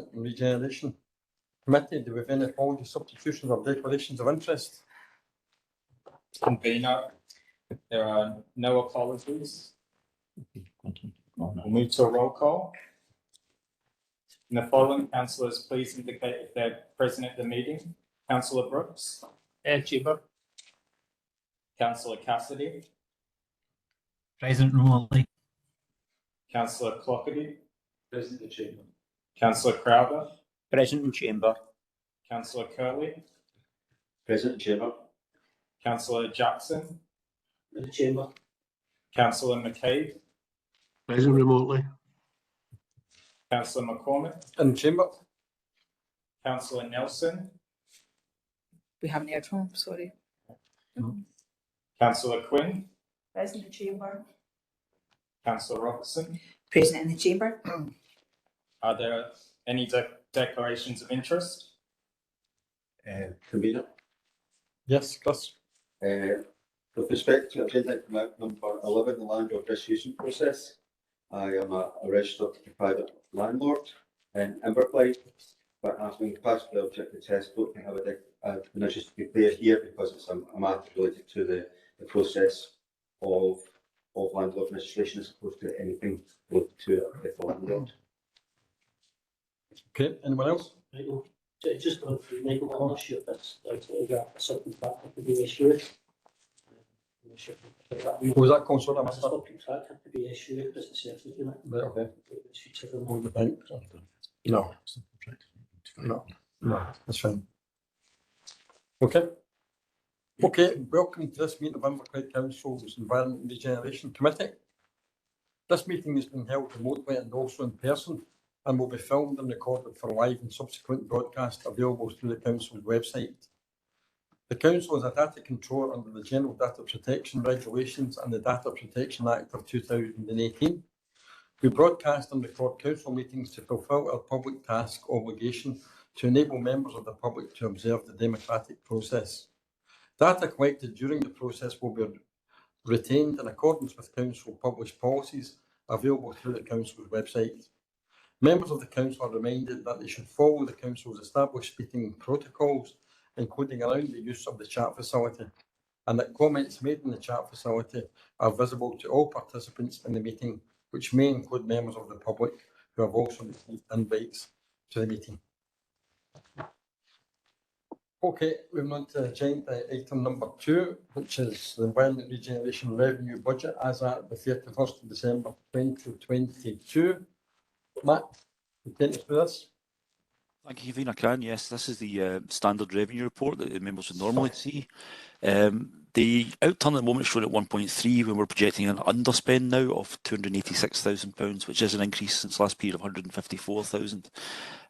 Environment Regeneration Committee. Do we have any apologies, substitutions or declarations of interest? Convener, there are no apologies. We'll move to a roll call. And the following councillors, please indicate if they're present at the meeting. Councillor Brooks. Chamber. Councillor Cassidy. Present remotely. Councillor Clockerty. Present in chamber. Councillor Crowder. Present in chamber. Councillor Curley. Present in chamber. Councillor Jackson. In the chamber. Councillor McCabe. Present remotely. Councillor McCormick. In chamber. Councillor Nelson. We haven't heard from him, sorry. Councillor Quinn. Present in the chamber. Councillor Robertson. Present in the chamber. Are there any declarations of interest? Convener. Yes, Chris. With respect to agenda item number 11, the land registration process, I am a registered private landlord in Inverclyde, but as being passed the objective test, don't think I would have an interest to be clear here because it's a matter related to the process of landlord registration as opposed to anything related to the landlord. Okay, anyone else? Just on the legal ownership, that's something that could be issued. Was that Councillor? That's a subcontract had to be issued as a service unit. Right, okay. On the bank? No. No, that's fine. Okay. Okay, welcome to this meeting of Inverclyde Council's Environment Regeneration Committee. This meeting has been held remotely and also in person and will be filmed and recorded for live and subsequent broadcast available through the Council's website. The Council is a data controller under the General Data Protection Regulations and the Data Protection Act of 2018. We broadcast and record Council meetings to fulfil our public task obligation to enable members of the public to observe the democratic process. Data collected during the process will be retained in accordance with Council published policies available through the Council's website. Members of the Council are reminded that they should follow the Council's established meeting protocols, including around the use of the chat facility, and that comments made in the chat facility are visible to all participants in the meeting, which may include members of the public who have also received invites to the meeting. Okay, we're on to agenda item number 2, which is the Environment Regeneration Revenue Budget as at the 31st of December 2022. Matt, you take us through this? Thank you, Kevin. I can, yes. This is the standard revenue report that the members would normally see. The outturn at the moment is shown at 1.3 when we're projecting an underspend now of £286,000, which is an increase since last period of 154,000.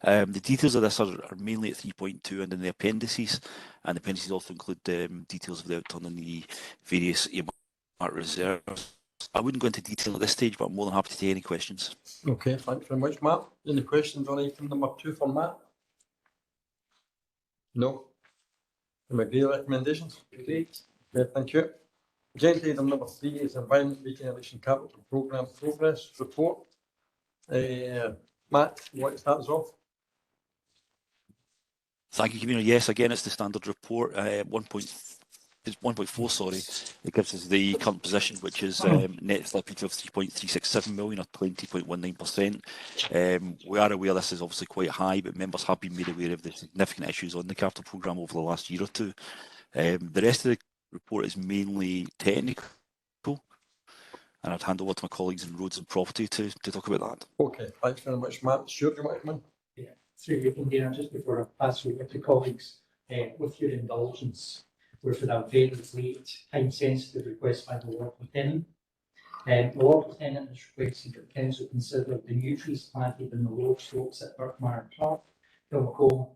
The details of this are mainly at 3.2 and in the appendices, and the appendices also include details of the outturn in the various earmarked reserves. I wouldn't go into detail at this stage, but I'm more than happy to take any questions. Okay, thanks very much, Matt. Any questions on item number 2 for Matt? No. Can we agree with recommendations? Great. Okay, thank you. Agenda item number 3 is Environment Regeneration Capital Programme Progress Report. Matt, you want to start us off? Thank you, Commissioner. Yes, again, it's the standard report. 1.4, sorry. It gives us the current position, which is net slippage of 3.367 million or 20.19%. We are aware this is obviously quite high, but members have been made aware of the significant issues on the capital programme over the last year or two. The rest of the report is mainly technical, and I'd hand over to my colleagues in Roads and Property to talk about that. Okay, thanks very much, Matt. Stuart, do you want to come in? Yeah, through you, Convener, just before I pass over to colleagues, with your indulgence, we've had a very late, time-sensitive request by the Lord Lieutenant. The Lord Lieutenant has requested that the Council consider the new trees planted in the lower slopes at Birkmire Park, Kilmacombe,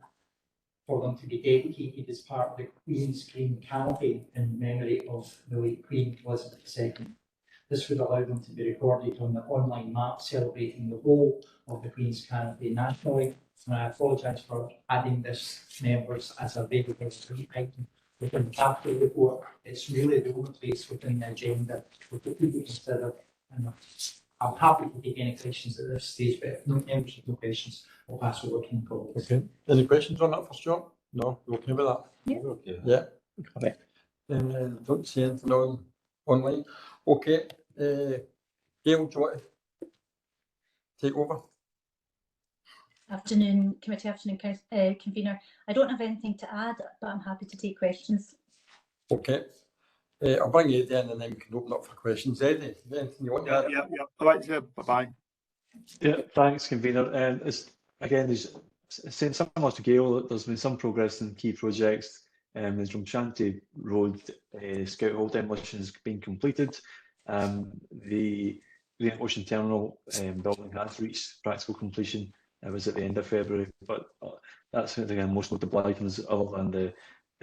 for them to be dedicated as part of the Queen's Green Canopy in memory of the late Queen Elizabeth II. This would allow them to be recorded on the online map celebrating the whole of the Queen's Canopy nationally. And I apologise for adding this, members, as a very, very brief item within the capital report. It's really the only place within the agenda we could consider and I'm happy to take any questions at this stage, but if no members have no questions, I'll pass over to my colleagues. Okay. Any questions on that for Stuart? No, you okay with that? Yeah. Okay. Yeah. Okay. Don't see anything online. Okay. Gail, do you want to take over? Afternoon, committee, afternoon, convener. I don't have anything to add, but I'm happy to take questions. Okay. I'll bring Eddie in and then we can open up for questions. Eddie, anything you want to add? Yeah. I'd like to bye-bye. Yeah, thanks, convener. It's again, there's saying similar to Gail, there's been some progress in key projects. There's Drumshanty Road Scout Hall demolition has been completed. The Green Ocean Terminal building has reached practical completion. It was at the end of February, but that's again most notable items other than the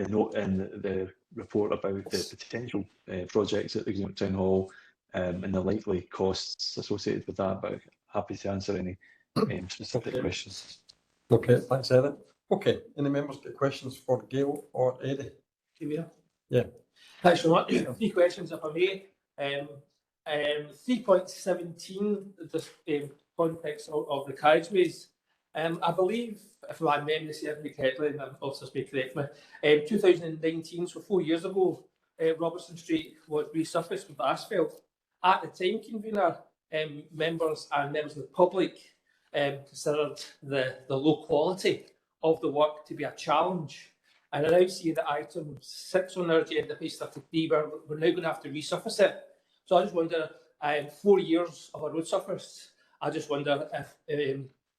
note in the report about the potential projects at the Green Town Hall and the likely costs associated with that. But happy to answer any specific questions. Okay, thanks, Eddie. Okay, any members got questions for Gail or Eddie? Yeah. Thanks very much. 3 questions, if I may. 3.17, the context of the carriageways. I believe, if my memory serves me correctly, and officers may correct me, 2019, so 4 years ago, Robertson Street was resurfaced with asphalt. At the time, convener, members and members of the public considered the low quality of the work to be a challenge. And I now see that item 6 on our agenda, page 33, where we're now going to have to resurface it. So I just wonder, 4 years of a road surface, I just wonder if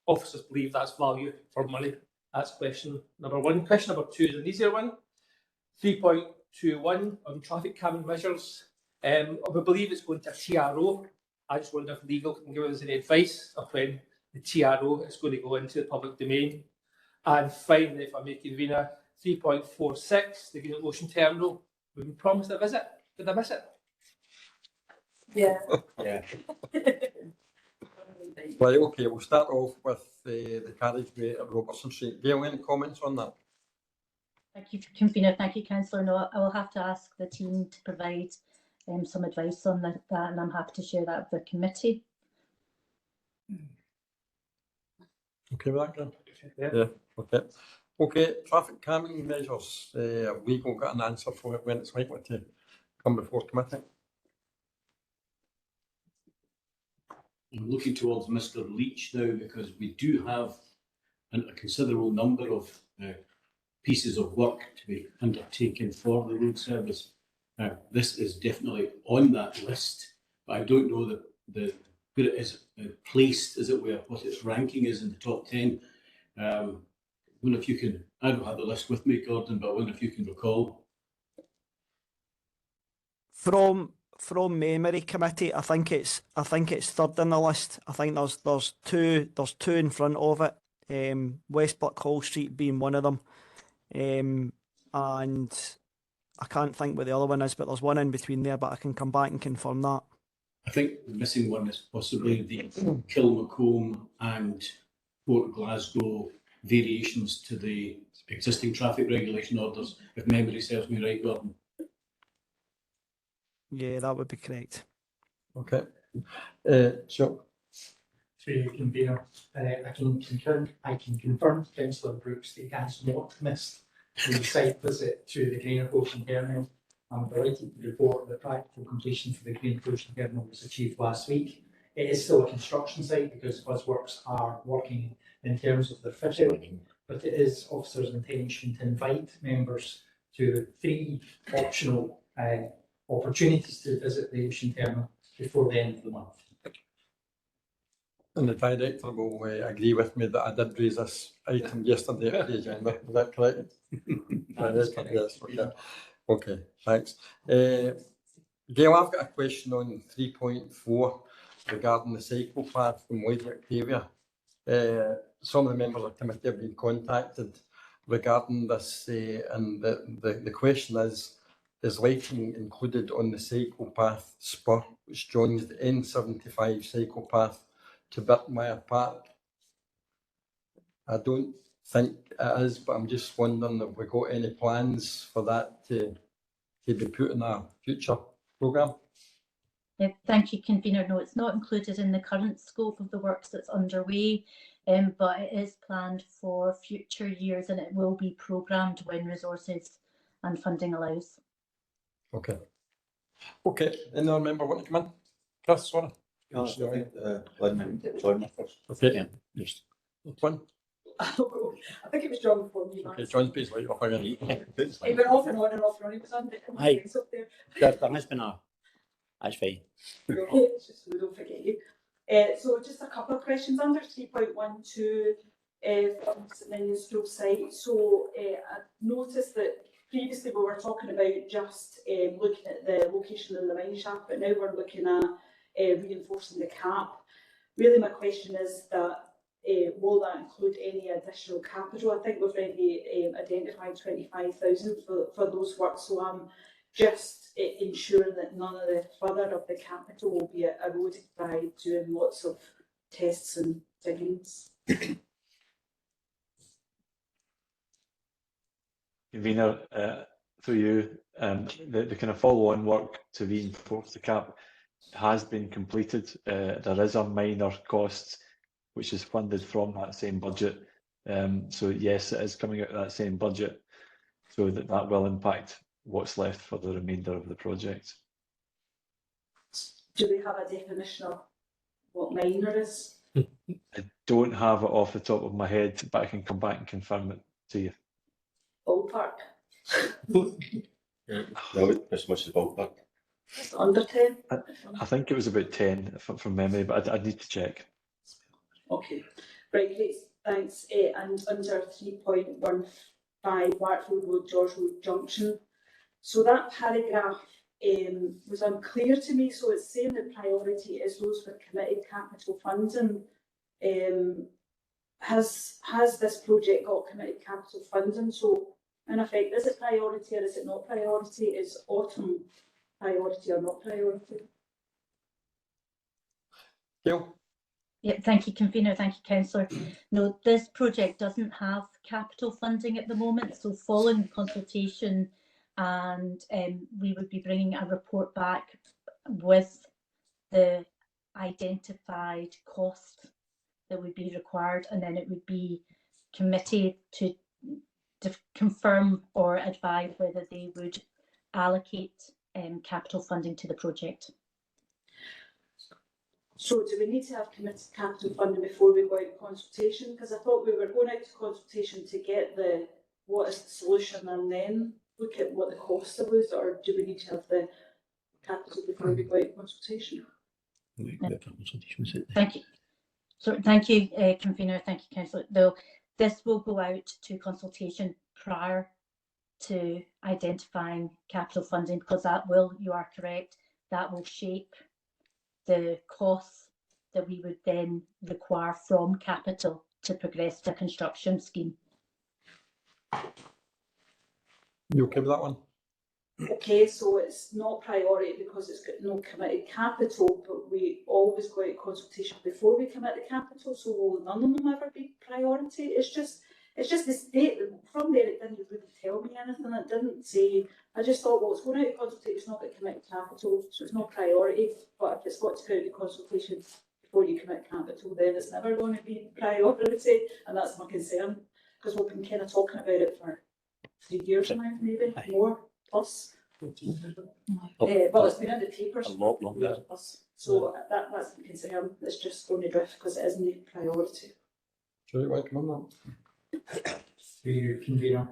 officers believe that's value for money. That's question number 1. Question number 2 is an easier one. 3.21 on traffic calming measures. We believe it's going to a TRO. I just wonder if legal can give us any advice of when the TRO is going to go into the public domain. And finally, if I may convener, 3.46, the Green Ocean Terminal. We've been promised a visit. Did I miss it? Yeah. Yeah. Right, okay, we'll start off with the carriageway at Robertson Street. Gail, any comments on that? Thank you, convener. Thank you, councillor. No, I will have to ask the team to provide some advice on that, and I'm happy to share that with the committee. Okay with that, Graham? Yeah, okay. Okay, traffic calming measures. We will get an answer for it when it's likely to come before committee. I'm looking towards Mr. Leach now because we do have a considerable number of pieces of work to be undertaken for the road service. This is definitely on that list, but I don't know that where it is placed, as it were, what its ranking is in the top 10. I wonder if you can, I don't have the list with me, Gordon, but I wonder if you can recall. From memory, committee, I think it's third in the list. I think there's two in front of it. West Buckhall Street being one of them, and I can't think what the other one is, but there's one in between there. But I can come back and confirm that. I think the missing one is possibly the Kilmacombe and Port Glasgow variations to the existing traffic regulation orders, if memory serves me right, Gordon. Yeah, that would be correct. Okay. Sure. Through you, convener, I can confirm, Councillor Brooks, that he has not missed the site visit to the Green Ocean Terminal. I'm delighted to report that practical completion for the Green Ocean Terminal was achieved last week. It is still a construction site because Buzzworks are working in terms of their fit out, but it is officers' intention to invite members to the 3 optional opportunities to visit the Ocean Terminal before the end of the month. And the director will agree with me that I did raise this item yesterday at the agenda. Is that correct? Yes. Okay. Okay, thanks. Gail, I've got a question on 3.4 regarding the cycle path from Lake Octavia. Some of the members of the committee have been contacted regarding this, and the question is lighting included on the cycle path spur, which joins the N75 cycle path to Birkmire Park? I don't think it is, but I'm just wondering if we got any plans for that to be put in a future programme. Thank you, convener. No, it's not included in the current scope of the works that's underway, but it is planned for future years and it will be programmed when resources and funding allows. Okay. Okay, any other member want to come in? Chris, sorry. No, I think, Lynn, join me first. Okay. Yeah, just. One. I think it was John before me. Okay, John's please light off again. He went off and on and off and on. He was on Aye. up there. That's been that's fine. It's just so we don't forget you. So just a couple of questions under 3.12 funds and industrial site. So I noticed that previously we were talking about just looking at the location in the mine shaft, but now we're looking at reinforcing the cap. Really, my question is that will that include any additional capital? I think we've already identified 25,000 for those works. So I'm just ensuring that none of the further of the capital will be eroded by doing lots of tests and diggings. Convener, through you, the kind of follow-on work to reinforce the cap has been completed. There is a minor cost which is funded from that same budget. So yes, it is coming out of that same budget, so that will impact what's left for the remainder of the project. Do we have a definition of what minor is? I don't have it off the top of my head, but I can come back and confirm it to you. Ballpark? No, as much as ballpark. Just under 10? I think it was about 10 from memory, but I'd need to check. Okay, right, great, thanks. And under 3.15, Wartfield Road, George Road Junction. So that paragraph was unclear to me. So it's saying that priority is those with committed capital funding. Has this project got committed capital funding? So in effect, is it priority or is it not priority? Is autumn priority or not priority? Gail? Yeah, thank you, convener. Thank you, councillor. No, this project doesn't have capital funding at the moment. So following consultation, and we would be bringing a report back with the identified cost that would be required, and then it would be committee to confirm or advise whether they would allocate capital funding to the project. So do we need to have committed capital funding before we go out to consultation? Because I thought we were going out to consultation to get what is the solution and then look at what the cost of it, or do we need to have the capital before we go out to consultation? Thank you. So thank you, convener. Thank you, councillor. Though this will go out to consultation prior to identifying capital funding, because that will, you are correct, that will shape the costs that we would then require from capital to progress the construction scheme. You okay with that one? Okay, so it's not priority because it's got no committed capital, but we always go out to consultation before we commit the capital, so will none of them ever be priority? It's just the state, from there it didn't really tell me anything, it didn't say, I just thought, well, it's going out to consultation, it's not got committed capital, so it's not priority, but if it's got to go out to consultation before you commit capital, then it's never going to be priority, and that's my concern, because we've been kind of talking about it for 3 years now, maybe, more, plus. Well, it's been in the papers. A lot longer. Plus. So that's the concern, it's just going to drift because it isn't a priority. Sure, you want to come on Through you, convener.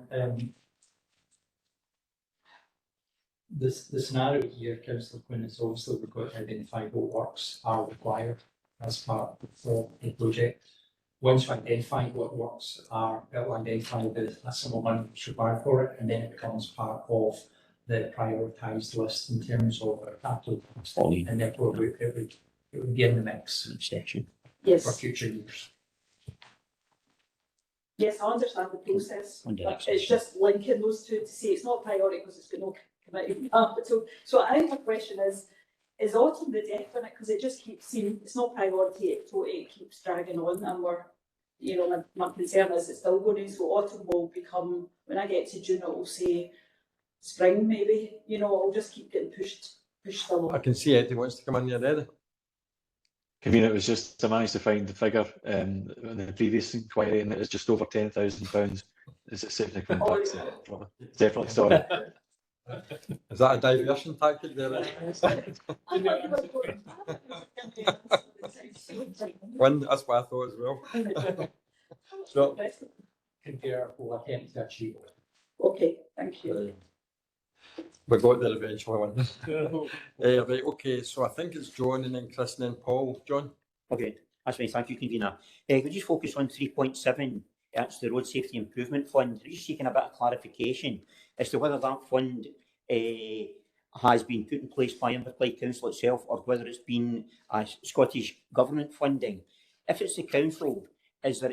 The scenario here, Councillor Quinn, is obviously we've got to identify what works are required as part of the project. Once we identify what works are, it will identify the sum of money that's required for it, and then it becomes part of the prioritised list in terms of our capital, and therefore it would be in the mix Yes. for future years. Yes, I understand the process, but it's just linking those two to say it's not priority because it's got no committed capital. So I think my question is autumn the definite, because it just keeps seeing it's not priority, it keeps dragging on, and we're, you know, my concern is it's still going to, so autumn will become, when I get to June it will say spring maybe, you know, I'll just keep getting pushed push them I on. can see Eddie wants to come in here, Eddie. Convener, it was just I managed to find the figure in the previous inquiry, and it is just over £10,000. Is it safe to come back separately? Sorry. Is that a diversion tactic there? One, that's what I thought as well. Sure. Compare will attempt to achieve. Okay, thank you. We got there eventually one. Right, okay, so I think it's John and then Chris and then Paul. John? Okay, that's fine. Thank you, convener. Could you just focus on 3.7? That's the Road Safety Improvement Fund. Just seeking a bit of clarification as to whether that fund has been put in place by Inverclyde Council itself, or whether it's been Scottish Government funding. If it's the council, is there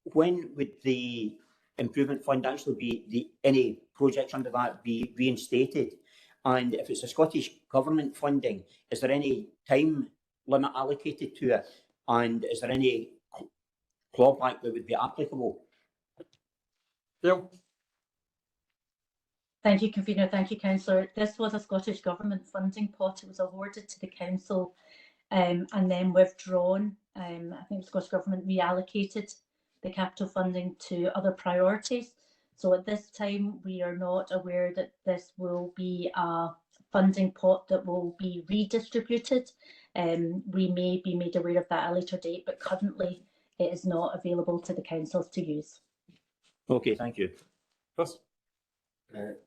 when would the improvement fund actually be any projects under that be reinstated? And if it's a Scottish Government funding, is there any time limit allocated to it? And is there any clawback that would be applicable? Bill? Thank you, convener. Thank you, councillor. This was a Scottish Government funding pot. It was awarded to the council and then withdrawn. I think the Scottish Government reallocated the capital funding to other priorities. So at this time, we are not aware that this will be a funding pot that will be redistributed. We may be made aware of that at a later date, but currently it is not available to the councils to use. Okay, thank you. Chris? Thank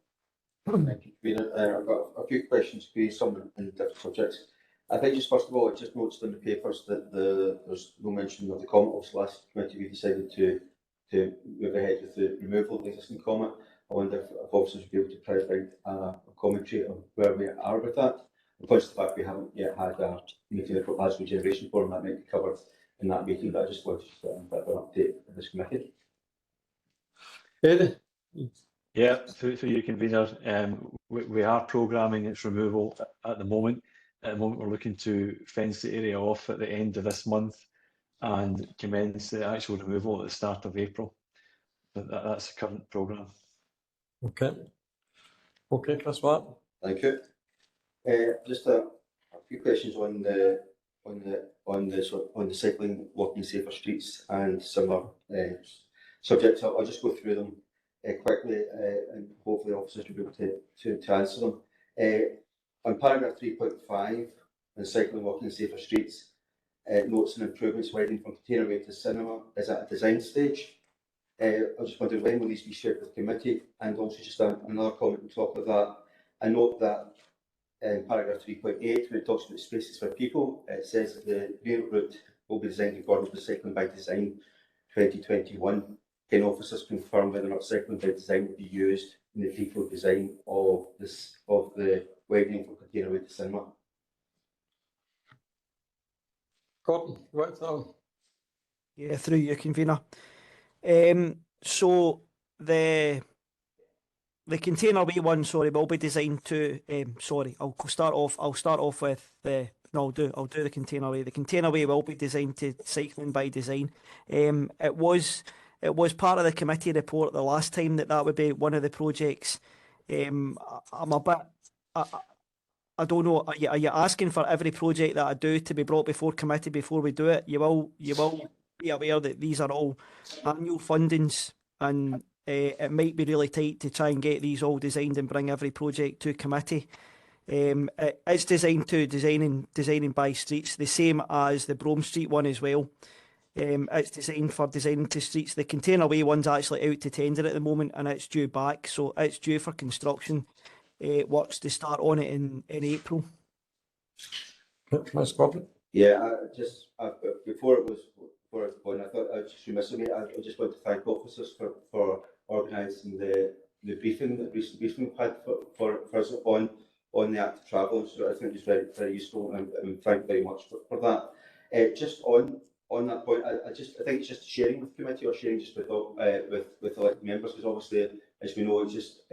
you, Convener. I've got a few questions for you, some in different subjects. I think just first of all, it just noticed in the papers that there's no mention of the comment. Obviously, last committee we decided to move ahead with the removal of the existing comment. I wonder if officers would be able to provide a commentary on where we are with that. I'm conscious of the fact we haven't yet had a meeting of the Environment Regeneration Forum that might be covered in that meeting, but I just wanted to get a bit of an update of this committee. Eddie? Yeah, for you, convener. We are programming its removal at the moment. At the moment, we're looking to fence the area off at the end of this month and commence the actual removal at the start of April. That's the current programme. Okay. Okay, Chris, what? Thank you. Just a few questions on the cycling, walking safer streets and similar subjects. I'll just go through them quickly, and hopefully officers will be able to answer them. On paragraph 3.5, on cycling, walking safer streets, notes and improvements widening from containerway to cinema is at a design stage. I was just wondering when will these be shared with the committee, and also just another comment on top of that. I note that in paragraph 3.8, when it talks about spaces for people, it says that the new route will be designed in accordance with Cycling by Design 2021. Can officers confirm whether or not Cycling by Design will be used in the detailed design of the widening from containerway to cinema? Gordon, what's that? Yeah, through you, convener. So the containerway one, sorry, will be designed to. Sorry, I'll start off with the. No, I'll do the containerway. The containerway will be designed to Cycling by Design. It was part of the committee report the last time that would be one of the projects. I'm a bit. I don't know. Are you asking for every project that I do to be brought before committee before we do it? You will be aware that these are all annual fundings, and it might be really tight to try and get these all designed and bring every project to committee. It's designed to designing by streets, the same as the Brome Street one as well. It's designed for designing to streets. The containerway one's actually out to tender at the moment, and it's due back, so it's due for construction works to start on it in April. Ms. Gordon? Yeah, before it was going, I thought I was just remiss of me. I just want to thank officers for organising the briefing, the recent briefing we've had for us on the Act of Travel. So I think it's very, very useful, and thank you very much for that. Just on that point, I think it's just sharing with the committee, or sharing just with elected members, because obviously, as we know, it's just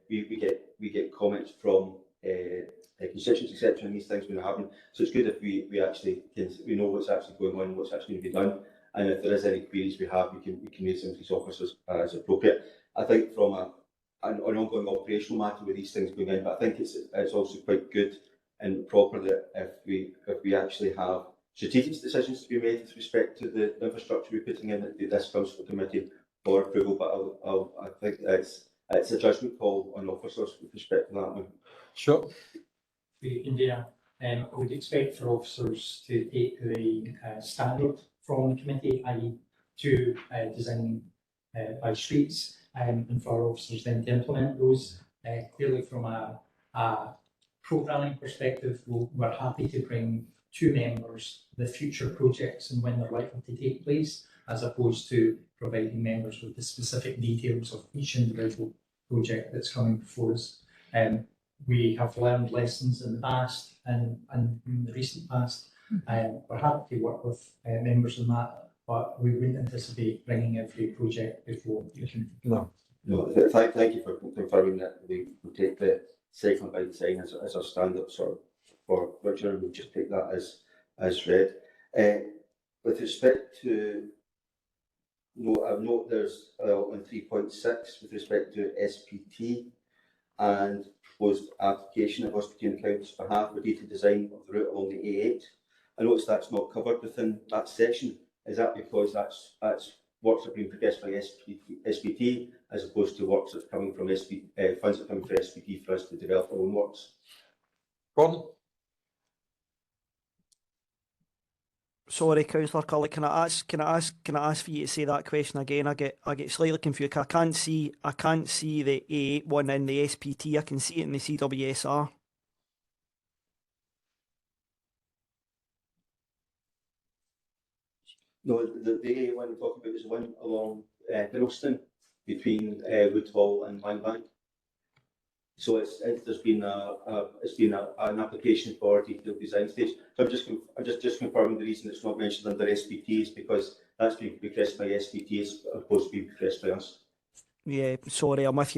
we get comments from constituents, etc., and these things when they happen. So it's good if we actually we know what's actually going on, what's actually going to be done, and if there is any queries we have, we can raise them to these officers as appropriate. I think from an ongoing operational matter with these things going in, but I think it's also quite good and proper that if we actually have strategic decisions to be made with respect to the infrastructure we're putting in, that this comes to the committee for approval. But I think it's a judgment call on officers with respect to that one. Sure. I would expect for officers to take the standard from the committee, i.e. to design by streets, and for officers then to implement those. Clearly from a programming perspective, we're happy to bring to members the future projects and when they're likely to take place, as opposed to providing members with the specific details of each individual project that's coming before us. We have learned lessons in the past and in the recent past. We're happy to work with members on that, but we wouldn't anticipate bringing every project before the committee. No. No, thank you for confirming that we will take the cycling by design as a standard sort of for Richard. We'll just take that as read. With respect to I've noted there's on 3.6 with respect to SPT and proposed application of Hospital Council's behalf for detailed design of the route along the A8. I noticed that's not covered within that section. Is that because that's works that are being progressed by SPT as opposed to works that's coming from funds that are coming from SPT for us to develop our own works? Gordon? Sorry, Councillor Cully, can I ask for you to say that question again? I get slightly confused. I can't see the A8 one in the SPT. I can see it in the CWSR. No, the A8 one I'm talking about is the one along Hiddleston between Woodhall and Langbank. So there's been an application for a detailed design stage. So I'm just confirming the reason it's not mentioned under SPT is because that's being progressed by SPT as opposed to being progressed by us. Yeah, sorry, I'm with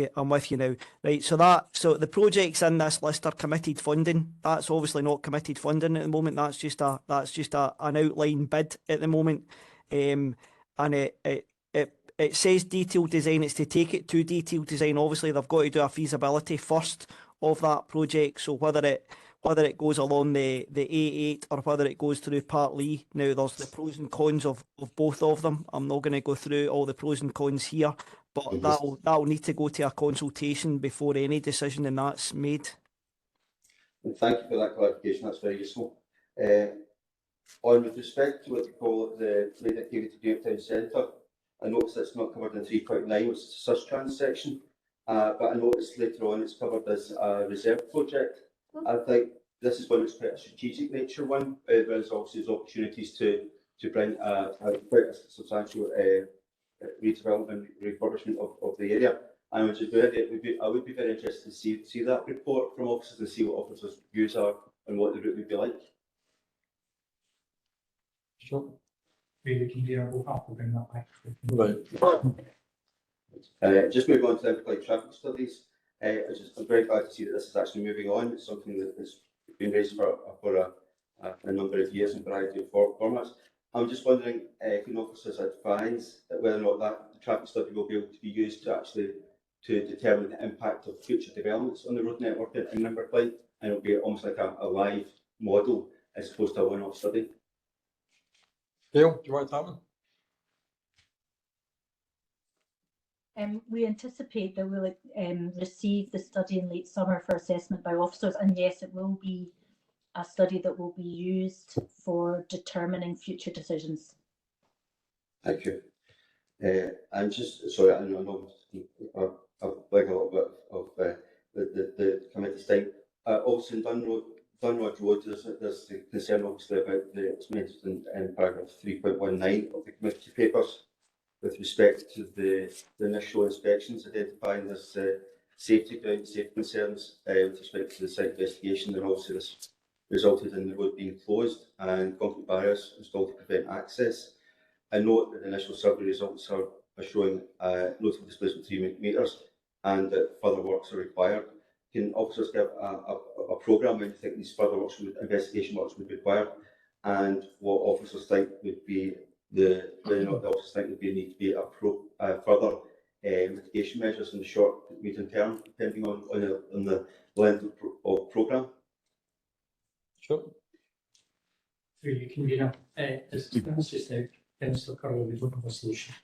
you now. Right, so the projects in this list are committed funding. That's obviously not committed funding at the moment. That's just an outline bid at the moment, and it says detailed design. It's to take it to detailed design. Obviously, they've got to do a feasibility first of that project. So whether it goes along the A8 or whether it goes through Partlea, now there's the pros and cons of both of them. I'm not going to go through all the pros and cons here, but that'll need to go to a consultation before any decision in that's made. And thank you for that clarification. That's very useful. On with respect to what we call the Late Activity Newtown Centre, I noticed it's not covered in 3.9, which is the Sustrans section, but I noticed later on it's covered as a reserve project. I think this is one that's quite a strategic nature one, whereas obviously there's opportunities to bring quite a substantial redevelopment, refurbishment of the area. And which is I would be very interested to see that report from officers and see what officers' views are and what the route would be like. Sure. We can do we'll have to bring that back. Right. Just moving on to the traffic studies. I'm very glad to see that this is actually moving on. It's something that has been raised for a number of years in a variety of formats. I'm just wondering, can officers advise that whether or not that traffic study will be able to be used to determine the impact of future developments on the road network in Inverclyde, and it'll be almost like a live model as opposed to a one-off study? Gail, do you want that one? We anticipate that we'll receive the study in late summer for assessment by officers, and yes, it will be a study that will be used for determining future decisions. Thank you. And just sorry, I know I've like a little bit of the committee's time. Also in Dunrod Road, there's the concern obviously about it's mentioned in paragraph 3.19 of the committee papers with respect to the initial inspections, identifying this safety concerns with respect to the site investigation, and also this resulted in the road being closed and concrete barriers installed to prevent access. I note that the initial survey results are showing notable displacement 3 metres and that further works are required. Can officers give a programme when you think these further works, investigation works would be required, and what officers think would be whether or not the officers think would need to be further mitigation measures in the short, medium term, depending on the length of programme? Sure. Through you, convener, as discussed just now, Councillor Curley, we don't have a solution.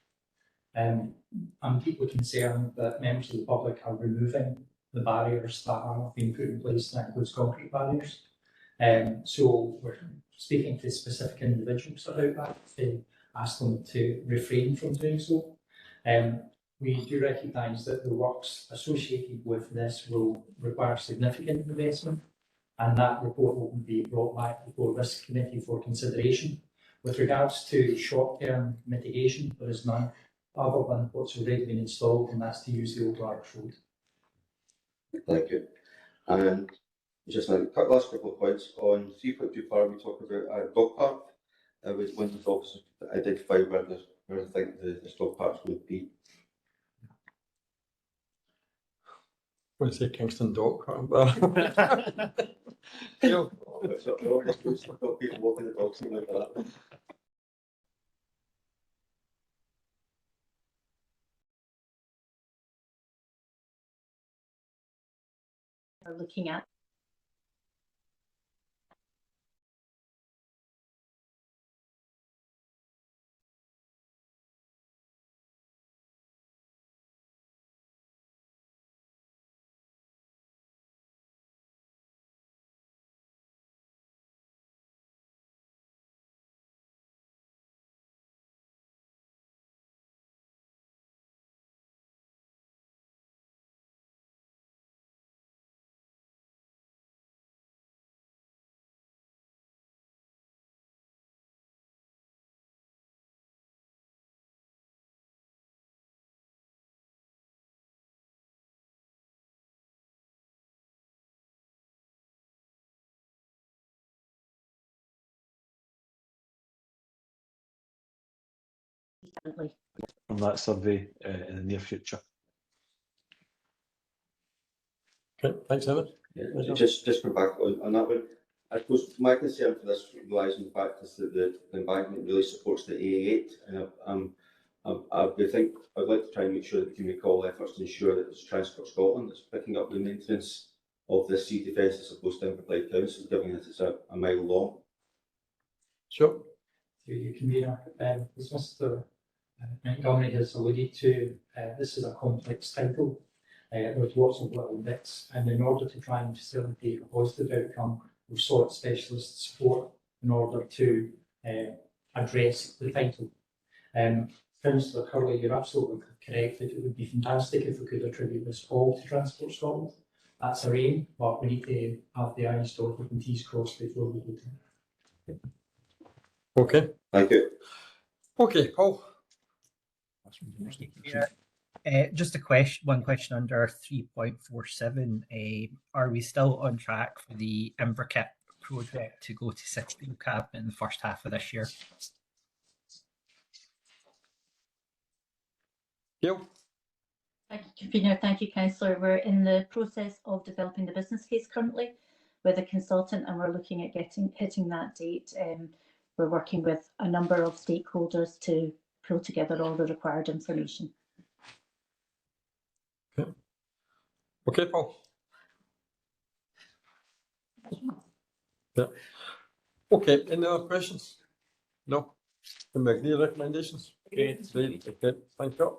I'm deeply concerned that members of the public are removing the barriers that are being put in place, that includes concrete barriers. So we're speaking to specific individuals about that to ask them to refrain from doing so. We do recognise that the works associated with this will require significant investment, and that report will be brought back before Risk Committee for consideration. With regards to short-term mitigation, there is none other than what's already been installed, and that's to use the old Arch Road. Thank you. And just a last couple of points on 3.24, we talk about a dog park. With Wyndham's officers to identify where they think the dog parks would be. I want to say Kingston Dock. But you know, It's not always good, so I've got people walking the dogs and like that. We're looking at. From that survey in the near future. okay, thanks, Evan. Yeah, just go back on that one. I suppose my concern for this lies in the fact is that the embankment really supports the AA8, and I'd like to try and make sure that we can make all efforts to ensure that it's Transport Scotland that's picking up the maintenance of this sea defence as opposed to Inverclyde Council, given that it's a mile long. Sure. Through you, convener, as Mr. Montgomery has alluded to, this is a complex title. There's lots of little bits, and in order to try and facilitate a positive outcome, we've sought specialist support in order to address the title. Councillor Curley, you're absolutely correct that it would be fantastic if we could attribute this all to Transport Scotland. That's our aim, but we need to have the I's dotted and T's crossed before we do that. Okay. Thank you. Okay, Paul. Just one question under 3.47. Are we still on track for the Inverkip project to go to City Cabinet in the first half of this year? Gail. Thank you, convener. Thank you, councillor. We're in the process of developing the business case currently with a consultant, and we're looking at hitting that date. We're working with a number of stakeholders to pull together all the required information. Okay. Okay, Paul. Yeah. Okay, any other questions? No? Can we agree recommendations? Great. Great. Okay, thank you.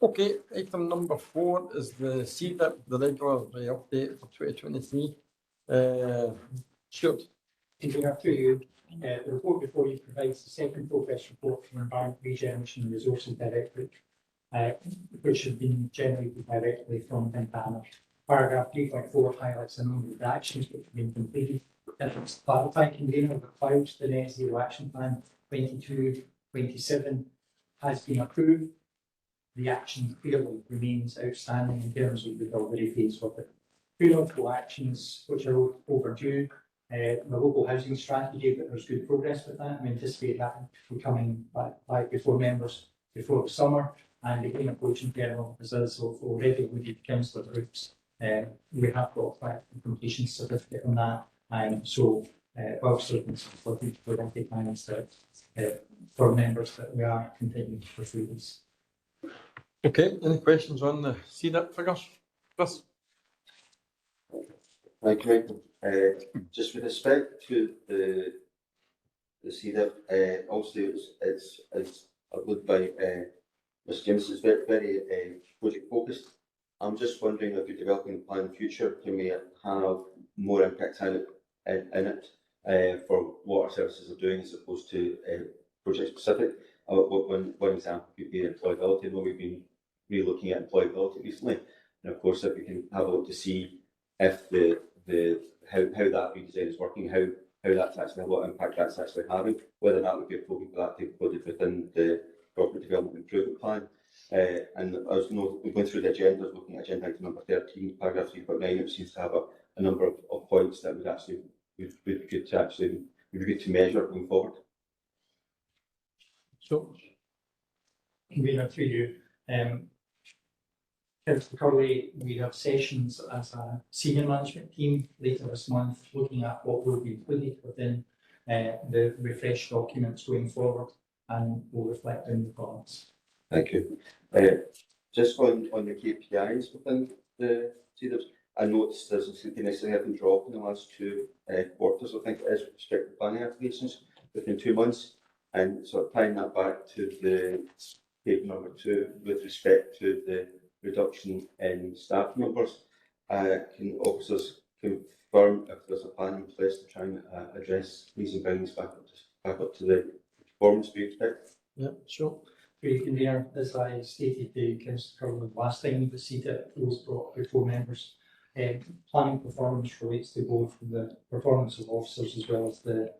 Okay, item number 4 is the CDIP, the regular update for 2023. Stuart. Convener, through you, the report before you provides the second progress report from Environment Regeneration and Resources Directorate, which has been generated directly from Pintana. Paragraph 3.4 highlights a number of actions which have been completed. It's clarified, convener, the cloud, the Net Zero Action Plan 22-27 has been approved. The action clearly remains outstanding in terms of the delivery phase of it. Two notable actions which are overdue. The local housing strategy, but there's good progress with that. We anticipate that coming back before members before the summer, and the green approach in general, as already alluded to councillor groups. We have got back the completion certificate on that, and so whilst there have been some footage, we recognise that for members that we are continuing to pursue this. Okay, any questions on the CDIP figures? Chris? Thank you, Michael. Just with respect to the CEDAP, also it's outlined by Ms. James is very project focused. I'm just wondering if you're developing a plan in the future, can we have more impact in it for what our services are doing as opposed to project specific? One example could be employability. I know we've been re-looking at employability recently, and of course if we can have a look to see if how that redesign is working, how that's actually, what impact that's actually having, whether that would be appropriate for that to be included within the corporate development improvement plan. And I was going through the agenda, looking at agenda item number 13, paragraph 3.9, it seems to have a number of points that would actually would be good to measure going forward. So, convener, through you. Councillor Curley, we have sessions as a senior management team later this month looking at what will be included within the refreshed documents going forward, and will reflect in the comments. Thank you. Just on the KPIs within the CEDAPs, I noticed there's a significant drop in the last two quarters. I think it is with respect to planning applications within 2 months, and sort of tying that back to the paper number 2 with respect to the reduction in staff numbers. Can officers confirm if there's a plan in place to try and address these and bring these back up to the performance we expect? Yeah, sure. Convener, as I stated to Councillor Curley last time, the CEDAP was brought before members. Planning performance relates to both the performance of officers as well as the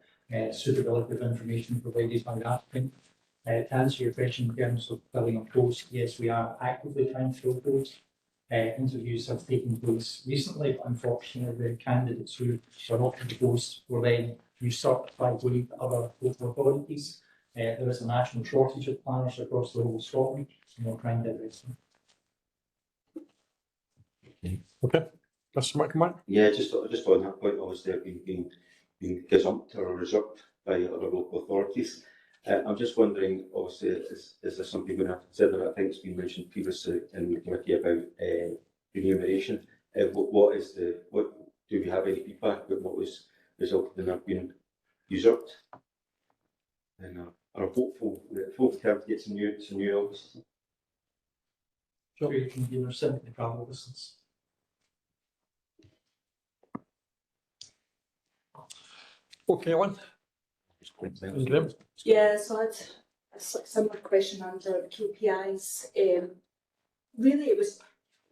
suitability of information provided by the applicant. To answer your question in terms of filling a post, yes, we are actively trying to fill those. Interviews have taken place recently, but unfortunately the candidates who were offered the post were then usurped by other local authorities. There is a national shortage of planners across the whole of Scotland, and we're trying to address them. Okay, Mr. McCormack. Yeah, just on that point, obviously I've been gazumped or reserved by other local authorities. I'm just wondering, obviously, is there something we're going to have to consider? I think it's been mentioned previously in the committee about remuneration. What do we have any feedback about what was resulted in that being usurped? And are hopeful to get some new officers. Sure, you can give us the travel distance. Okay, Ellen. Yeah, so it's a similar question under KPIs. Really, it was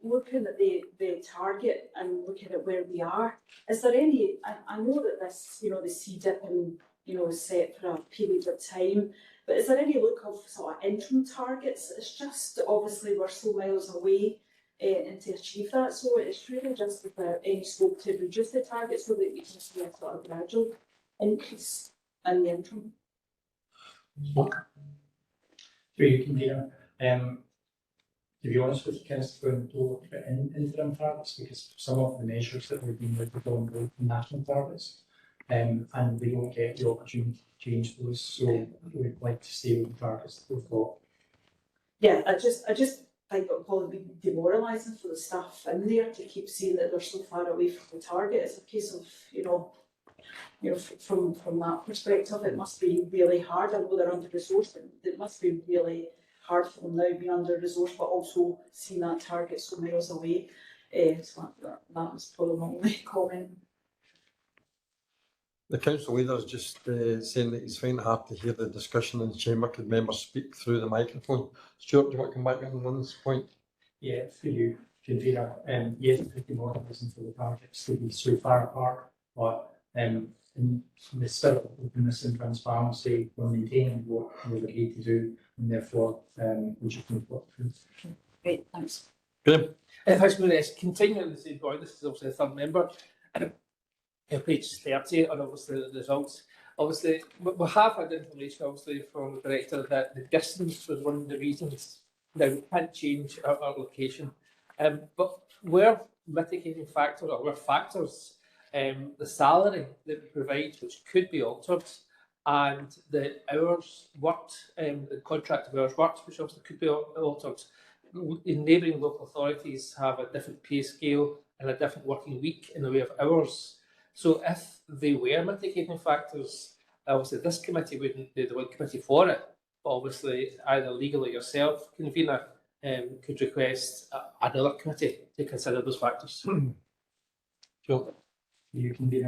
looking at the target and looking at where we are. Is there any? I know that this, the CEDAP and is set for a period of time, but is there any look of sort of interim targets? It's just obviously we're so miles away and to achieve that. So it's really just if there any scope to reduce the target so that we can see a sort of gradual increase in the interim. Through you, Convener. To be honest with you, Councillor, don't look at interim targets because some of the measures that we've been looking on are national targets, and we don't get the opportunity to change those. So we'd like to stay with the targets that we've got. Yeah, I just think it would probably be demoralising for the staff in there to keep seeing that they're so far away from the target. It's a case of from that perspective, it must be really hard. I know they're under resourced, but it must be really hard for them now being under resourced, but also seeing that target so miles away. So that was probably my only comment. The council leader is just saying that he's finding it hard to hear the discussion in the chamber. Could members speak through the microphone? Stuart, do you want to come back on this point? Yeah, for you, Convener. Yes, it's pretty demoralising for the targets to be so far apart, but in the spirit of openness and transparency, we're maintaining what we've agreed to do, and therefore we just move forward. Great, thanks. Graham? Thanks, Maurice. Continuing the same point, this is obviously the third member. Page 30 on obviously the results. Obviously, we have had information obviously from the director that the distance was one of the reasons. Now we can't change our location, but we're mitigating factors or we're factors. The salary that we provide, which could be altered, and the hours worked, the contract of hours worked, which obviously could be altered. In neighbouring local authorities have a different pay scale in a different working week in the way of hours. So if they were mitigating factors, obviously this committee wouldn't be the one committee for it, but obviously either legally yourself, convener, could request another committee to consider those factors. Sure. You can be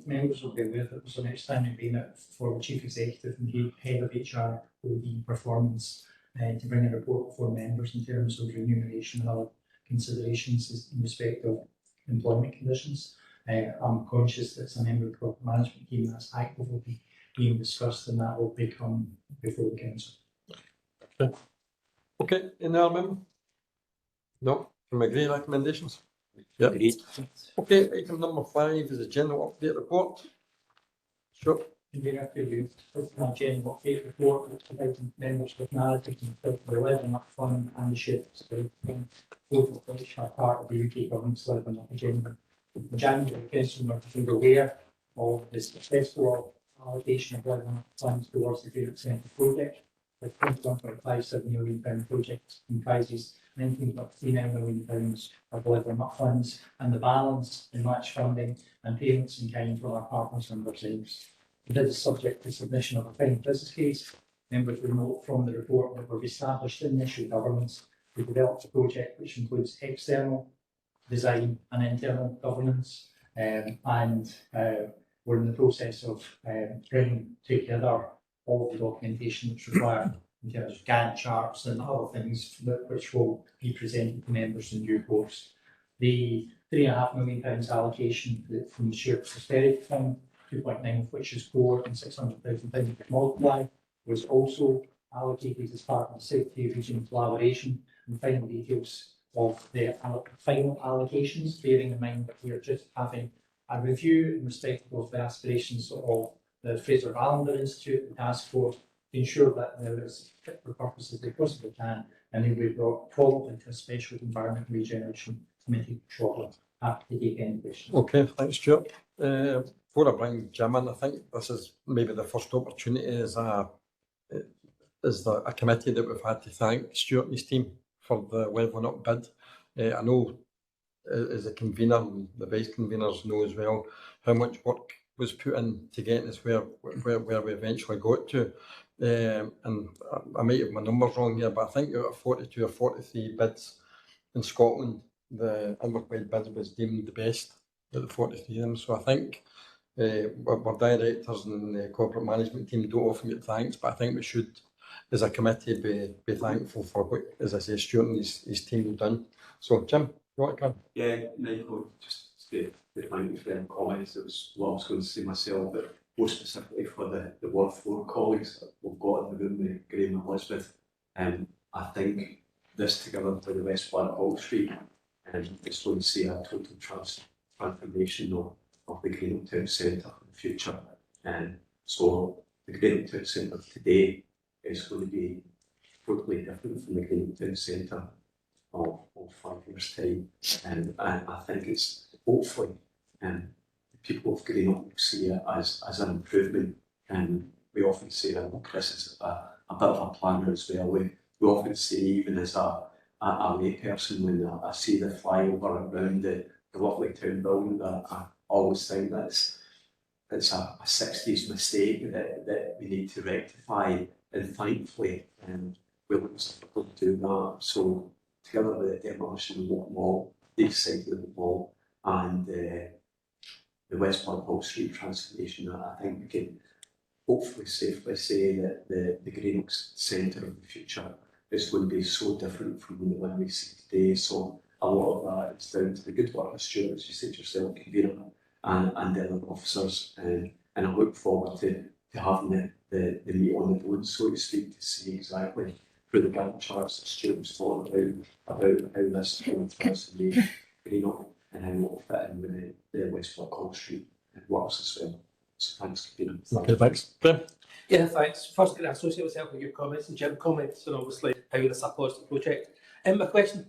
members will be aware that there's an outstanding agreement for the chief executive and head of HR OD performance to bring a report before members in terms of remuneration and other considerations in respect of employment conditions. I'm conscious that it's a member of the corporate management team that's actively being discussed, and that will become before the council. Okay, any other member? No, from agree recommendations? Yep. Agreed. Okay, item number 5 is a general update report. Sure. We have to review the general update report, which provides members with narrative and the Levelling Up Fund and the ships, both of which are part of the UK government's Levelling Up agenda. In January, the council were aware of the successful allocation of Levelling Up funds towards the Greenock Centre project. The £21.57 million project comprises £19.39 million of Levelling Up funds, and the balance in match funding and payments in kind from our partners and ourselves. It is subject to submission of a final business case. Members will note from the report that we've established initial governance to develop the project, which includes external design and internal governance, and we're in the process of bringing together all the documentation that's required in terms of Gantt charts and other things which will be presented to members in due course. The £3.5 million allocation from the shared prosperity fund, 2.9 of which is core and £600,000 multiply, was also allocated as part of the Secretary of Regional Collaboration, and final details of the final allocations, bearing in mind that we are just having a review in respect of the aspirations of the Fraser Islander Institute and Task Force to ensure that there is fit for purpose as they possibly can, and then we brought forward into a special Environment Regeneration Committee shortly. Happy to take any questions. Okay, thanks, Stuart. Before I bring Jim in, I think this is maybe the first opportunity as a committee that we've had to thank Stuart and his team for the Levelling Up bid. I know as a convener, and the vice conveners know as well how much work was put in to getting us where we eventually got to. And I might have my numbers wrong here, but I think out of 42 or 43 bids in Scotland, the Inverclyde bid was deemed the best out of the 43 of them. So I think our directors and the corporate management team don't often get thanks, but I think we should, as a committee, be thankful for what, as I say, Stuart and his team have done. So, Jim, you want to come? Yeah, Michael, just to thank you for them comments. It was what I was going to say myself, but more specifically for the Ward 4 colleagues that we've got in the room with Graham and Elizabeth. I think this, together with the West Blackhall Street, it's going to see a total transformation of the Greenock Town Centre in the future. So the Greenock Town Centre today is going to be totally different from the Greenock Town Centre of 5 years' time. And I think it's hopefully the people of Greenock will see it as an improvement. And we often say that Chris is a bit of a planner as well. We often say, even as a layperson, when I see the flyover around the lovely town building, that I always think that it's a 60s mistake that we need to rectify. And thankfully, we're able to do that. So together with the demolition of the mall, the east side of the mall, and the West Blackhall Street transformation, I think we can hopefully safely say that the Greenock Centre of the future is going to be so different from the one we see today. So a lot of that is down to the good work of Stuart, as you said yourself, convener, and the other officers. And I look forward to having the meat on the bone, so to speak, to see exactly through the Gantt charts that Stuart was talking about how this transformation Greenock and how it will fit in with the West Blackhall Street and works as well. So thanks, convener. Okay, thanks. Graham? Yeah, thanks. First, can I associate myself with your comments and Jim comments, and obviously how this supports the project. My question: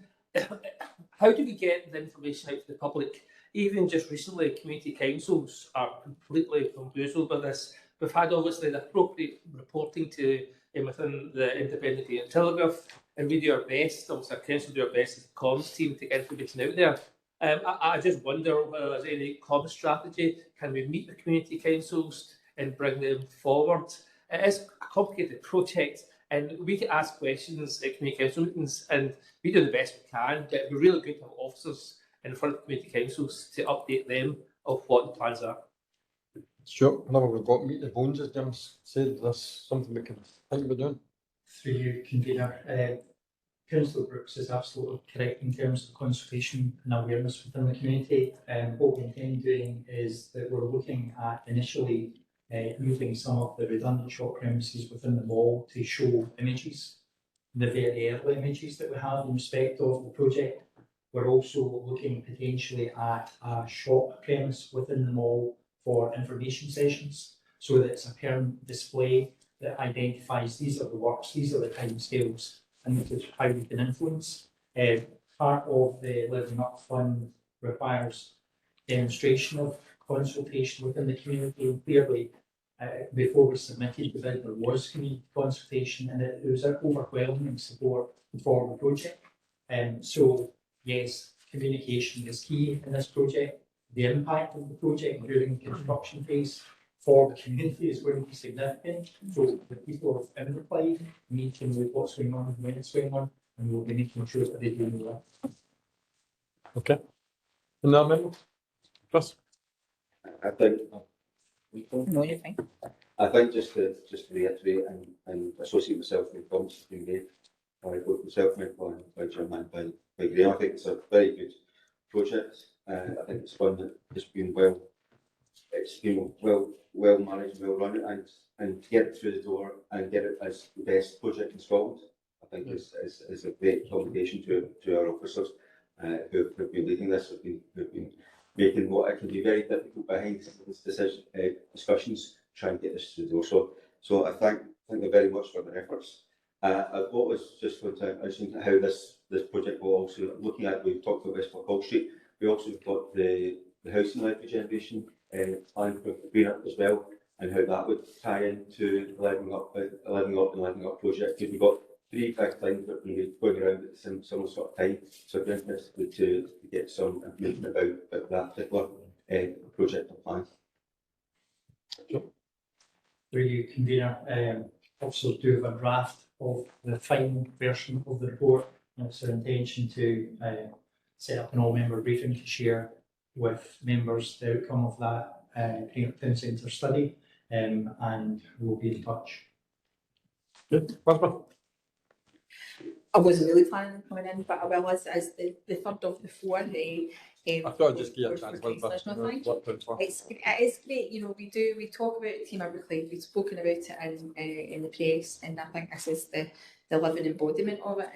how do we get the information out to the public? Even just recently, community councils are completely bamboozled by this. We've had obviously the appropriate reporting to within the Independent Daily Telegraph, and we do our best. Obviously, our council do our best as a comms team to get information out there. I just wonder whether there's any common strategy. Can we meet the community councils and bring them forward? It is a complicated project, and we can ask questions at community council meetings, and we do the best we can, but it'd be really good to have officers in front of community councils to update them of what the plans are. Sure, whenever we've got meat and bones, as Jim said, that's something we can think about doing. Through you, convener. Councillor Brooks is absolutely correct in terms of consultation and awareness within the community. What we intend doing is that we're looking at initially moving some of the redundant shop premises within the mall to show images, the very early images that we have in respect of the project. We're also looking potentially at a shop premise within the mall for information sessions, so that it's a permanent display that identifies these are the works, these are the timescales, and this is how we can influence. Part of the Living Up Fund requires demonstration of consultation within the community, and clearly before we submitted the bid there was community consultation, and there was overwhelming support for the project. So yes, communication is key in this project. The impact of the project during the construction phase for the community is going to be significant. So the people of Inverclyde need to know what's going on and when it's going on, and we'll be making sure that they do know that. Okay. And now, member, Chris? I think, No, you're fine. I think just to reiterate and associate myself with the comments being made by both myself and by Jim and by Graham. I think it's a very good project. I think it's one that has been well managed, well run, and to get it through the door and get it as the best project in Scotland, I think is a great commendation to our officers who have been leading this, who've been making what it can be very difficult behind this discussions, try and get this through the door. So I thank them very much for their efforts. I was just going to mention how this project will also, looking at, we've talked about West Hall Street, we also got the housing regeneration plan for Greenup as well, and how that would tie into the Living Up project. Because we've got three big things that we be going around at the similar sort of time, so it'd be interesting to get some information about that particular project and plan. Through you, convener, also do have a draft of the final version of the report, and it's our intention to set up an all-member briefing to share with members the outcome of that Town Centre study, and we'll be in touch. Good. Barbara? I wasn't really planning on coming in, but I will as the third of the four. I thought I'd just give you a chance. It is great, you know, we talk about Team Inverclyde, we've spoken about it in the press, and I think this is the living embodiment of it.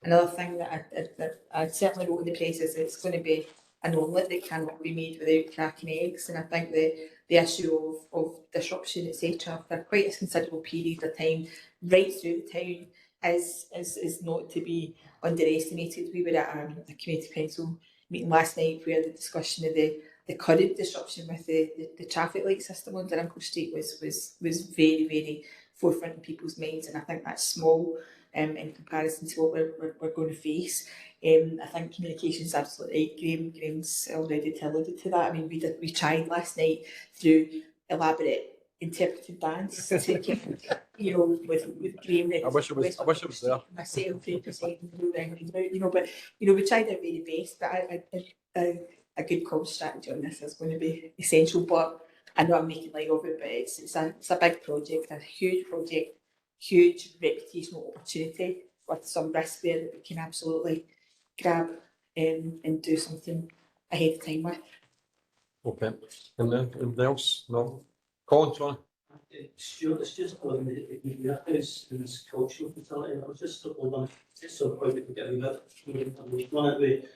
Another thing that I certainly wrote in the press is it's going to be an omelette that cannot be made without cracking eggs, and I think the issue of disruption, etc., for quite a considerable period of time, right through the town, is not to be underestimated. We were at a community council meeting last night where the discussion of the current disruption with the traffic light system on Durinkle Street was very, very forefront in people's minds, and I think that's small in comparison to what we're going to face. I think communication is absolutely right. Graham's already alluded to that. I mean, we tried last night through elaborate interpretive dance to keep, you know, with Graham. I wish it was there. Myself representing you know, but you know, we tried our very best. But a good call strategy on this is going to be essential. But I know I'm making light of it, but it's a big project, a huge project, huge reputational opportunity with some risk there that we can absolutely grab and do something ahead of time with. Okay. And then anything else? No. Colin, sorry. Stuart, it's just on the house in this cultural facility. I was just on some point that we get a bit on it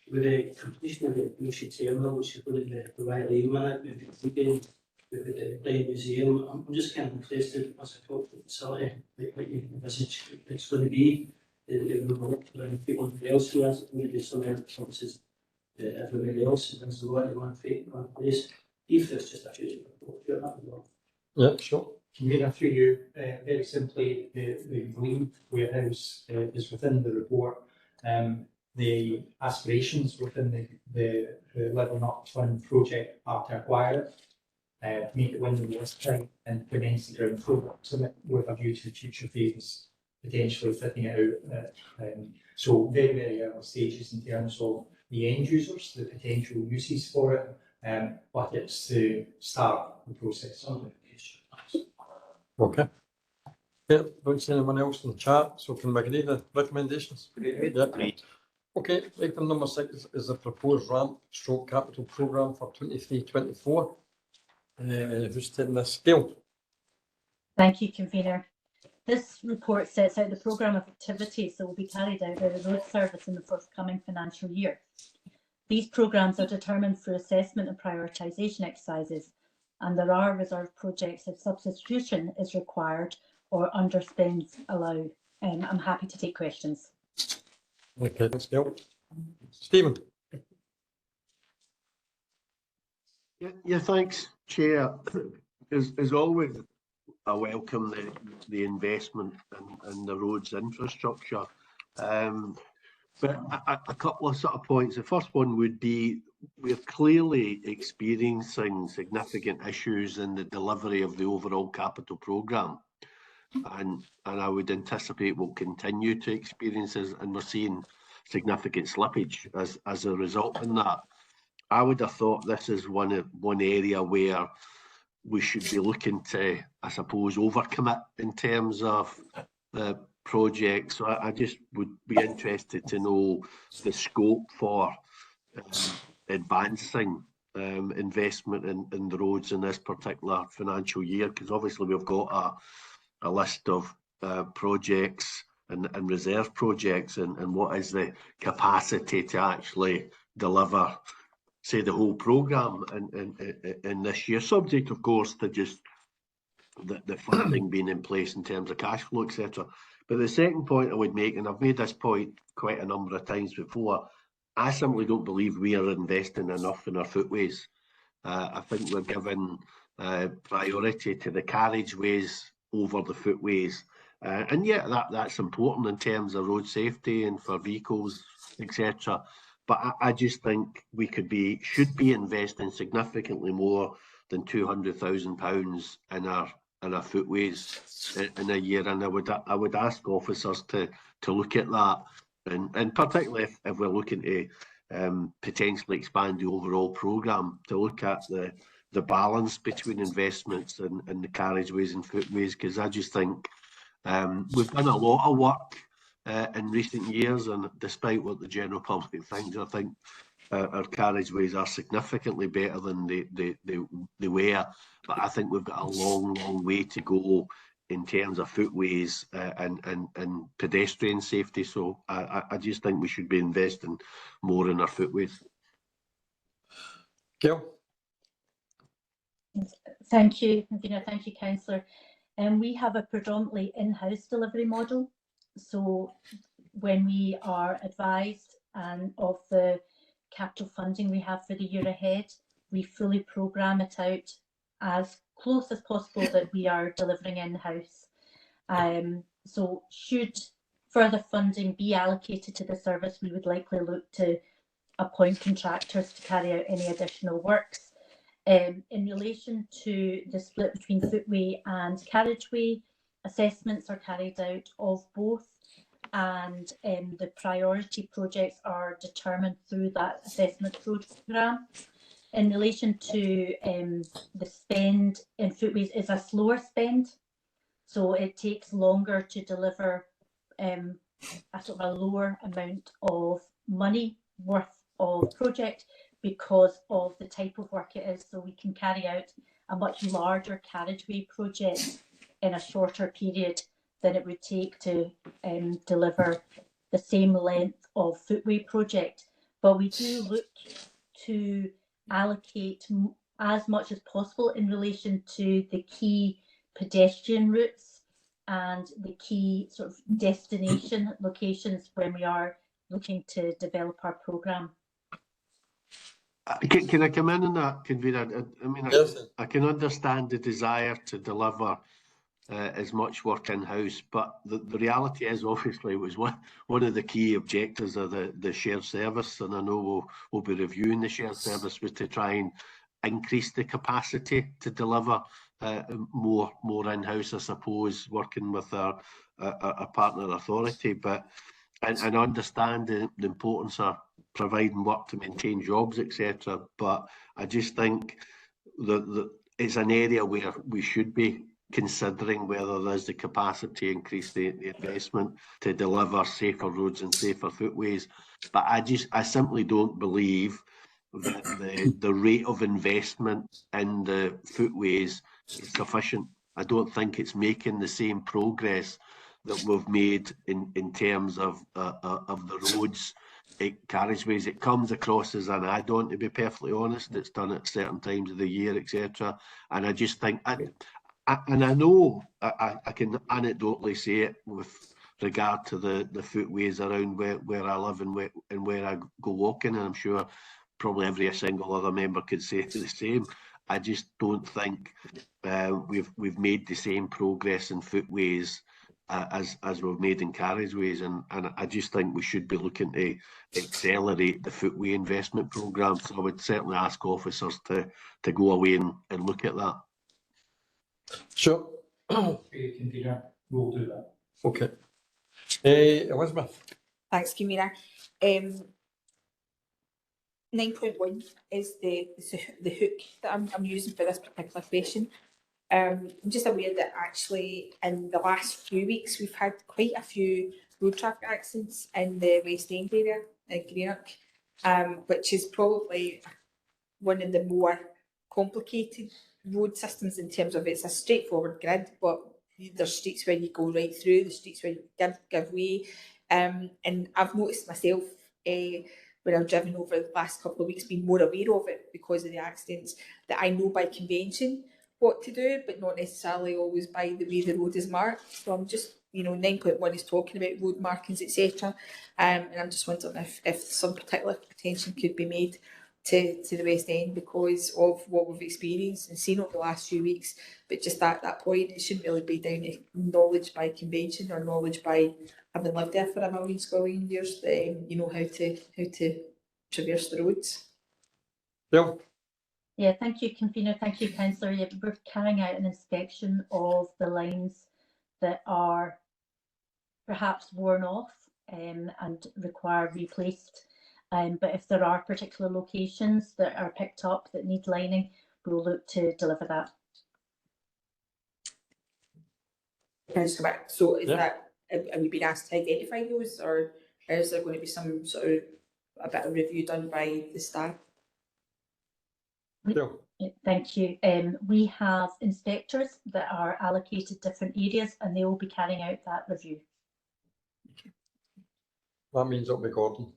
with the completion of the Lucy Terminal, which is going to be the right minute, with the Bride Museum. I'm just kind of interested as a cultural facility, what you envisage it's going to be. People else who has going to be some services everybody else, and there's a lot of one place. If there's just a future, yeah, sure. Convener, through you, very simply, the Green warehouse is within the report. the aspirations within the Levelling Up Fund project are to acquire it, make it win the list time, and commence the ground floor works on it with a view to future phases, potentially fitting it out. So very, very early stages in terms of the end users, the potential uses for it, but it's to start the process. Okay. Yeah, don't see anyone else in the chat, so can we agree the recommendations? Yeah. Great. Okay, item number 6 is the proposed ramp stroke capital programme for 23-24. Who's taking this? Scale? Thank you, convener. This report sets out the programme of activities that will be carried out by the road service in the forthcoming financial year. These programmes are determined through assessment and prioritisation exercises, and there are reserved projects if substitution is required or underspends allow. I'm happy to take questions. Okay, thanks, Gail. Stephen? Yeah, thanks, Chair. As always, I welcome the investment in the roads infrastructure. But a couple of sort of points. The first one would be we're clearly experiencing significant issues in the delivery of the overall capital programme. And I would anticipate we'll continue to experience this, and we're seeing significant slippage as a result in that. I would have thought this is one area where we should be looking to, I suppose, overcommit in terms of the project. So I just would be interested to know the scope for advancing investment in the roads in this particular financial year, because obviously we've got a list of projects and reserve projects, and what is the capacity to actually deliver, say, the whole programme in this year, subject of course to just the funding being in place in terms of cash flow, etc. But the second point I would make, and I've made this point quite a number of times before, I simply don't believe we are investing enough in our footways. I think we're giving priority to the carriageways over the footways. And yeah, that's important in terms of road safety and for vehicles, etc. But I just think we should be investing significantly more than £200,000 in our footways in a year. And I would ask officers to look at that, and particularly if we're looking to potentially expand the overall programme, to look at the balance between investments and the carriageways and footways, because I just think we've done a lot of work in recent years, and despite what the general public thinks, I think our carriageways are significantly better than they were. But I think we've got a long way to go in terms of footways and pedestrian safety. So I just think we should be investing more in our footways. Gail? Thank you, convener. Thank you, councillor. We have a predominantly in-house delivery model. So when we are advised of the capital funding we have for the year ahead, we fully programme it out as close as possible that we are delivering in-house. So should further funding be allocated to the service, we would likely look to appoint contractors to carry out any additional works. In relation to the split between footway and carriageway, assessments are carried out of both, and the priority projects are determined through that assessment programme. In relation to the spend in footways, is a slower spend, so it takes longer to deliver a sort of a lower amount of money worth of project because of the type of work it is. So we can carry out a much larger carriageway project in a shorter period than it would take to deliver the same length of footway project. But we do look to allocate as much as possible in relation to the key pedestrian routes and the key sort of destination locations when we are looking to develop our programme. Can I come in on that, convener? I mean, Yes. I can understand the desire to deliver as much work in-house, but the reality is obviously it was one of the key objectives of the shared service, and I know we'll be reviewing the shared service, was to try and increase the capacity to deliver more in-house, I suppose, working with our partner authority, but and understand the importance of providing work to maintain jobs, etc. But I just think that it's an area where we should be considering whether there's the capacity to increase the investment to deliver safer roads and safer footways. But I simply don't believe that the rate of investment in the footways is sufficient. I don't think it's making the same progress that we've made in terms of the roads, carriageways. It comes across as an add-on, to be perfectly honest. It's done at certain times of the year, etc. And I just think, and I know I can anecdotally say it with regard to the footways around where I live and where I go walking, and I'm sure probably every single other member could say the same. I just don't think we've made the same progress in footways as we've made in carriageways, and I just think we should be looking to accelerate the footway investment programme. So I would certainly ask officers to go away and look at that. Sure. Convener, we'll do that. Okay. Elizabeth. Thanks, Convener. 9.1 is the hook that I'm using for this particular question. I'm just aware that actually in the last few weeks we've had quite a few road traffic accidents in the West End area in Greenock, which is probably one of the more complicated road systems in terms of it's a straightforward grid, but there's streets where you go right through, the streets where you give way, and I've noticed myself when I've driven over the last couple of weeks, being more aware of it because of the accidents, that I know by convention what to do, but not necessarily always by the way the road is marked. So I'm just, 9.1 is talking about road markings, etc. And I'm just wondering if some particular attention could be made to the West End because of what we've experienced and seen over the last few weeks. But just at that point, it shouldn't really be down to knowledge by convention or knowledge by having lived there for a million squillion years. You know how to traverse the roads. Bill. Yeah, thank you, Convener. Thank you, Councillor. Yeah, we're carrying out an inspection of the lines that are perhaps worn off and require replaced. But if there are particular locations that are picked up that need lining, we'll look to deliver that. Can I just go back? So is that, have you been asked to identify those, or is there going to be some sort of a bit of review done by the staff? Thank you. We have inspectors that are allocated different areas and they will be carrying out that review. That means it'll be Gordon.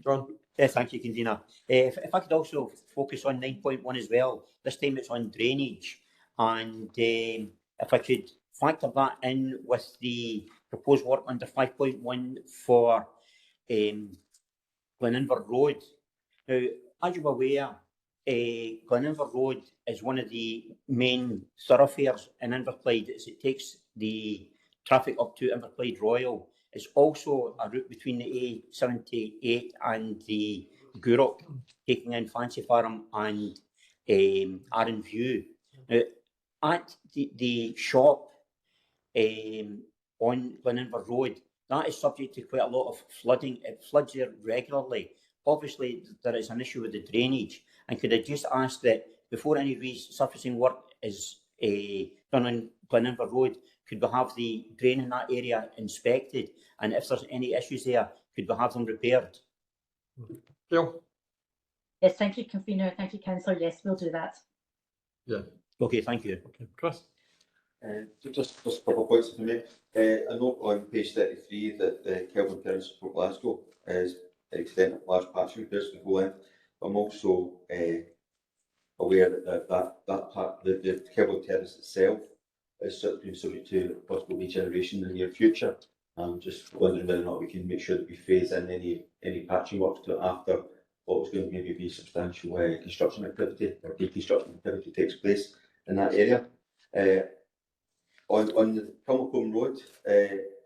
John. Yes, thank you, Convener. If I could also focus on 9.1 as well, this time it's on drainage, and if I could factor that in with the proposed work under 5.1 for Gleninver Road. Now, as you're aware, Gleninver Road is one of the main thoroughfares in Inverclyde as it takes the traffic up to Inverclyde Royal. It's also a route between the A78 and the Gourock, taking in Fancy Farm and Arran View. Now, at the shop on Gleninver Road, that is subject to quite a lot of flooding. It floods there regularly. Obviously, there is an issue with the drainage. And could I just ask that before any resurfacing work is done on Gleninver Road, could we have the drain in that area inspected? And if there's any issues there, could we have them repaired? Bill? Yes, thank you, Convener. Thank you, Councillor. Yes, we'll do that. Yeah. Okay, thank you. Okay, Chris? Just a couple of points for me. I note on page 33 that the Kelvin Terrace for Glasgow is extended large patch repairs to go in. I'm also aware that part, the Kelvin Terrace itself is being subject to possible regeneration in the near future. I'm just wondering whether or not we can make sure that we phase in any patching work to after what was going to maybe be substantial construction activity or deconstruction activity takes place in that area. On the Kilmacombe Road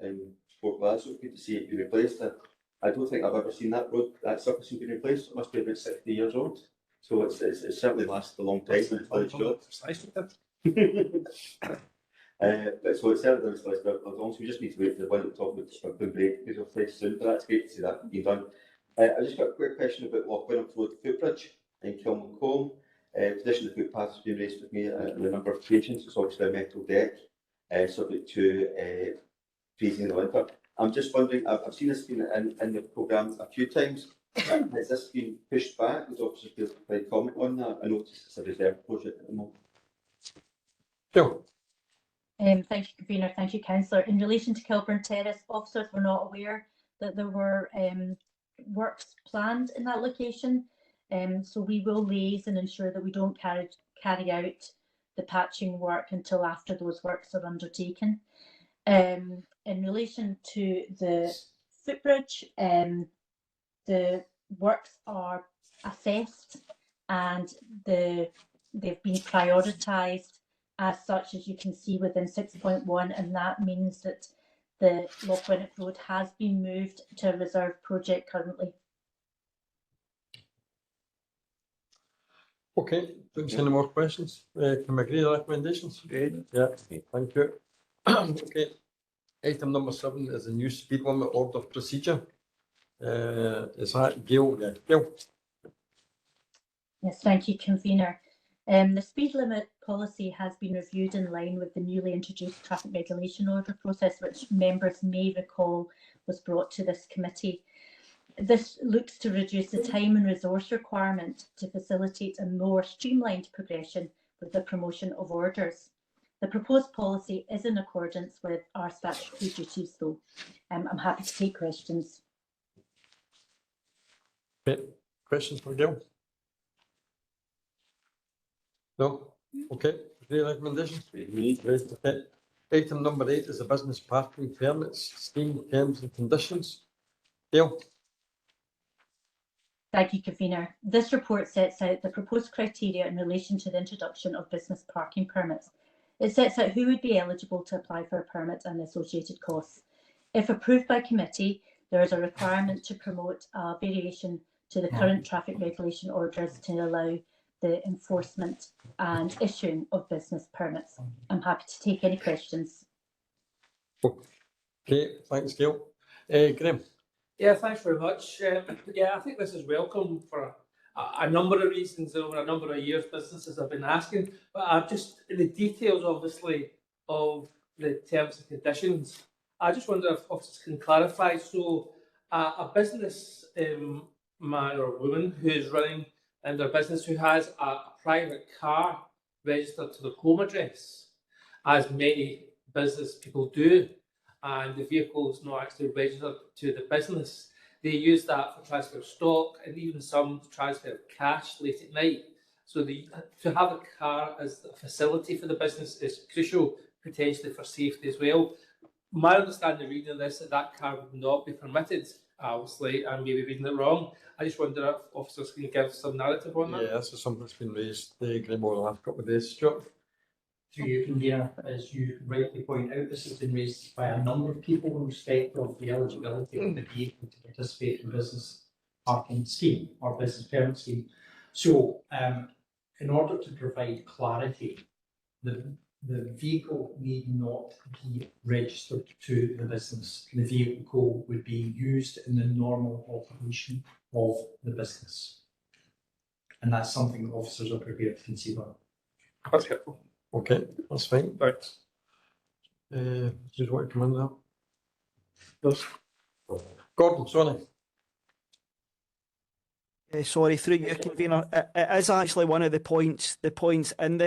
in Port Glasgow, good to see it be replaced. I don't think I've ever seen that road, that surface has been replaced. It must be about 60 years old. So it's certainly lasted a long time. It's done its job. But so it's certainly done its job. As long as we just need to wait for the one that talk about the break because of place soon. But that's great to see that being done. I just got a quick question about Lochwinnock Road footbridge in Kilmacombe. Condition of the footpath has been raised with me on a number of occasions. It's obviously a metal deck, subject to freezing in the winter. I'm just wondering, I've seen this been in the programme a few times. Has this been pushed back? Would officers be able to provide comment on that? I notice it's a reserve project at the moment. Phil. Thank you, Convener. Thank you, Councillor. In relation to Kilburn Terrace, officers were not aware that there were works planned in that location. So we will liaise and ensure that we don't carry out the patching work until after those works are undertaken. In relation to the footbridge, the works are assessed and they've been prioritised as such, as you can see within 6.1, and that means that the Lochwinnock Road has been moved to a reserve project currently. Okay, don't see any more questions. Can we agree the recommendations? Good. Yeah, thank you. Okay, item number 7 is a new speed limit order procedure. Is that Gail? Yeah, Gail. Yes, thank you, Convener. The speed limit policy has been reviewed in line with the newly introduced traffic regulation order process, which members may recall was brought to this committee. This looks to reduce the time and resource requirement to facilitate a more streamlined progression with the promotion of orders. The proposed policy is in accordance with our statutory duties, though. I'm happy to take questions. Okay. Questions for Gail? No? Okay. Agree recommendations? Okay. Item number 8 is a business parking permits scheme terms and conditions. Gail? Thank you, Convener. This report sets out the proposed criteria in relation to the introduction of business parking permits. It sets out who would be eligible to apply for a permit and the associated costs. If approved by committee, there is a requirement to promote a variation to the current traffic regulation orders to allow the enforcement and issuing of business permits. I'm happy to take any questions. Okay, thanks, Gail. Graham? Yeah, thanks very much. Yeah, I think this is welcome for a number of reasons. Over a number of years, businesses have been asking, but I've just in the details, obviously, of the terms and conditions. I just wonder if officers can clarify. So, a business man or woman who is running their business, who has a private car registered to the home address, as many business people do, and the vehicle is not actually registered to the business. They use that for transfer of stock and even some transfer of cash late at night. So to have a car as a facility for the business is crucial, potentially for safety as well. My understanding reading this, that car would not be permitted, obviously, I may be reading it wrong. I just wonder if officers can give some narrative on that. Yeah, this is something that's been raised, Graham, over the last couple of days. Stuart? To you, Convener, as you rightly point out, this has been raised by a number of people in respect of the eligibility of the vehicle to participate in business parking scheme or business permit scheme. So, in order to provide clarity, the vehicle need not be registered to the business. The vehicle would be used in the normal operation of the business. And that's something that officers are prepared to consider. That's helpful. Okay, that's fine. Thanks. Just want to come in now. Yes. Gordon, sorry. Sorry, through you, Convener. It is actually one of the points in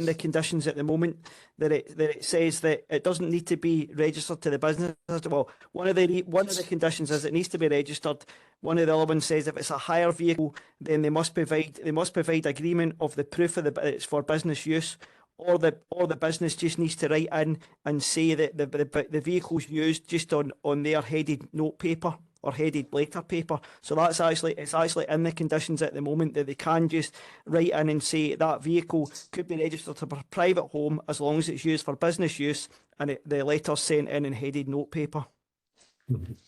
the conditions at the moment that it says that it doesn't need to be registered to the business. Well, one of the conditions is it needs to be registered. One of the other ones says if it's a hire vehicle, then they must provide agreement of the proof of it's for business use, or the business just needs to write in and say that the vehicle's used just on their headed note paper or headed letter paper. So it's actually in the conditions at the moment that they can just write in and say that vehicle could be registered to a private home as long as it's used for business use, and the letter's sent in headed note paper.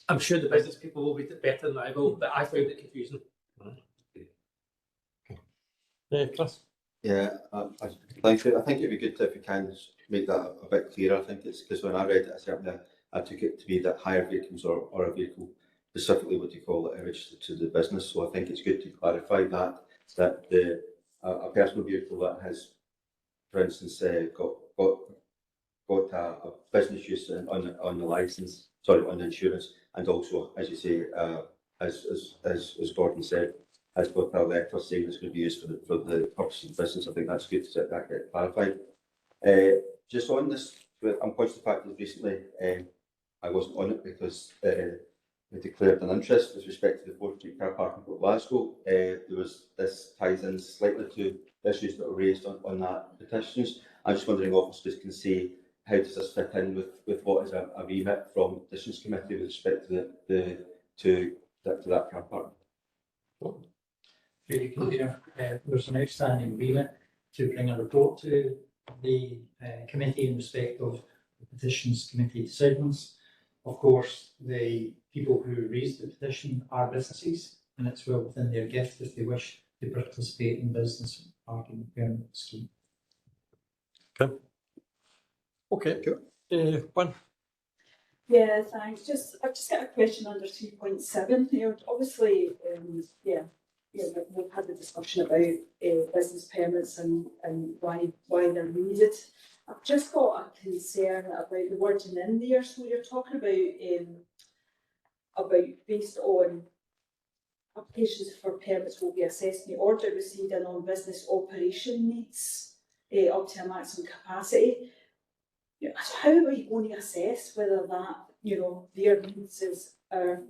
I'm sure the business people will read it better than I will, but I found it confusing. Yeah, Chris. Yeah, thank you. I think it'd be good if you can make that a bit clearer. I think it's because when I read it, I took it to be that hire vehicles or a vehicle, specifically what you call it, registered to the business. So I think it's good to clarify that a personal vehicle that has, for instance, got a business use on the license, sorry, on the insurance, and also, as you say, as Gordon said, has got a letter saying it's going to be used for the purpose of the business. I think that's good to get that clarified. Just on this, I'm conscious of the fact that recently I wasn't on it because we declared an interest with respect to the 4th Street car parking for Glasgow. This ties in slightly to issues that were raised on that petitions. I'm just wondering, officers can see how does this fit in with what is a remit from petitions committee with respect to that car park. There's an outstanding remit to bring a report to the committee in respect of the petitions committee decisions. Of course, the people who raised the petition are businesses, and it's well within their gift if they wish to participate in business parking permit scheme. Okay, good. One. Yeah, thanks. I've just got a question under 3.7 here. Obviously, we've had the discussion about business permits and why they're needed. I've just got a concern about the wording in there. So you're talking about based on applications for permits will be assessed in the order received and on business operation needs up to a maximum capacity. How are you going to assess whether that, their needs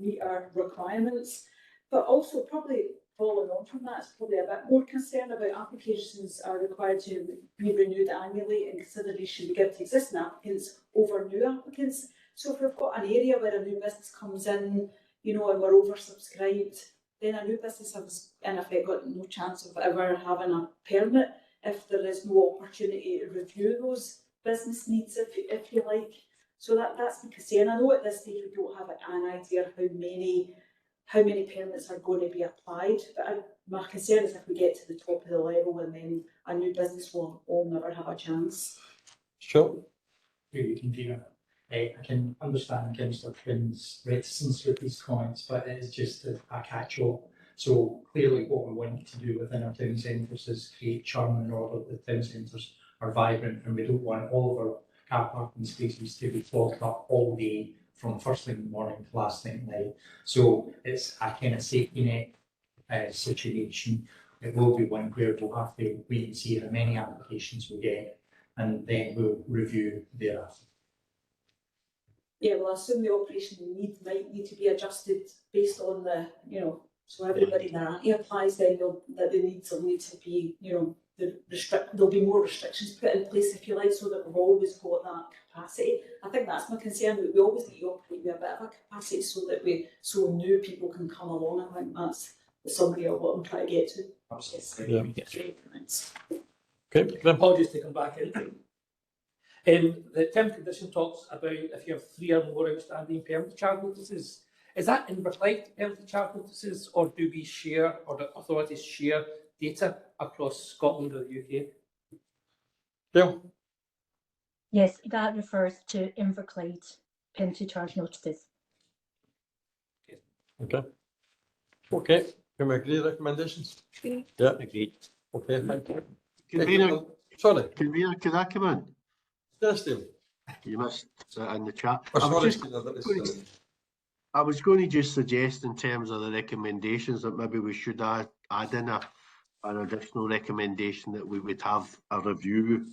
meet our requirements? But also probably following on from that, it's probably a bit more concern about applications are required to be renewed annually, and consideration be given to existing applicants over new applicants. So if we've got an area where a new business comes in, and we're oversubscribed, then a new business has in effect got no chance of ever having a permit if there is no opportunity to review those business needs, if you like. So that's the concern. I know at this stage we don't have an idea of how many permits are going to be applied, but my concern is if we get to the top of the level and then a new business will never have a chance. Sure. I can understand Councillor Finn's reticence with these comments, but it is just a catch-all. So clearly what we want to do within our town centres is create charm in order that the town centres are vibrant, and we don't want all of our car parking spaces to be clogged up all day from first thing in the morning to last thing at night. So it's a kind of safety net situation. It will be one where we'll have to wait and see how many applications we get, and then we'll review thereafter. Yeah, well, I assume the operation might need to be adjusted based on the, so everybody that applies, then the needs will need to be, there'll be more restrictions put in place, if you like, so that we've always got that capacity. I think that's my concern, that we always need to operate with a bit of a capacity so new people can come along. I think that's the summary of what I'm trying to get to. Okay, apologies to come back in. The term condition talks about if you have 3 or more outstanding penalty charge notices. Is that in reply to penalty charge notices, or do we share, or the authorities share data across Scotland or the UK? Bill? Yes, that refers to Inverclyde penalty charge notices. Okay. Can we agree recommendations? Yeah, agreed. Okay, thank you. Convener, sorry. Convener, can I come in? Yes, Steve. You missed it in the chat. Oh, I was going to just suggest in terms of the recommendations that maybe we should add in an additional recommendation that we would have a review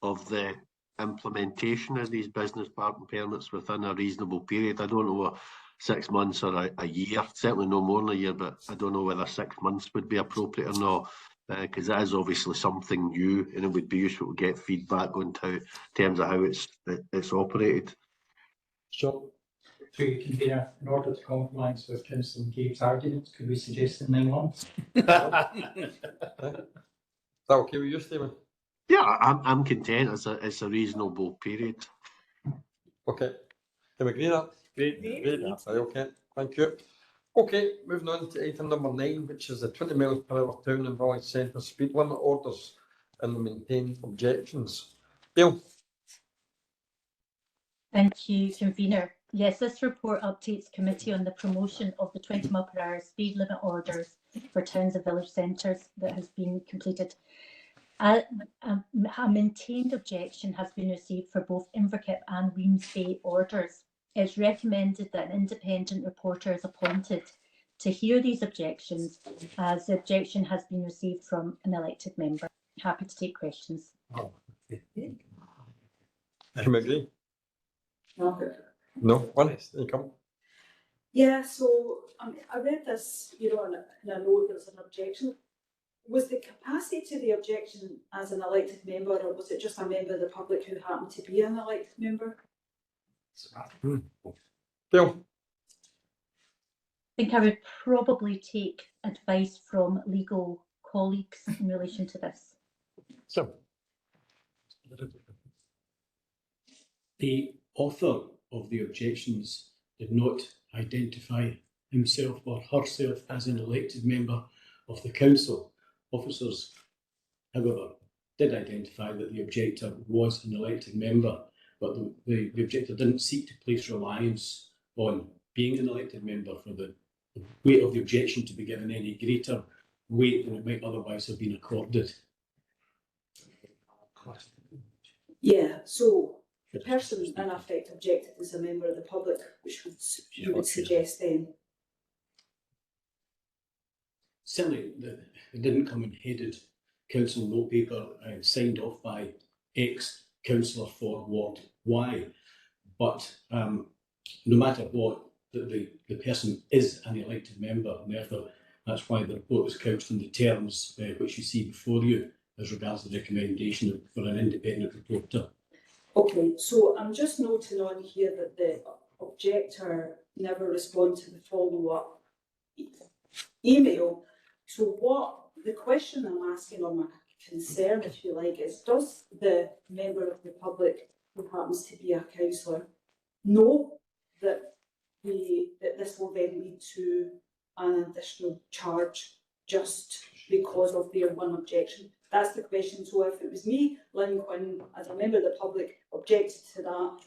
of the implementation of these business parking permits within a reasonable period. I don't know, 6 months or a year, certainly no more than a year, but I don't know whether 6 months would be appropriate or not, because that is obviously something new, and it would be useful to get feedback on in terms of how it's operated. Sure. Through you, convener, in order to compromise with Councillor McCabe's arguments, could we suggest 9 months? Is that okay with you, Stephen? Yeah, I'm content. It's a reasonable period. Okay. Can we agree that? Great. That's okay. Thank you. Okay, moving on to item number 9, which is the 20 miles per hour town and village centre speed limit orders and the maintained objections. Bill? Thank you, convener. Yes, this report updates committee on the promotion of the 20 mile per hour speed limit orders for towns and village centres that has been completed. A maintained objection has been received for both Inverkip and Weems Bay orders. It's recommended that an independent reporter is appointed to hear these objections, as the objection has been received from an elected member. Happy to take questions. Can we agree? No? One? You come. Yeah, so I read this, and I know there's an objection. Was the capacity to the objection as an elected member, or was it just a member of the public who happened to be an elected member? Bill? I think I would probably take advice from legal colleagues in relation to this. So, the author of the objections did not identify himself or herself as an elected member of the council. Officers, however, did identify that the objector was an elected member, but the objector didn't seek to place reliance on being an elected member for the weight of the objection to be given any greater weight than it might otherwise have been accorded. Yeah, so the person in effect objected as a member of the public, which you would suggest then? Certainly, it didn't come in headed council note paper signed off by X councillor for Ward Y. But no matter what, the person is an elected member, and therefore that's why the report is couched in the terms which you see before you as regards the recommendation for an independent reporter. Okay, so I'm just noting on here that the objector never responded to the follow-up email. So what the question I'm asking, or my concern, if you like, is does the member of the public who happens to be a councillor know that this will then lead to an additional charge just because of their one objection? That's the question. So if it was me, Lynn Quinn, as a member of the public, objected to that,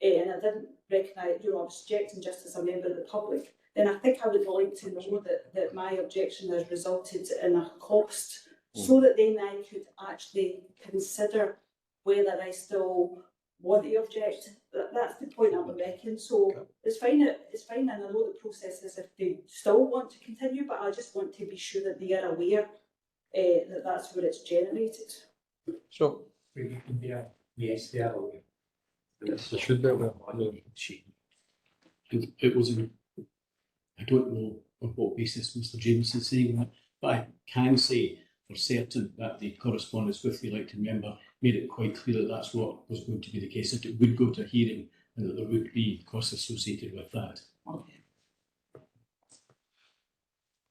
and I didn't recognise, I was objecting just as a member of the public, then I think I would like to know that my objection has resulted in a cost, so that then I could actually consider whether I still want to object. That's the point I'm making. So it's fine, and I know the process is if they still want to continue, but I just want to be sure that they are aware that that's where it's generated. So, You can be a yes, they are aware. yes, they should be aware. And it was, I don't know on what basis Mr. James is saying that, but I can say for certain that the correspondence with the elected member made it quite clear that that's what was going to be the case, that it would go to a hearing and that there would be costs associated with that.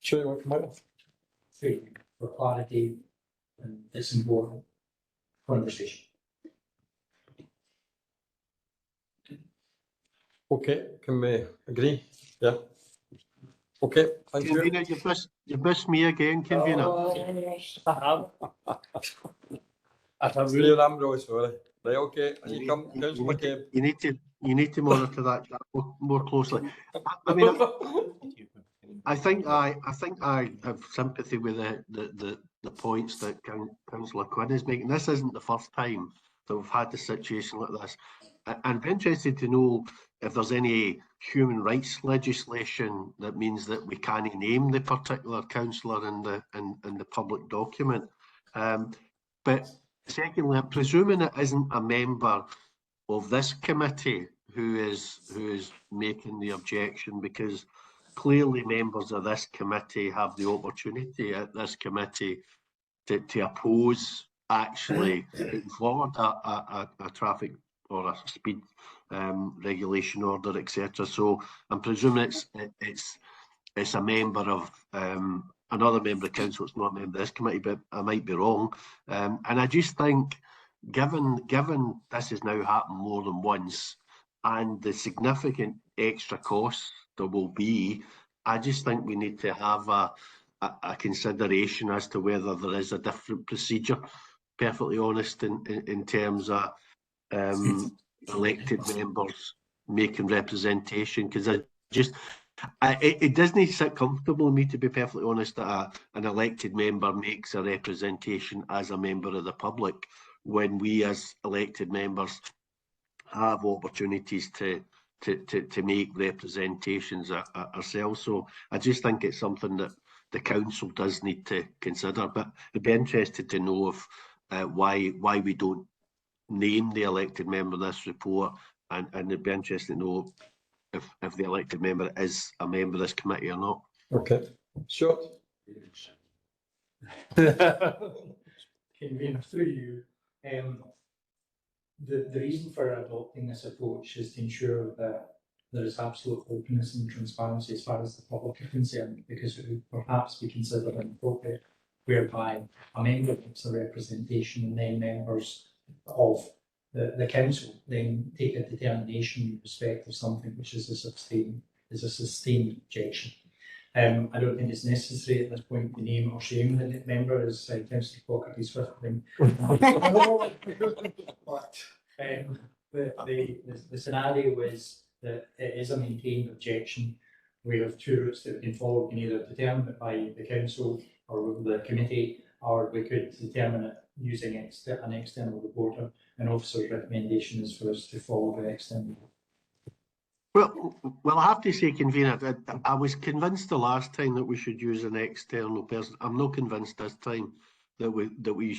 Sure, you want to come out? For clarity, and it's important conversation. Okay, can we agree? Yeah. Okay, thank you. Convener, you've missed me again, convener. Really, I'm really sorry. Right, okay, you come, Councillor McCabe. You need to monitor that more closely. I mean, I think I have sympathy with the points that Councillor Quinn is making. This isn't the first time that we've had a situation like this. I'd be interested to know if there's any human rights legislation that means that we can't name the particular councillor in the public document. But secondly, I'm presuming it isn't a member of this committee who is making the objection, because clearly members of this committee have the opportunity at this committee to oppose actually putting forward a traffic or a speed regulation order, etc. So I'm presuming it's a member of another member of council. It's not a member of this committee, but I might be wrong. And I just think, given this has now happened more than once, and the significant extra costs there will be, I just think we need to have a consideration as to whether there is a different procedure, perfectly honest, in terms of elected members making representation, because it doesn't sit comfortable with me, to be perfectly honest, that an elected member makes a representation as a member of the public when we as elected members have opportunities to make representations ourselves. So I just think it's something that the council does need to consider. But I'd be interested to know if why we don't name the elected member in this report, and it'd be interesting to know if the elected member is a member of this committee or not. Okay, sure. Convener, through you, the reason for adopting this approach is to ensure that there is absolute openness and transparency as far as the public are concerned, because it would perhaps be considered inappropriate whereby a member makes a representation and then members of the council then take a determination in respect of something which is a sustained objection. I don't think it's necessary at this point to name or shame the member, as Councillor Fogarty's first thing. But the scenario is that it is a maintained objection. We have two routes that we can follow. We can either determine it by the council or the committee, or we could determine it using an external reporter. An officer's recommendation is for us to follow the external. Well, I have to say, Convener, I was convinced the last time that we should use an external person. I'm not convinced this time that we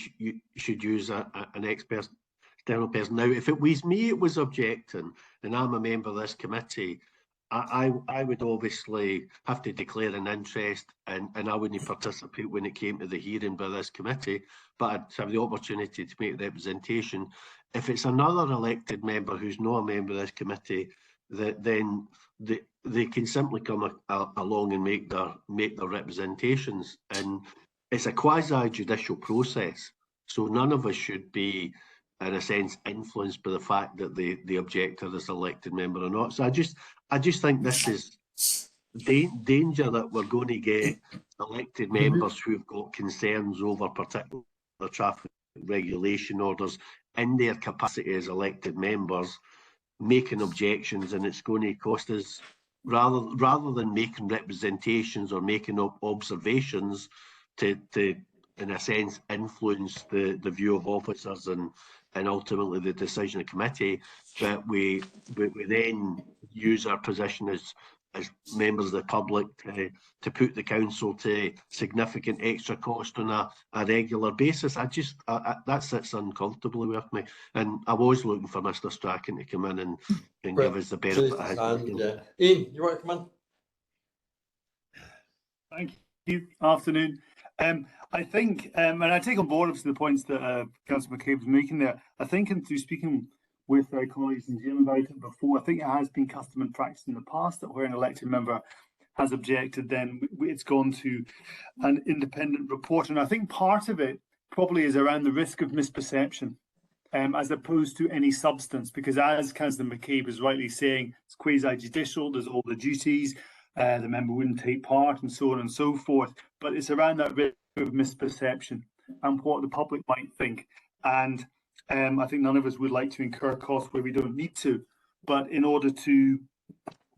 should use an external person. Now, if it was me it was objecting, and I'm a member of this committee, I would obviously have to declare an interest, and I wouldn't participate when it came to the hearing by this committee, but I'd have the opportunity to make representation. If it's another elected member who's not a member of this committee, then they can simply come along and make their representations, and it's a quasi-judicial process. So none of us should be, in a sense, influenced by the fact that the objector is an elected member or not. So I just think this is danger that we're going to get elected members who've got concerns over particular traffic regulation orders in their capacity as elected members making objections, and it's going to cost us, rather than making representations or making observations to in a sense influence the view of officers and ultimately the decision of committee, that we then use our position as members of the public to put the council to significant extra cost on a regular basis. That sits uncomfortably with me, and I was looking for Mr. Strachan to come in and give us the benefit of his opinion. Ian, you want to come in? Thank you. Afternoon. I think, and I take on board obviously the points that Councillor McCabe was making there. I think, and through speaking with colleagues in Jim about it before, I think it has been custom and practice in the past that where an elected member has objected, then it's gone to an independent report. And I think part of it probably is around the risk of misperception, as opposed to any substance, because as Councillor McCabe is rightly saying, it's quasi-judicial, there's all the duties, the member wouldn't take part and so on and so forth, but it's around that risk of misperception and what the public might think. And I think none of us would like to incur costs where we don't need to, but in order to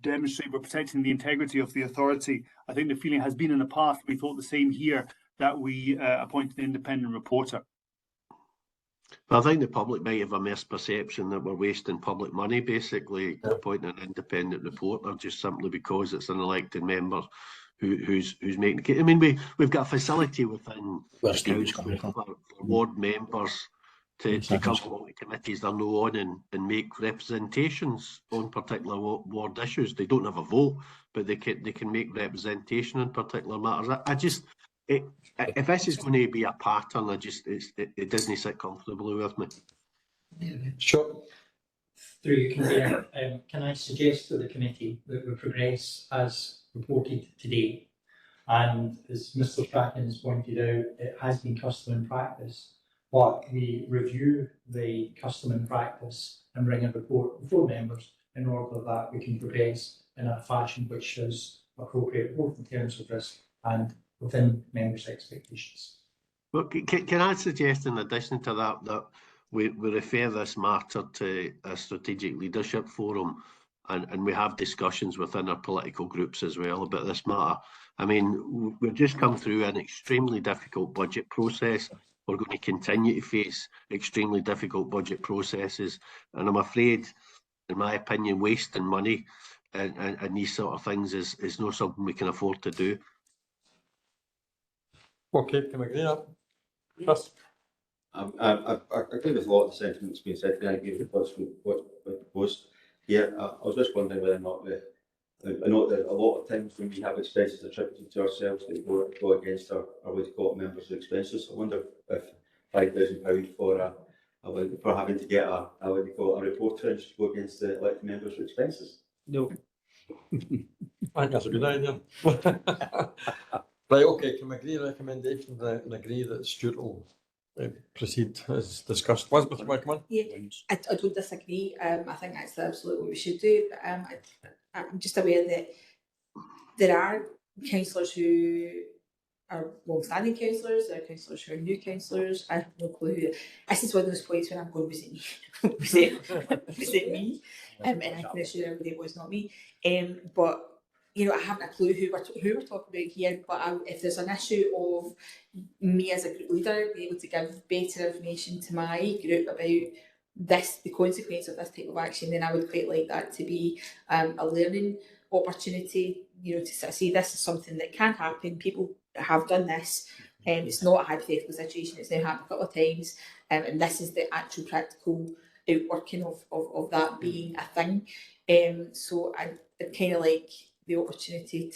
demonstrate we're protecting the integrity of the authority, I think the feeling has been in the past, we thought the same here, that we appointed an independent reporter. I think the public might have a misperception that we're wasting public money, basically, appointing an independent reporter just simply because it's an elected member who's making the case. I mean, we've got a facility within the council for ward members to come along to committees they're no on and make representations on particular ward issues. They don't have a vote, but they can make representation on particular matters. If this is going to be a pattern, it doesn't sit comfortably with me. Sure. Through you, Convener, can I suggest to the committee that we progress as reported today? And as Mr. Strachan has pointed out, it has been custom and practice, but we review the custom and practice and bring a report before members in order that we can progress in a fashion which is appropriate both in terms of risk and within members' expectations. Well, can I suggest in addition to that, that we refer this matter to a strategic leadership forum and we have discussions within our political groups as well about this matter. I mean, we've just come through an extremely difficult budget process. We're going to continue to face extremely difficult budget processes. And I'm afraid, in my opinion, wasting money and these sort of things is not something we can afford to do. Okay, can I agree on that? Chris? I agree with a lot of the sentiments being said. I agree with what was here. I was just wondering whether or not I know that a lot of times when we have expenses attributed to ourselves that go against our what you call it, members' expenses. I wonder if £5,000 for having to get a what you call it, a report in should go against the elected members' expenses. No. I think that's a good idea. Right, okay, can we agree recommendations and agree that Stuart will proceed as discussed? Elizabeth, you want to come on? Yeah, I don't disagree. I think that's absolutely what we should do. But I'm just aware that there are councillors who are long-standing councillors, there are councillors who are new councillors. I have no clue who. This is one of those points when I'm going, was it me? was it me? And I can assure everybody it was not me. But you know, I haven't a clue who we're talking about here. But if there's an issue of me as a group leader being able to give better information to my group about this, the consequence of this type of action, then I would quite like that to be a learning opportunity. You know, to see this is something that can happen. People have done this. It's not a hypothetical situation. It's now happened a couple of times, and this is the actual practical outworking of that being a thing. So I'd kind of like the opportunity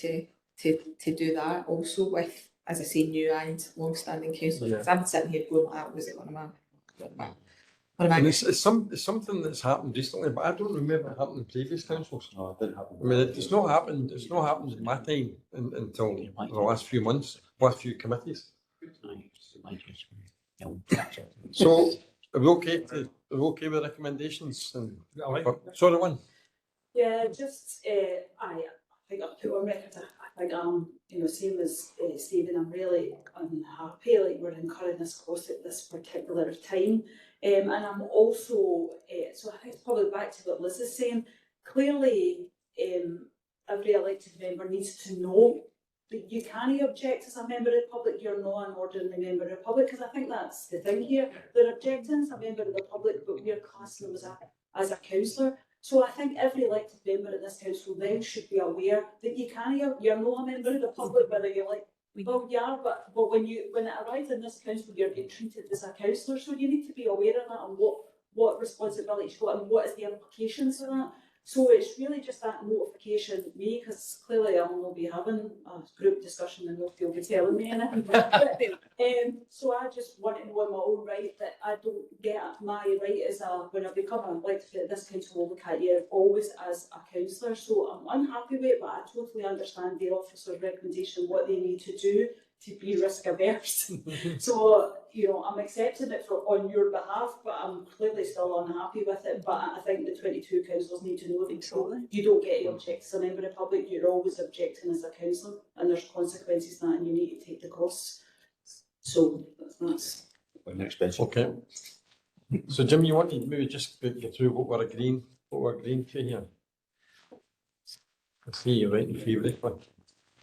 to do that also with, as I say, new and long-standing councillors. Because I'm sitting here going, like, was it one of my And it's something that's happened recently, but I don't remember it happening in previous councils. No, it didn't happen. I mean, it's not happened in my time until the last few months, last few committees. So are we okay with recommendations? And sorry, one. Yeah, just I think I've put on record. I think you know, same as Stephen, I'm really unhappy. Like, we're incurring this cost at this particular time, and I'm also so I think it's probably back to what Liz is saying. Clearly, every elected member needs to know that you can't object as a member of the public. You're not an ordinary member of the public, because I think that's the thing here. They're objecting as a member of the public, but we're classing them as a councillor. So I think every elected member of this council then should be aware that you're not a member of the public, whether you're like, well, you are, but when it arrives in this council, you're being treated as a councillor. So you need to be aware of that and what responsibilities you've got and what is the implications of that. So it's really just that notification to me, because clearly I'll not be having a group discussion and not feel be telling me anything. So I just want to know in my own right that I don't get my right as when I become an elected, this council will look at you always as a councillor. So I'm unhappy with it, but I totally understand the officer's recommendation, what they need to do to be risk averse. So, you know, I'm accepting it on your behalf, but I'm clearly still unhappy with it. But I think the 22 councillors need to know that you don't get to object as a member of the public, you're always objecting as a councillor, and there's consequences to that, and you need to take the costs. So that's okay. So Jim, you want to maybe just get through what we're agreeing to here? I see you're writing favourite.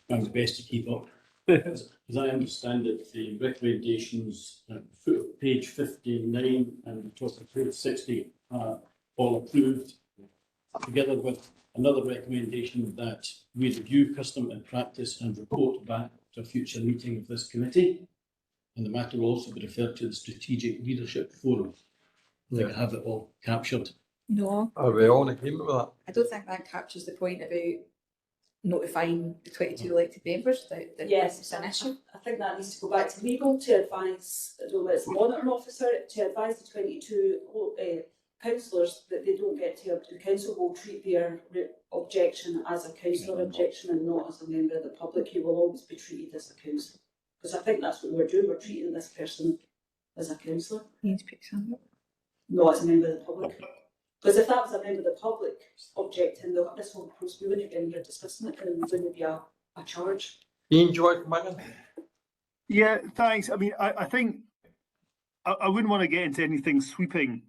Trying best to keep up. As I understand it, the recommendations at page 59 and top of page 60 are all approved, together with another recommendation that we review custom and practice and report back to a future meeting of this committee. And the matter will also be referred to the Strategic Leadership Forum. I think I have it all captured. No. Are we all in agreement with that? I don't think that captures the point about notifying the 22 elected members that yes, this is an issue. I think that needs to go back to legal to advise, I don't know, it's the monitoring officer to advise the 22 councillors that they don't get to, the council will treat their objection as a councillor objection and not as a member of the public. You will always be treated as a councillor. Because I think that's what we're doing, we're treating this person as a councillor. Not as a member of the public. Because if that was a member of the public objecting, this whole process, we wouldn't be in here discussing it, and it wouldn't be a charge. Ian, do you want to come in? Yeah, thanks. I mean, I think I wouldn't want to get into anything sweeping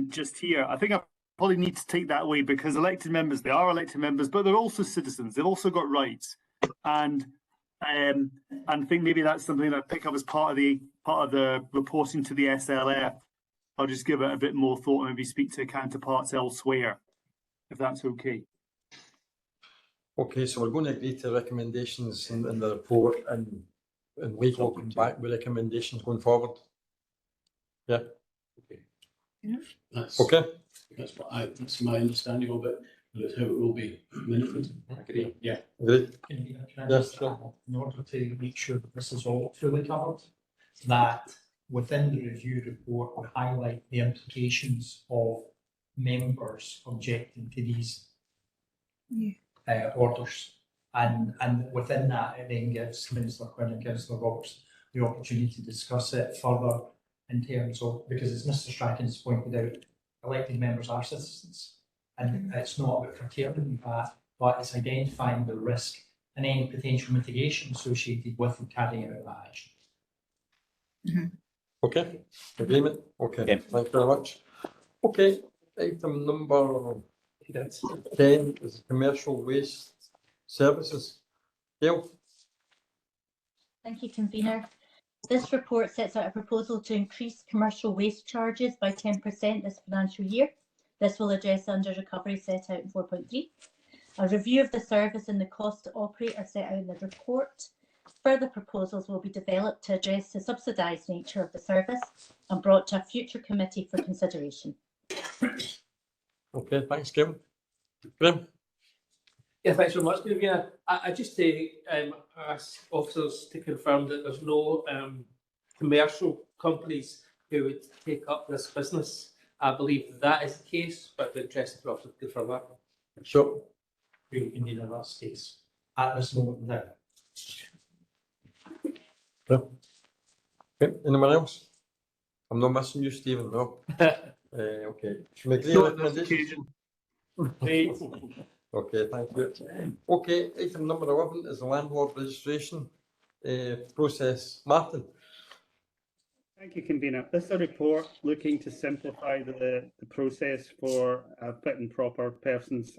just here. I think I probably need to take that away because elected members, they are elected members, but they're also citizens. They've also got rights. And I think maybe that's something that I pick up as part of the reporting to the SLF. I'll just give it a bit more thought and maybe speak to counterparts elsewhere, if that's okay. Okay, so we're going to agree to recommendations in the report, and legal will come back with recommendations going forward. Yeah. Okay. Yeah. That's that's my understanding of it. That's how it will be minuted. Agree. Yeah. Agree. Can I Yes, just, sure. in order to make sure that this is all fully covered, that within the review report we highlight the implications of members objecting to these orders, and within that it then gives Councillor Quinn and Councillor Roberts the opportunity to discuss it further in terms of, because as Mr Strachan has pointed out, elected members are citizens, and it's not about curtailing that, but it's identifying the risk and any potential mitigation associated with carrying out that action. Okay, agreement? Okay, thank you very much. Okay, item number 10 is commercial waste services. Gail? Thank you, convener. This report sets out a proposal to increase commercial waste charges by 10% this financial year. This will address the under recovery set out in 4.3. A review of the service and the cost to operate are set out in the report. Further proposals will be developed to address the subsidised nature of the service and brought to a future committee for consideration. Okay, thanks, Kim. Graham? Yeah, thanks very much, convener. I just ask officers to confirm that there's no commercial companies who would take up this business. I believe that is the case, but the interested for officers to confirm that. Sure. Indeed, in that case, at this moment now. Okay, anyone else? I'm not missing you, Stephen, no. Okay. Should we agree Not on on this recommendations? occasion. Okay, thank you. Okay, item number 11 is the landlord registration process. Martin? Thank you, convener. This is a report looking to simplify the process for fit and proper persons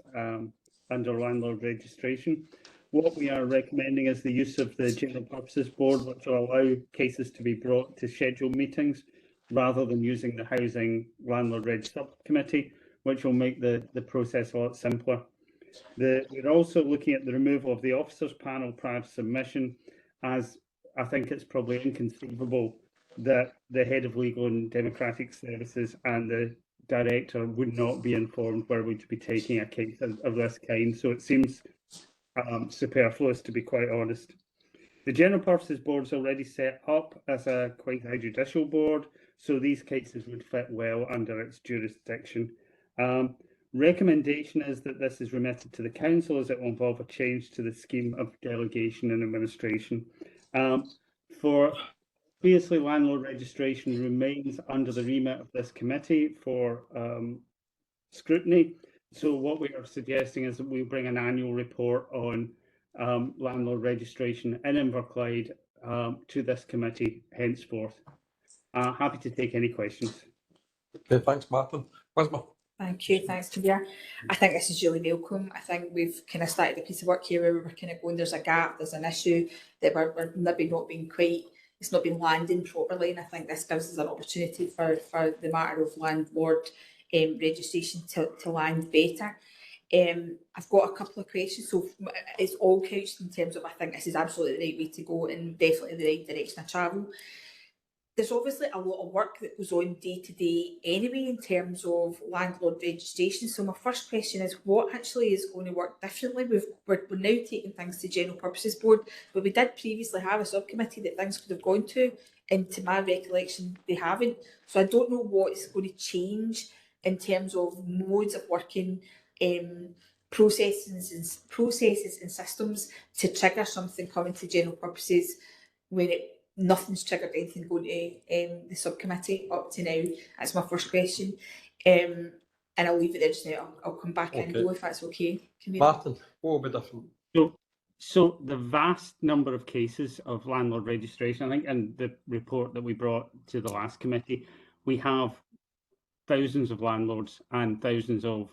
under landlord registration. What we are recommending is the use of the General Purposes Board, which will allow cases to be brought to scheduled meetings rather than using the Housing Landlord Reg Subcommittee, which will make the process a lot simpler. We're also looking at the removal of the officers panel prior to submission, as I think it's probably inconceivable that the head of legal and democratic services and the director would not be informed were we to be taking a case of this kind. So it seems superfluous, to be quite honest. The General Purposes Board is already set up as a quasi-judicial board, so these cases would fit well under its jurisdiction. Recommendation is that this is remitted to the council, as it will involve a change to the scheme of delegation and administration. For previously, landlord registration remains under the remit of this committee for scrutiny. So what we are suggesting is that we bring an annual report on landlord registration in Inverclyde to this committee henceforth. Happy to take any questions. Okay, thanks, Martin. Wisma? Thank you, thanks, Kabir. I think this is really welcome. I think we've kind of started a piece of work here where we're kind of going, there's a gap, there's an issue that we're maybe not being quite, it's not been landing properly, and I think this gives us an opportunity for the matter of landlord registration to land better. I've got a couple of questions, so it's all couched in terms of I think this is absolutely the right way to go and definitely the right direction of travel. There's obviously a lot of work that goes on day to day anyway in terms of landlord registration. So my first question is, what actually is going to work differently? We're now taking things to General Purposes Board, but we did previously have a subcommittee that things could have gone to, and to my recollection, they haven't. So I don't know what is going to change in terms of modes of working, processes and systems to trigger something coming to general purposes when nothing's triggered anything going to the subcommittee up to now. That's my first question. And I'll leave it there just now. I'll come back in though, if that's okay. Martin, what will be different? So the vast number of cases of landlord registration, I think in the report that we brought to the last committee, we have thousands of landlords and thousands of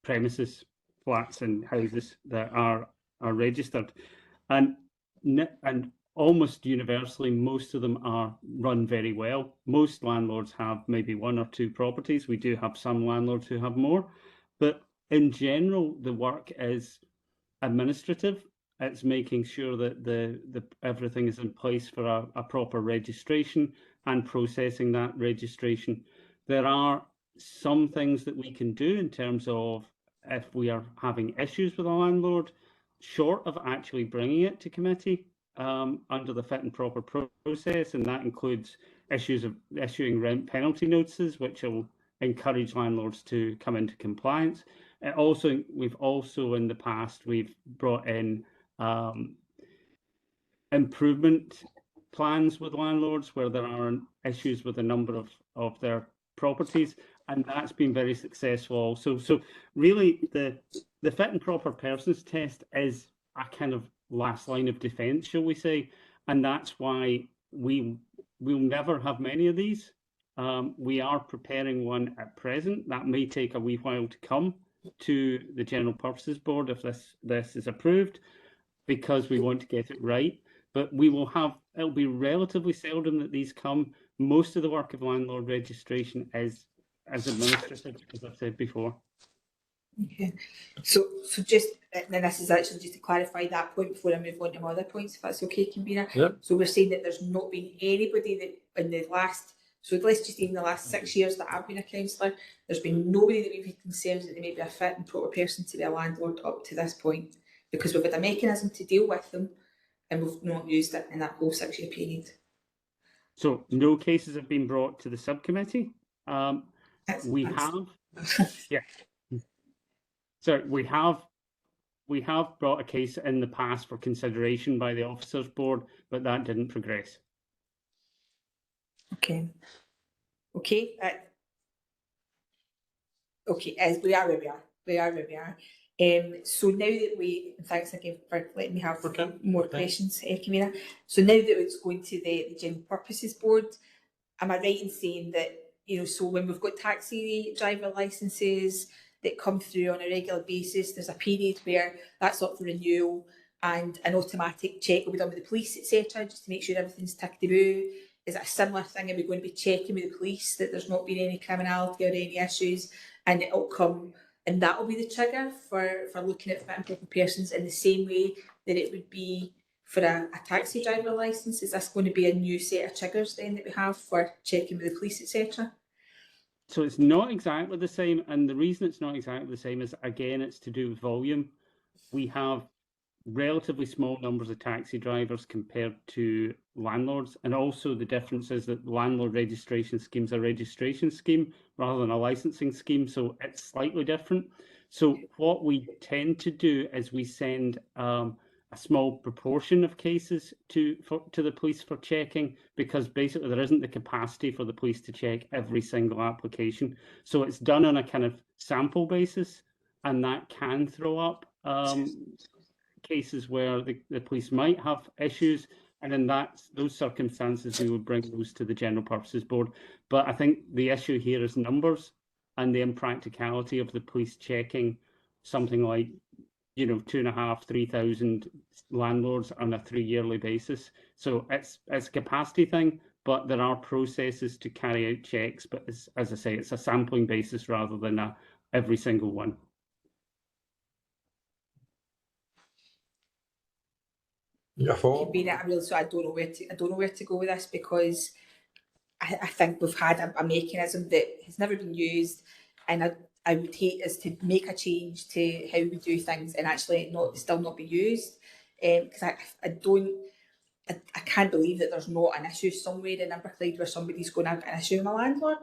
premises, flats and houses that are registered. And almost universally, most of them are run very well. Most landlords have maybe one or two properties. We do have some landlords who have more, but in general, the work is administrative. It's making sure that the everything is in place for a proper registration and processing that registration. There are some things that we can do in terms of if we are having issues with a landlord, short of actually bringing it to committee, under the fit and proper process, and that includes issues of issuing rent penalty notices, which will encourage landlords to come into compliance. We've also in the past we've brought in improvement plans with landlords where there are issues with a number of their properties, and that's been very successful also. So really the fit and proper persons test is a kind of last line of defence, shall we say, and that's why we'll never have many of these. We are preparing one at present. That may take a wee while to come to the General Purposes Board if this is approved, because we want to get it right. But we will have, it'll be relatively seldom that these come. Most of the work of landlord registration is administrative, as I've said before. Okay, so just, and this is actually just to clarify that point before I move on to my other points, if that's okay, Convener. Yep. So we're saying that there's not been anybody that in the last, so let's just say in the last 6 years that I've been a councillor, there's been nobody that we've had concerns that they may be a fit and proper person to be a landlord up to this point, because we've had a mechanism to deal with them and we've not used it in that whole 6 year period. So no cases have been brought to the subcommittee. We have brought a case in the past for consideration by the officers board, but that didn't progress. Okay. As we are where we are. So now that and thanks again for letting me have more questions, Camilla. So now that it's going to the General Purposes Board, am I right in saying that, so when we've got taxi driver licences that come through on a regular basis, there's a period where that's up for renewal and an automatic check will be done with the police, etc., just to make sure everything's tickety-boo? Is it a similar thing? Are we going to be checking with the police that there's not been any criminality or any issues, and it'll come, and that will be the trigger for looking at fit and proper persons in the same way that it would be for a taxi driver licence? Is this going to be a new set of triggers then that we have for checking with the police, etc.? So it's not exactly the same, and the reason it's not exactly the same is, again, it's to do with volume. We have relatively small numbers of taxi drivers compared to landlords, and also the difference is that landlord registration scheme's a registration scheme rather than a licensing scheme, so it's slightly different. So what we tend to do is we send a small proportion of cases to the police for checking, because basically there isn't the capacity for the police to check every single application. So it's done on a kind of sample basis, and that can throw up cases where the police might have issues, and in those circumstances we would bring those to the General Purposes Board. But I think the issue here is numbers and the impracticality of the police checking something like 2,500 to 3,000 landlords on a 3-yearly basis. So it's a capacity thing, but there are processes to carry out checks. But as I say, it's a sampling basis rather than every single one. I don't know where to go with this, because I think we've had a mechanism that has never been used, and I would hate us to make a change to how we do things and actually still not be used, because I can't believe that there's not an issue somewhere in Inverclyde where somebody's going to have an issue with a landlord.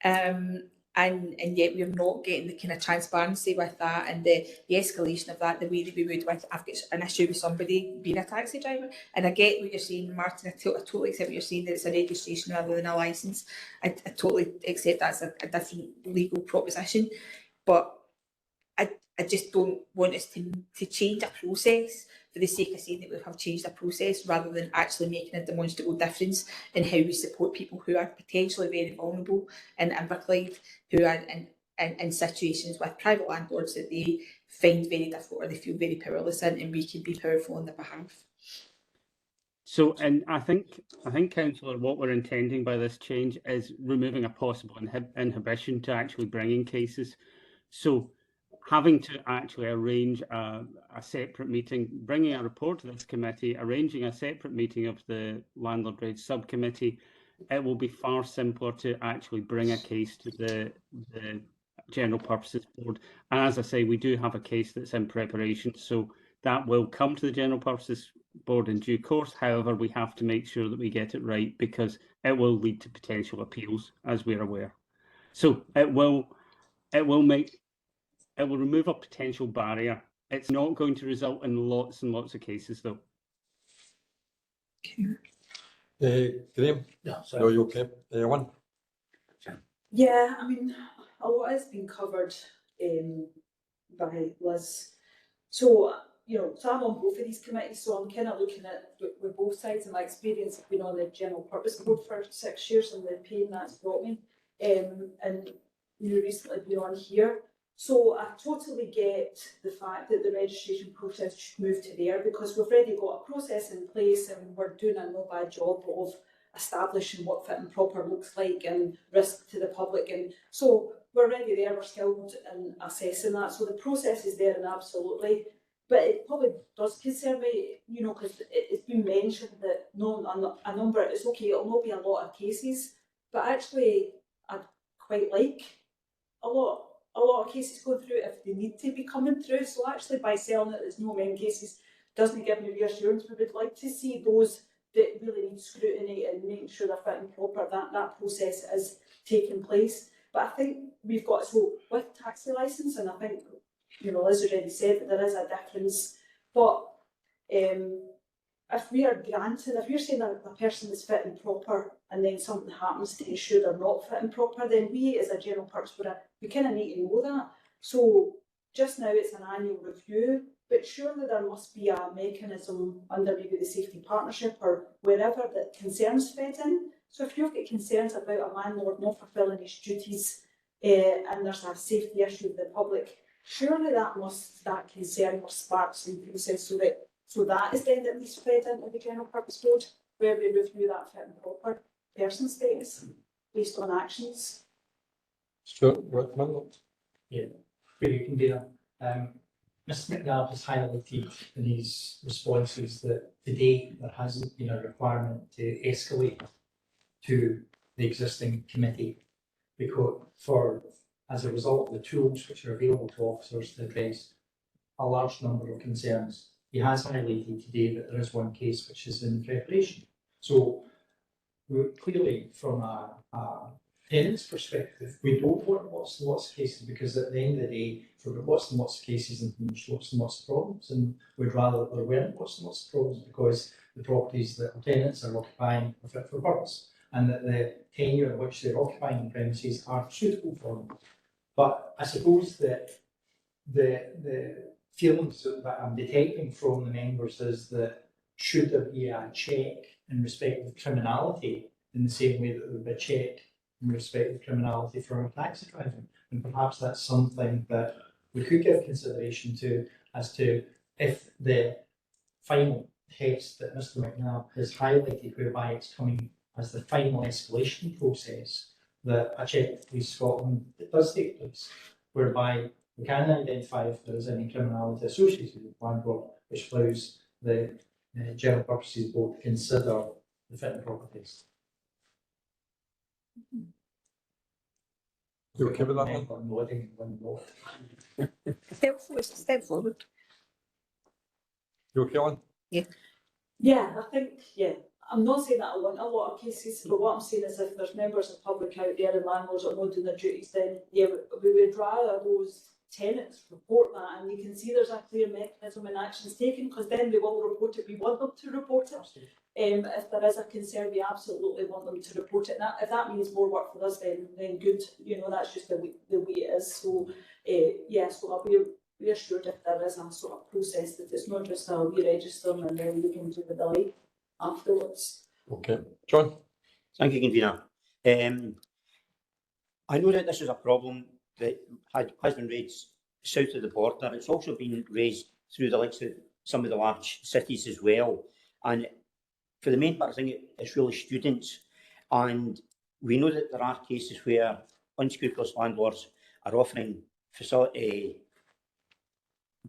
And yet we're not getting the kind of transparency with that and the escalation of that the way that we would with I've got an issue with somebody being a taxi driver. And I get what you're saying, Martin. I totally accept what you're saying, that it's a registration rather than a licence. I totally accept that's a different legal proposition. But I just don't want us to change a process for the sake of saying that we have changed a process, rather than actually making a demonstrable difference in how we support people who are potentially very vulnerable in Inverclyde, who are in situations with private landlords that they find very difficult or they feel very powerless in, and we can be powerful on their behalf. So, and I think, Councillor, what we're intending by this change is removing a possible inhibition to actually bringing cases. So, having to actually arrange a separate meeting, bringing a report to this committee, arranging a separate meeting of the Landlord Reg subcommittee, it will be far simpler to actually bring a case to the General Purposes Board. And as I say, we do have a case that's in preparation, so that will come to the General Purposes Board in due course. However, we have to make sure that we get it right, because it will lead to potential appeals, as we're aware. So it will remove a potential barrier. It's not going to result in lots and lots of cases, though. Graham? Yeah, Are you okay? One? Yeah, I mean, a lot has been covered by Liz. So, so I'm on both of these committees, so I'm kind of looking at with both sides. And my experience of being on the General Purpose Board for 6 years and the pain that's brought me, and recently been on here. So I totally get the fact that the registration process should move to there, because we've already got a process in place and we're doing a no bad job of establishing what fit and proper looks like and risk to the public. And so we're already there, we're skilled in assessing that. So the process is there, and absolutely. But it probably does concern me, because it's been mentioned that a number, it's okay, it'll not be a lot of cases, but actually I'd quite like a lot of cases going through if they need to be coming through. So actually, by selling it as no many cases doesn't give me reassurance. We would like to see those that really need scrutiny and making sure they're fit and proper, that process is taking place. But I think we've got, so with taxi licence, and I think, Liz already said that there is a difference, but if we are granting, if you're saying that a person is fit and proper and then something happens to ensure they're not fit and proper, then we as a General Purpose Board, we kind of need to know that. So just now it's an annual review, but surely there must be a mechanism under maybe the safety partnership or wherever that concerns fed in. So if you've got concerns about a landlord not fulfilling his duties and there's a safety issue with the public, surely that concern must spark some process so that is then at least fed into the General Purpose Board, where we review that fit and proper person status based on actions. Stuart, what? Yeah, very you can do that. Mr. McNabb has highlighted in his responses that today there hasn't been a requirement to escalate to the existing committee, because as a result of the tools which are available to officers to address a large number of concerns. He has highlighted today that there is one case which is in preparation. So clearly, from a tenant's perspective, we don't want lots and lots of cases, because at the end of the day, for lots and lots of cases and lots and lots of problems, and we'd rather that there weren't lots and lots of problems, because the properties that the tenants are occupying are fit for purpose, and that the tenure in which they're occupying the premises are suitable for them. But I suppose that the feelings that I'm detecting from the members is that should there be a check in respect of criminality in the same way that there would be a check in respect of criminality for taxi driving, and perhaps that's something that we could give consideration to, as to if the final test that Mr. McNabb has highlighted, whereby it's coming as the final escalation process, that a check with Police Scotland that does take place, whereby we can identify if there is any criminality associated with the landlord, which allows the General Purposes Board to consider the fit and proper test. You okay with that one? Step forward. You okay on? Yeah. Yeah, I think, I'm not saying that I want a lot of cases, but what I'm saying is if there's members of the public out there and landlords are not doing their duties, then yeah, we would rather those tenants report that, and you can see there's a clear mechanism and actions taken, because then they will report it. We want them to report it. If there is a concern, we absolutely want them to report it. And if that means more work for us, then good. You know, that's just the way it is. So yeah, so I'll be reassured if there is a sort of process, that it's not just a re-register and then we can do the delay afterwards. Okay, John. Thank you, Convener. I know that this is a problem that has been raised south of the border. It's also been raised through the likes of some of the large cities as well. And for the main part, I think it's really students. And we know that there are cases where unscrupulous landlords are offering facility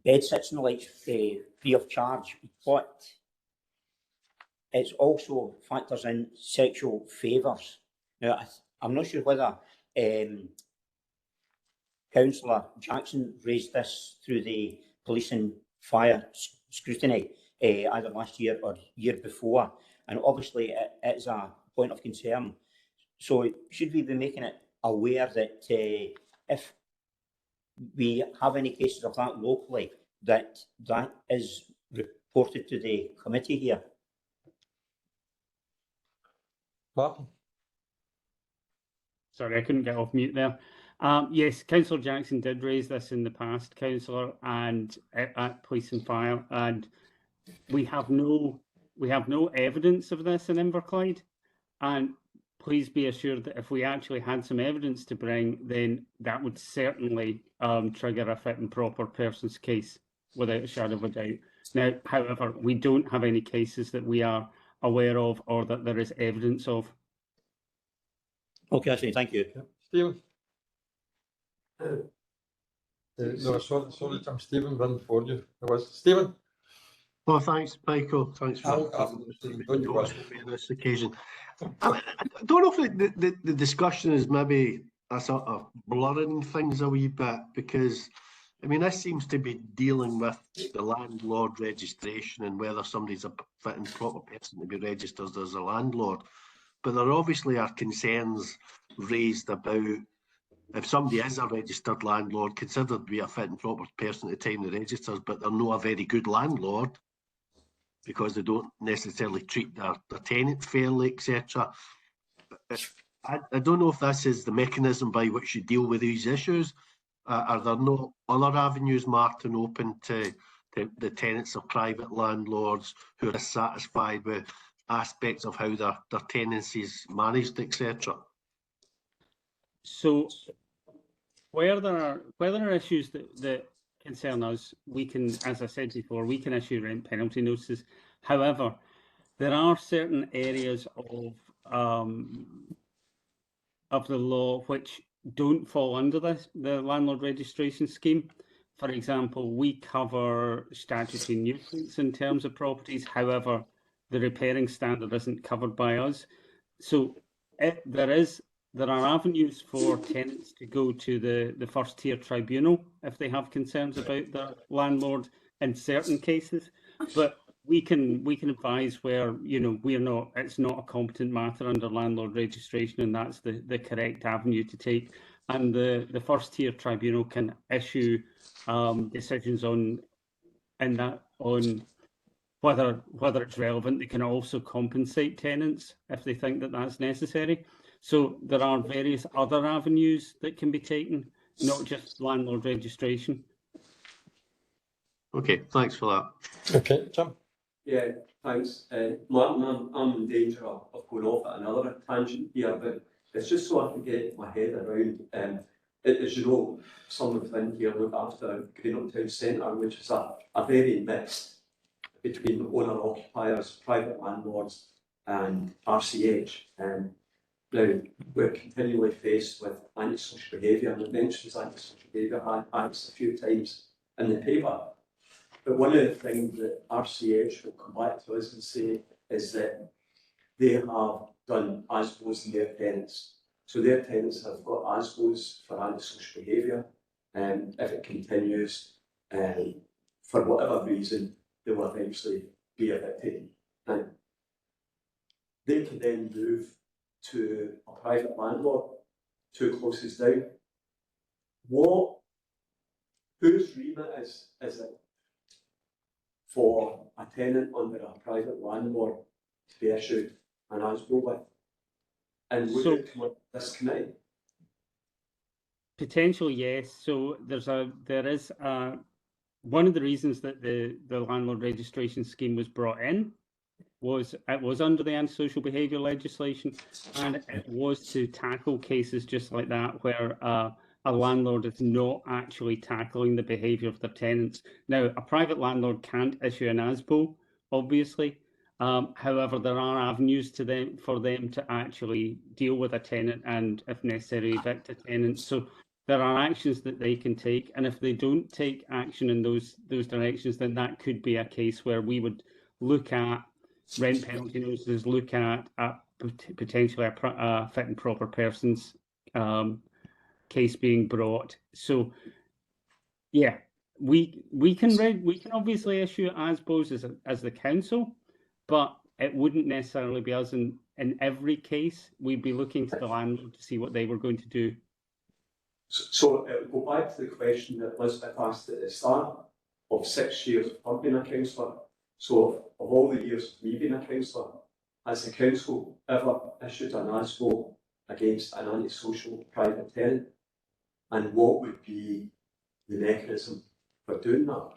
bed sits and the like free of charge, but it also factors in sexual favours. Now, I'm not sure whether Councillor Jackson raised this through the police and fire scrutiny either last year or year before, and obviously it is a point of concern. So should we be making it aware that if we have any cases of that locally, that is reported to the committee here? Martin? Sorry, I couldn't get off mute there. Yes, Councillor Jackson did raise this in the past, Councillor, and at Police and Fire, and we have no evidence of this in Inverclyde. And please be assured that if we actually had some evidence to bring, then that would certainly trigger a fit and proper persons case without a shadow of a doubt. Now, however, we don't have any cases that we are aware of or that there is evidence of. Okay, Ashley, thank you. Stephen? No, sorry, Tim. Stephen ran for you. It was Stephen. Well, thanks, Michael. Thanks for this occasion. I don't know if the discussion is maybe a sort of blurring things a wee bit, because I mean, this seems to be dealing with the landlord registration and whether somebody's a fit and proper person to be registered as a landlord. But there obviously are concerns raised about if somebody is a registered landlord, considered to be a fit and proper person at the time they registers, but they're not a very good landlord because they don't necessarily treat their tenant fairly, etc. I don't know if this is the mechanism by which you deal with these issues. Are there no other avenues, Martin, open to the tenants of private landlords who are dissatisfied with aspects of how their tenancy is managed, etc.? So where there are issues that concern us, we can, as I said before, we can issue rent penalty notices. However, there are certain areas of the law which don't fall under the landlord registration scheme. For example, we cover statutory nuisance in terms of properties. However, the repairing standard isn't covered by us. So there are avenues for tenants to go to the first tier tribunal if they have concerns about their landlord in certain cases. But we can advise where, you know, it's not a competent matter under landlord registration, and that's the correct avenue to take. And the first tier tribunal can issue decisions on whether it's relevant. They can also compensate tenants if they think that that's necessary. So there are various other avenues that can be taken, not just landlord registration. Okay, thanks for that. Okay, Tim. Yeah, thanks. Martin, I'm in danger of going off at another tangent here, but it's just so I can get my head around. As you know, some within here look after Greenock Town Centre, which is a very mixed between owner-occupiers, private landlords and RCH. Now, we're continually faced with antisocial behaviour, and it mentions antisocial behaviour acts a few times in the paper. But one of the things that RCH will come back to us and say is that they have done ASBOs in their tenants. So their tenants have got ASBOs for antisocial behaviour, and if it continues, for whatever reason, they will eventually be evicted. Now, they can then move to a private landlord 2 closes down. Whose remit is it for a tenant under a private landlord to be issued an ASBO with? And would it come up this committee? Potentially, yes. So there is one of the reasons that the landlord registration scheme was brought in was it was under the antisocial behaviour legislation, and it was to tackle cases just like that where a landlord is not actually tackling the behaviour of their tenants. Now, a private landlord can't issue an ASBO, obviously. However, there are avenues for them to actually deal with a tenant and, if necessary, evict a tenant. So there are actions that they can take, and if they don't take action in those directions, then that could be a case where we would look at rent penalty notices, look at potentially a fit and proper persons case being brought. So, yeah, we can obviously issue ASBOs as the council, but it wouldn't necessarily be us in every case. We'd be looking to the landlord to see what they were going to do. So it will go back to the question that Elizabeth asked at the start of 6 years of being a councillor. So of all the years of me being a councillor, has the council ever issued an ASBO against an antisocial private tenant? And what would be the mechanism for doing that?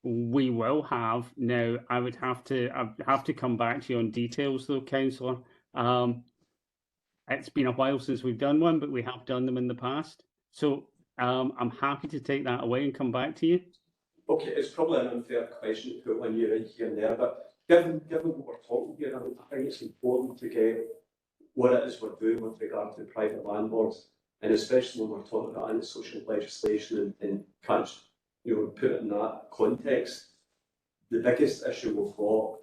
We will have. Now, I'd have to come back to you on details though, councillor. It's been a while since we've done one, but we have done them in the past. So I'm happy to take that away and come back to you. Okay, it's probably an unfair question to put one year in here and there, but given what we're talking here, I think it's important to get what it is we're doing with regard to private landlords, and especially when we're talking about antisocial legislation and catch, put it in that context. The biggest issue we've got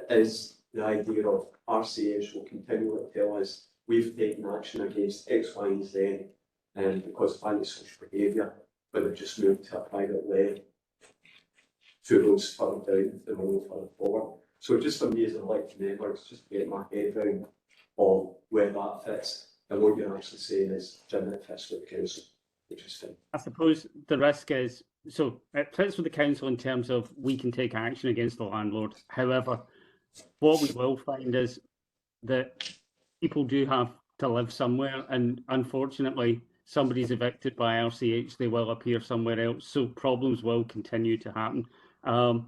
is the idea of RCH will continually tell us we've taken action against X, Y, and Z because of antisocial behaviour, but they've just moved to a private lay 2 roads further down the road further forward. So just for me as an elected member, it's just to get my head around of where that fits. And what you're actually saying is, Jim, it fits with the council, which is fine. I suppose the risk is, so it fits with the council in terms of we can take action against the landlord. However, what we will find is that people do have to live somewhere, and unfortunately, somebody's evicted by RCH, they will appear somewhere else. So problems will continue to happen. Can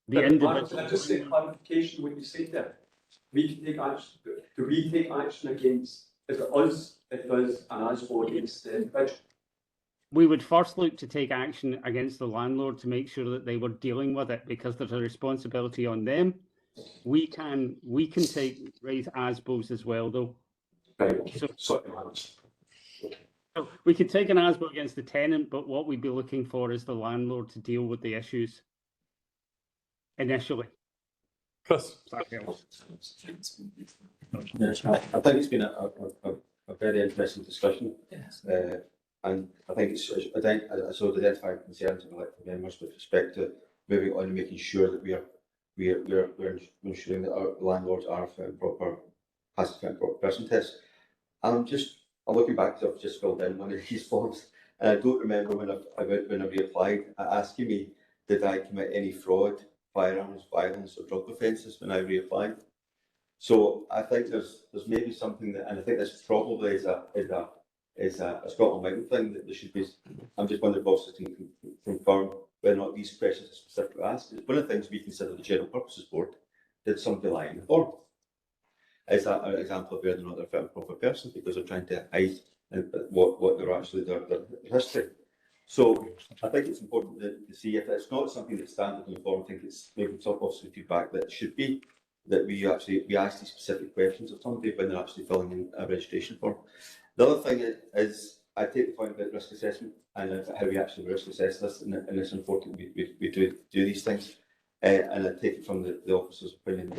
I just say clarification when you say that? We can take action. Do we take action against, is it us that does an ASBO against the individual? We would first look to take action against the landlord to make sure that they were dealing with it, because there's a responsibility on them. We can raise ASBOs as well, though. Right. Okay. So we could take an ASBO against the tenant, but what we'd be looking for is the landlord to deal with the issues initially. Chris. I think it's been a very interesting discussion. Yes. And I think it's identified concerns of elected members with respect to moving on and making sure that we're ensuring that our landlords are fit and proper, has a fit and proper person test. I'm looking back to I've just filled in one of these forms, and I don't remember when I reapplied asking me did I commit any fraud, firearms, violence, or drug offences when I reapplied. So I think there's maybe something that, and I think this probably is a Scotland Wigan thing that there should be. I'm just wondering if bosses can confirm whether or not these questions are specifically asked. One of the things we consider the General Purposes Board, did somebody lie in the form? Is that an example of whether or not they're a fit and proper person because they're trying to hide what they're actually their history? So I think it's important to see if it's not something that's standard in the form. I think it's maybe some officer feedback that it should be that we ask these specific questions of somebody when they're actually filling in a registration form. The other thing is I take the point about risk assessment and how we actually risk assess this, and it's important we do these things. And I take it from the officer's opinion.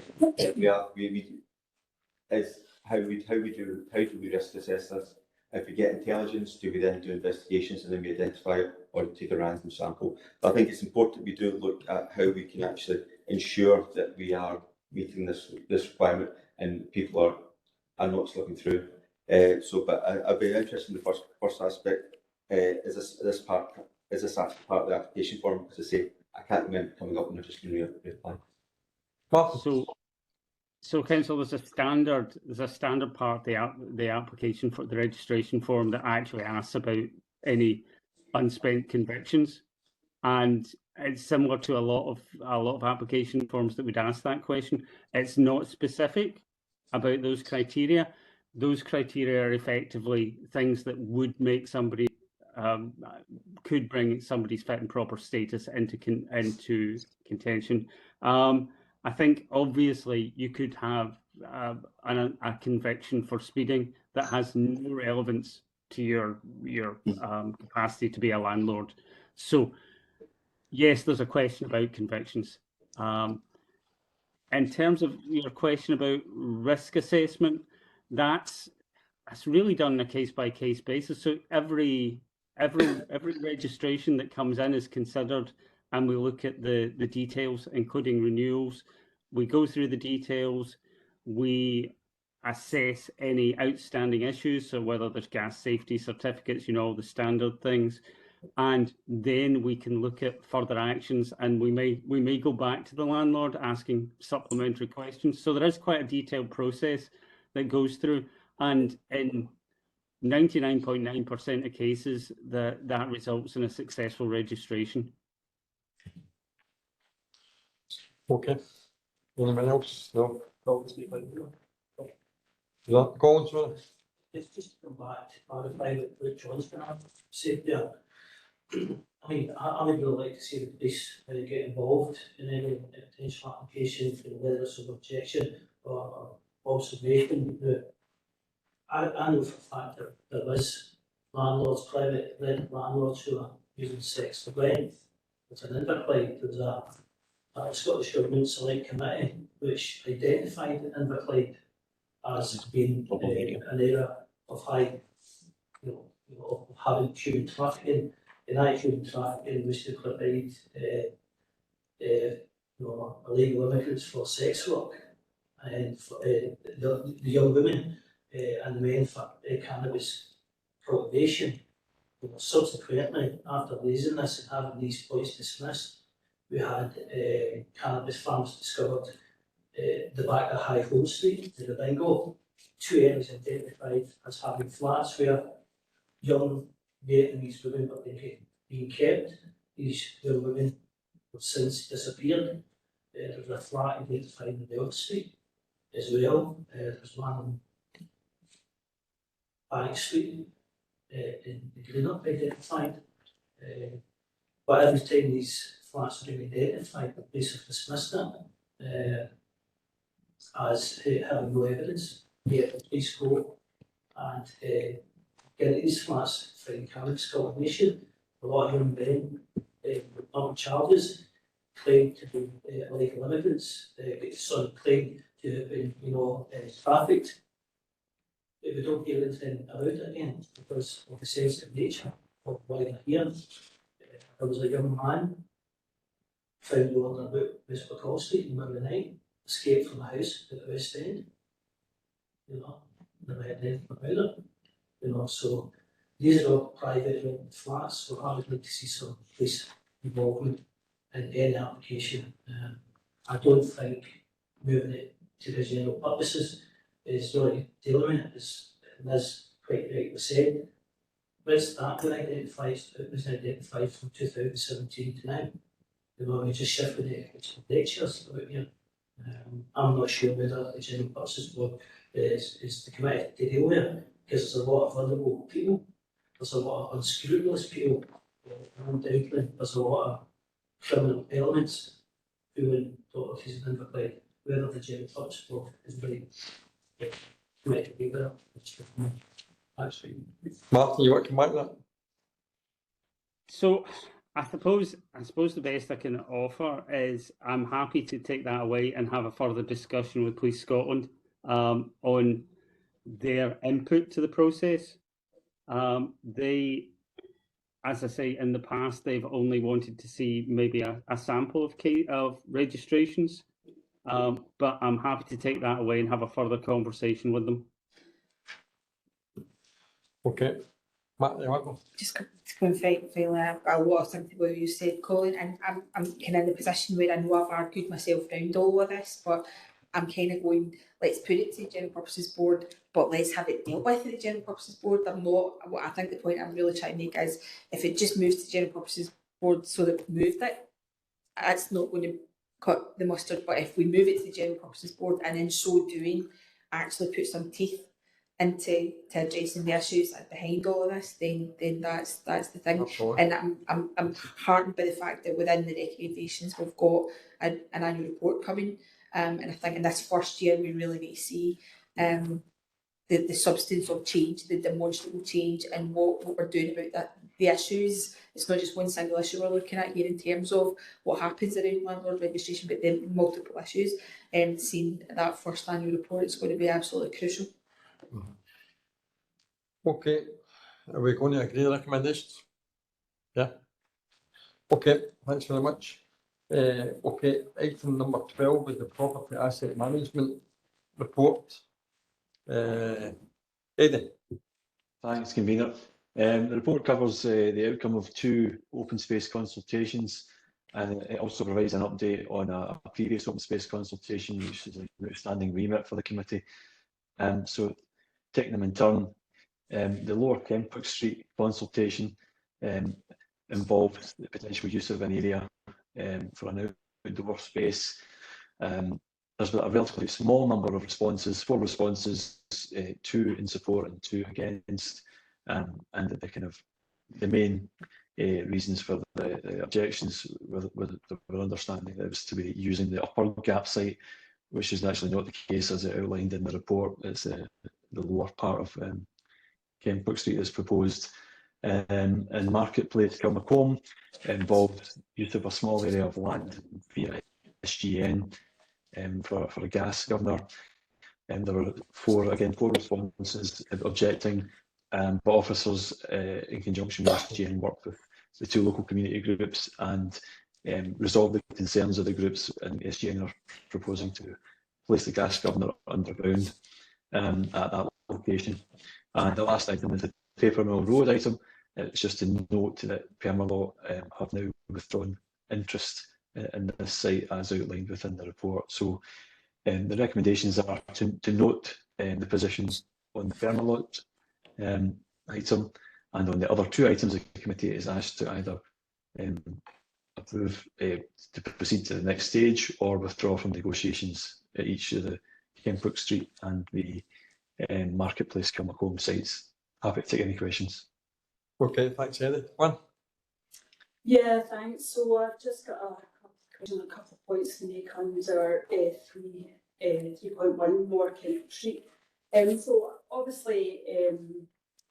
Is how do we risk assess this? If we get intelligence, do we then do investigations and then we identify it, or take a random sample? But I think it's important we do look at how we can actually ensure that we are meeting this requirement. and people are not looking through. But I'd be interested in the first aspect. Is this part of the application form? As I say, I can't remember coming up and just going to reply. So council, there's a standard part the application for the registration form that actually asks about any unspent convictions, and it's similar to a lot of application forms that would ask that question. It's not specific about those criteria. Those criteria are effectively things that would make somebody could bring somebody's fit and proper status into contention. I think obviously you could have a conviction for speeding that has no relevance to your capacity to be a landlord. So yes, there's a question about convictions. In terms of your question about risk assessment, that's really done on a case-by-case basis. So every registration that comes in is considered, and we look at the details, including renewals. We go through the details. We assess any outstanding issues, so whether there's gas safety certificates, all the standard things. And then we can look at further actions, and we may go back to the landlord asking supplementary questions. So there is quite a detailed process that goes through, and in 99.9% of cases that results in a successful registration. Okay. Anyone else? No. It's just to come back to clarify what John's going to say there. I mean, I would really like to see the police get involved in any potential application, whether it's an objection or observation. I know for a fact that there is landlords, private landlords who are using sex for rent. It's an Inverclyde. There was a Scottish Government Select Committee which identified Inverclyde as being an area of high, of having human trafficking. And that human trafficking was to provide illegal immigrants for sex work, and for the young women and the men for cannabis cultivation. Subsequently, after raising this and having these points dismissed, we had cannabis farms discovered the back of High Home Street in the Bingo, 2 areas identified as having flats where young Vietnamese women were being kept. These young women have since disappeared. There's a flat identified in the Old Street as well. There's one on Bank Street in Greenup identified. But every time these flats are being identified, the police have dismissed it as having no evidence. Yet the police go and get into these flats, find cannabis cultivation. A lot of young men on charges claim to be illegal immigrants, claim to have been, trafficked. But we don't hear anything about it again because of the sensitive nature of why they're here. There was a young man found on about West McCall Street in the middle of the night, escaped from a house at the West End. Never heard anything about it. So these are all private rented flats, so I would like to see some police involvement in any application. I don't think moving it to the general purposes is really dealing with it, as Liz quite rightly said. Where's that been identified? It was identified from 2017 to now. We're just shifting it to lectures about here. I'm not sure whether the general purposes board is the committee to deal with it, because there's a lot of vulnerable people, there's a lot of unscrupulous people, and undoubtedly there's a lot of criminal elements who in properties in Inverclyde, whether the general purpose board is right. Committee to be there. Actually, Martin, you want to come back to that? So I suppose the best I can offer is I'm happy to take that away and have a further discussion with Police Scotland on their input to the process. They, as I say, in the past, they've only wanted to see maybe a sample of registrations. but I'm happy to take that away and have a further conversation with them. Okay. Matt, you want to go? Just to confirm, I've got a lot of sympathy with what you said, Colin, and I'm kind of in the position where I know I've argued myself round all of this, but I'm kind of going, let's put it to the General Purposes Board, but let's have it dealt with at the General Purposes Board. I'm not, what I think the point I'm really trying to make is, if it just moves to the General Purposes Board so that we moved it, it's not going to cut the mustard, but if we move it to the General Purposes Board and in so doing actually put some teeth into addressing the issues behind all of this, then that's the thing. Absolutely. And I'm heartened by the fact that within the recommendations we've got an annual report coming, and I think in this first year we really need to see the substance of change, the demonstrable change, and what we're doing about that. The issues, it's not just one single issue we're looking at here in terms of what happens around landlord registration, but then multiple issues. And seeing that first annual report is going to be absolutely crucial. Okay, are we going to agree recommendations? Yeah. Okay, thanks very much. Okay, item number 12 is the property asset management report. Eddie. Thanks, convener. The report covers the outcome of 2 open space consultations, and it also provides an update on a previous open space consultation, which is an outstanding remit for the committee. So taking them in turn, the Lower Kenpwick Street consultation involved the potential use of an area for an outdoor space. There's been a relatively small number of responses, 4 responses, 2 in support and 2 against, and the main reasons for the objections were understanding that it was to be using the upper gap site, which is actually not the case as it outlined in the report. It's the lower part of Kenpwick Street is proposed. And Marketplace Kilmacombe involved use of a small area of land via SGN for a gas governor. And there were 4 responses objecting, but officers in conjunction with SGN worked with the 2 local community groups and resolved the concerns of the groups, and SGN are proposing to place the gas governor underground at that location. And the last item is the Paper Mill Road item. It's just to note that Permalot have now withdrawn interest in this site as outlined within the report. So the recommendations are to note the position on the Permalot item, and on the other 2 items the committee is asked to either approve to proceed to the next stage or withdraw from negotiations at each of the Kenpwick Street and the Marketplace Kilmacombe sites. Happy to take any questions. Okay, thanks, Eddie. One. Yeah, thanks. So I've just got a couple of points to make under 3.1 Lower Kenpwick Street. So obviously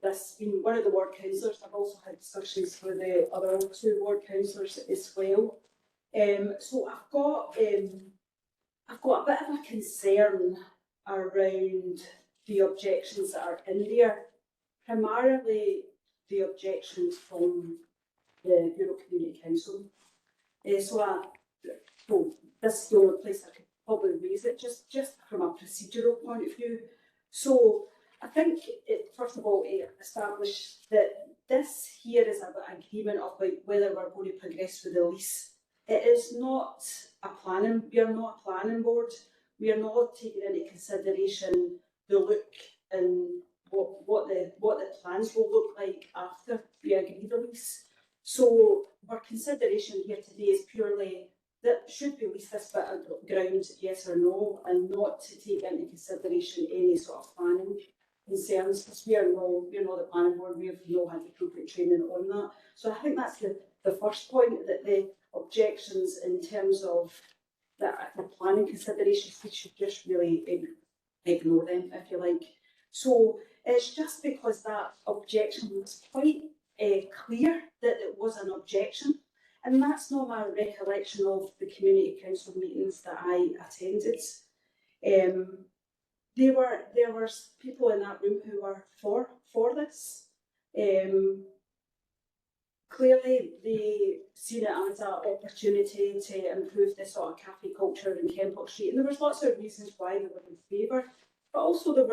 this being one of the ward councillors, I've also had discussions with the other 2 ward councillors as well. So I've got a bit of a concern around the objections that are in there, primarily the objections from the Bureau Community Council. So this is the only place I could probably raise it, just from a procedural point of view. So I think it, first of all, established that this here is an agreement of whether we're going to progress with the lease. It is not a planning, we are not a planning board. We are not taking into consideration the look and what the plans will look like after we agree the lease. So our consideration here today is purely that should we lease this bit of ground, yes or no, and not to take into consideration any sort of planning concerns, because we are not the planning board, we have not had appropriate training on that. So I think that's the first point, that the objections in terms of the planning considerations, we should just really ignore them, if you like. So it's just because that objection was quite clear that it was an objection, and that's not my recollection of the community council meetings that I attended. There were people in that room who were for this. clearly they seen it as an opportunity to improve the sort of cafe culture in Kempock Street, and there was lots of reasons why they were in favour, but also there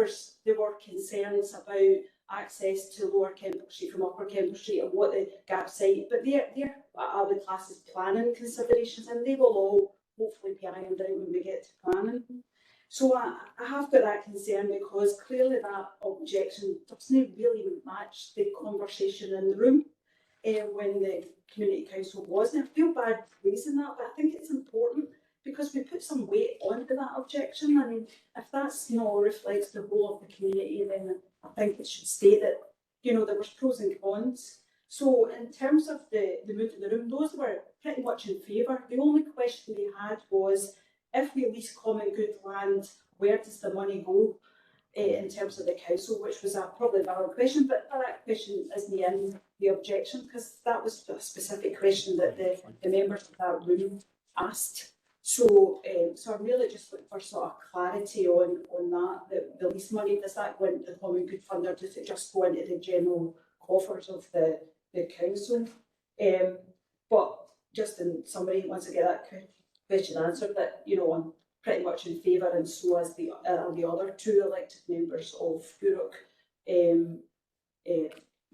were concerns about access to Lower Kempock Street from Upper Kempock Street and what the gap site, but they're I would class as planning considerations, and they will all hopefully be ironed out when we get to planning. So I have got that concern because clearly that objection doesn't really match the conversation in the room when the community council was. And I feel bad raising that, but I think it's important because we put some weight onto that objection. I mean, if that's not reflects the whole of the community, then I think it should state that, you know, there was pros and cons. So in terms of the mood in the room, those were pretty much in favour. The only question they had was, if we lease common good land, where does the money go in terms of the council, which was a probably valid question, but that question isn't in the objection because that was a specific question that the members of that room asked. So, so I'm really just looking for sort of clarity on that. The lease money, does that go into the common good fund or does it just go into the general coffers of the council? But just in summary, once I get that question answered, that, you know, I'm pretty much in favour, and so as the other two elected members of Gourock,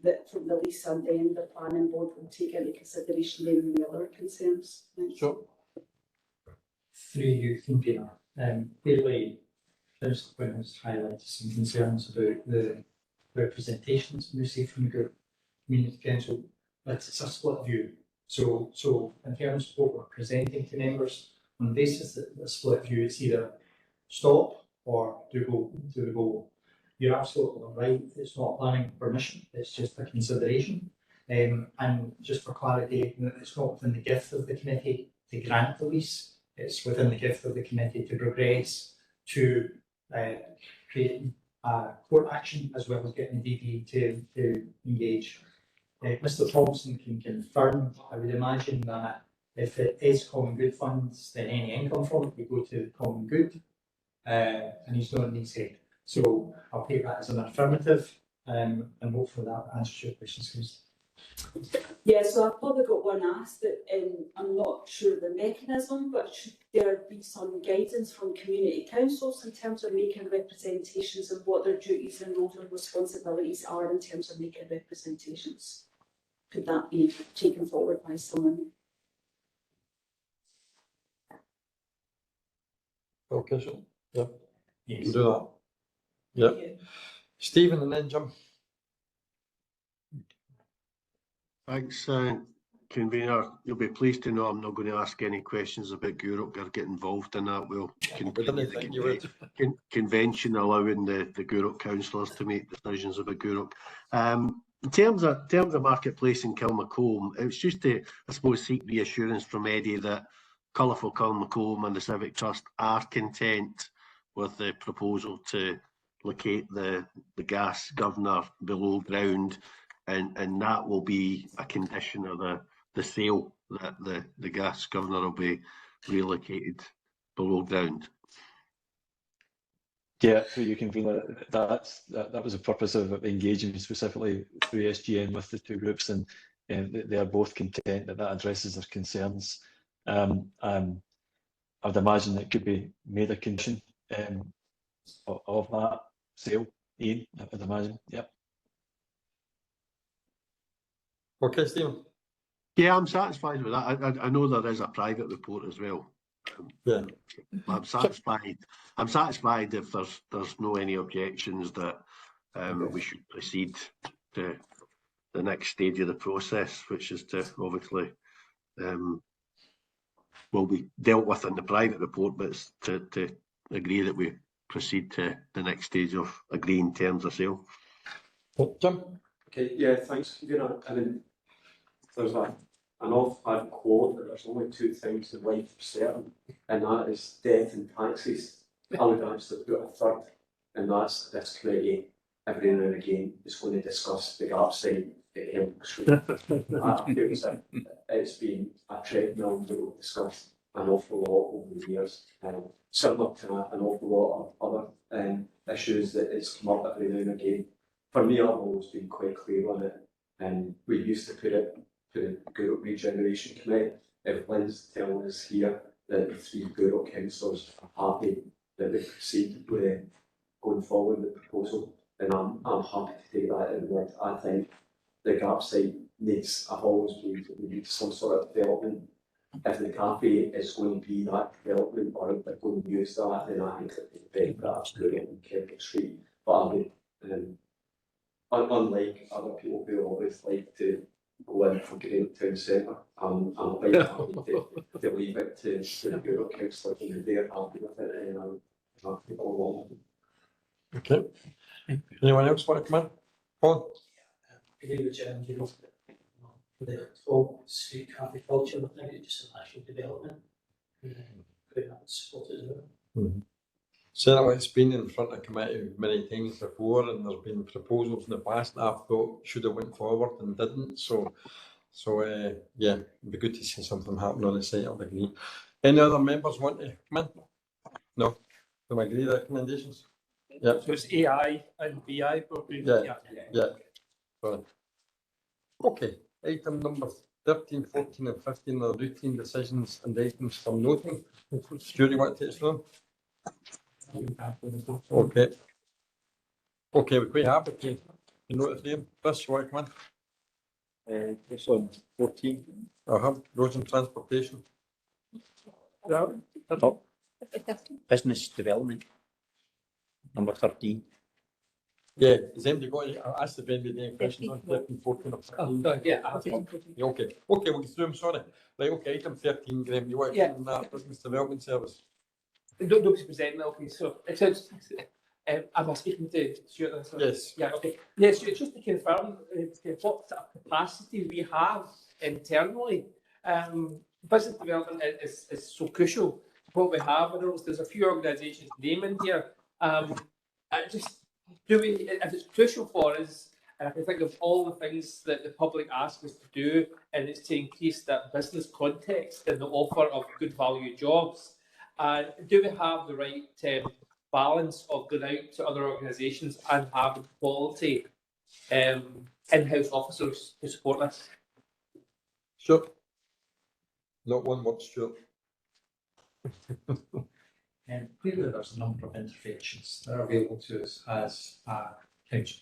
that from the lease, and then the planning board will take into consideration the other concerns. Sure. Through you, convener. Clearly, Councillor Quinn has highlighted some concerns about the representations we receive from the group community council, but it's a split view. So in terms of what we're presenting to members, on the basis that the split view, it's either stop or do we go. You're absolutely right, it's not planning permission, it's just a consideration. And just for clarity, it's not within the gift of the committee to grant the lease, it's within the gift of the committee to progress to creating court action as well as getting the DD to engage. Mr Thompson can confirm, I would imagine that if it is common good funds, then any income from it would go to common good, and he's not in his head. So I'll take that as an affirmative, and hopefully that answers your questions. Yeah, so I've probably got one asked that I'm not sure of the mechanism, but should there be some guidance from community councils in terms of making representations and what their duties and roles and responsibilities are in terms of making representations? Could that be taken forward by someone? Okay, so yeah, you Yes. can do that. Yeah. Stephen and then Jim. Thanks, convener. You'll be pleased to know I'm not going to ask any questions about Gourock or get involved in that. We'll continue the convention allowing the Gourock councillors to make decisions about Gourock. In terms of marketplace in Kilmacombe, it's just to, I suppose, seek reassurance from Eddie that Colourful Kilmacombe and the Civic Trust are content with the proposal to locate the gas governor below ground, and that will be a condition of the sale, that the gas governor will be relocated below ground. Yeah, so you can feel that was the purpose of engaging specifically through SGN with the two groups, and they are both content that addresses their concerns. I would imagine it could be made a condition of that sale, Ian, I would imagine, yep. Okay, Stephen. Yeah, I'm satisfied with that. I know there is a private report as well. Yeah. I'm satisfied. I'm satisfied if there's no any objections that we should proceed to the next stage of the process, which is to obviously will be dealt with in the private report, but it's to agree that we proceed to the next stage of agreeing terms of sale. Jim. Okay, yeah, thanks. You know, I mean, there's an oft-had quote that there's only two things in life for certain, and that is death and taxes. I would actually put a third, and that's this committee every now and again is going to discuss the gap site at Kempock Street. I feel as if it's been a treadmill that we've discussed an awful lot over the years, similar to an awful lot of other issues that it's come up every now and again. For me, I've always been quite clear on it, and we used to put it to the Environment Regeneration Committee. If Lynn's telling us here that the 3 Environment councillors are happy that we proceed with going forward with the proposal, then I'm happy to take that in word. I think the gap site needs, I've always believed that we need some sort of development. If the cafe is going to be that development or if they're going to use that, then I think it would be better that Environment on Kirkwood Street. But I would, unlike other people who always like to go in for Great Town Centre, I'm quite happy to leave it to the Environment councillors, and if they're happy with it, then I'm happy to go along with it. Okay. Anyone else want to come in? Paul? The whole street traffic culture, I think it's just a national development. Could have support as well. Certainly, it's been in front of committee many times before, and there's been proposals in the past that I thought should have went forward and didn't. So yeah, it'd be good to see something happen on the site. I'll agree. Any other members want to come in? No. Do I agree recommendations? Yeah. So it's AI and BI property. Yeah. Right. Okay. Item number 13, 14 and 15 are routine decisions and items for noting. Stuart, you want to take us through them? Okay. Okay, we're quite happy to note them. Chris, you want to come in? This on 14. Roads and transportation. Business development. Number 13. Yeah, has anybody got any, I asked if anybody had any questions on 13, 14 or 15? Yeah, okay, we'll get through them, sorry. Right, okay, item 13, Graham, you want to come in that business development service? Nobody's presenting, okay, so it says, am I speaking to Stuart? Yes. Yeah, okay. Yes, just to confirm what sort of capacity we have internally. Business development is so crucial. What we have, I know there's a few organisations naming here. If it's crucial for us, and I can think of all the things that the public ask us to do, and it's to increase that business context and the offer of good value jobs. Do we have the right balance of going out to other organisations and having quality in-house officers to support this? Sure. Not one word, Stuart. Clearly, there's a number of interventions that are available to us as a council.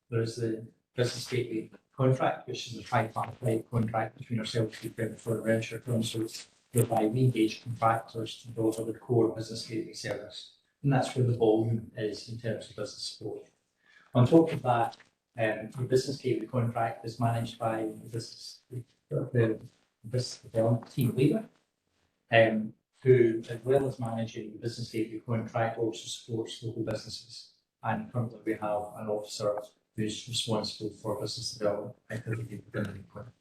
There is the business gateway contract, which is a tripartite contract between ourselves and the Environment Councils, whereby we engage contractors to deliver the core business gateway service. And that's where the volume is in terms of business support. On top of that, the business gateway contract is managed by the business development team leader, who, as well as managing the business gateway contract, also supports local businesses. And currently we have an officer who's responsible for business development activity within the department.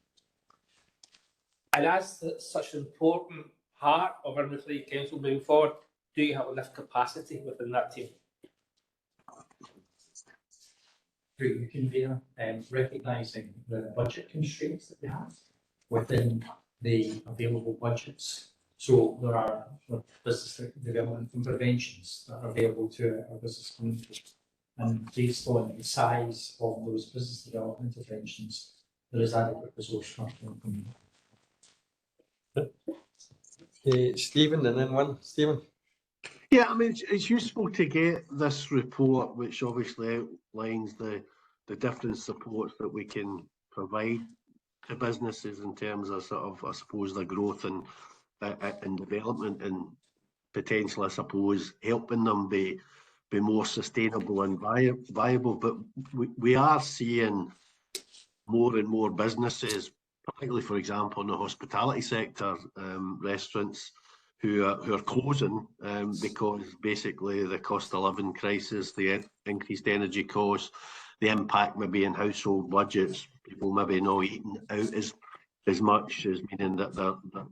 And as such an important part of our Environment Council moving forward, do you have enough capacity within that team? Through the convener, recognising the budget constraints that we have within the available budgets. So there are business development interventions that are available to our business community. And based on the size of those business development interventions, there is adequate resource structure. Stephen, and then one. Stephen. Yeah, I mean, it's useful to get this report, which obviously outlines the different supports that we can provide to businesses in terms of sort of, I suppose, the growth and development, and potentially, I suppose, helping them be more sustainable and viable. But we are seeing more and more businesses, particularly, for example, in the hospitality sector, restaurants who are closing because basically the cost of living crisis, the increased energy costs, the impact maybe in household budgets, people maybe not eating out as much, as meaning that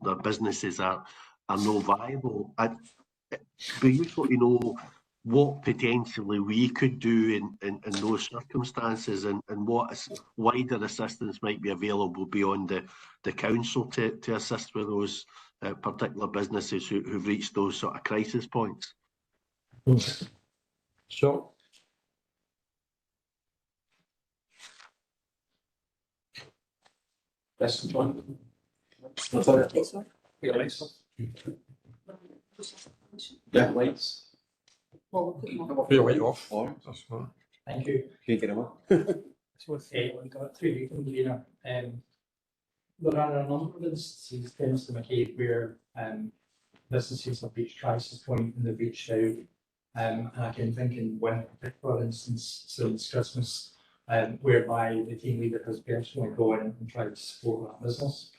their businesses are not viable. It'd be useful to know what potentially we could do in those circumstances, and what wider assistance might be available beyond the council to assist with those particular businesses who've reached those sort of crisis points. Sure. This one. This one. Yeah, lights. Yeah, lights. Put your light off. Thank you. Can't get them up. We've got three convener. There are a number of instances, Mr. McCabe, where businesses have reached crisis point and they've reached out. And I can think in one particular instance since Christmas, whereby the team leader has personally gone and tried to support that business.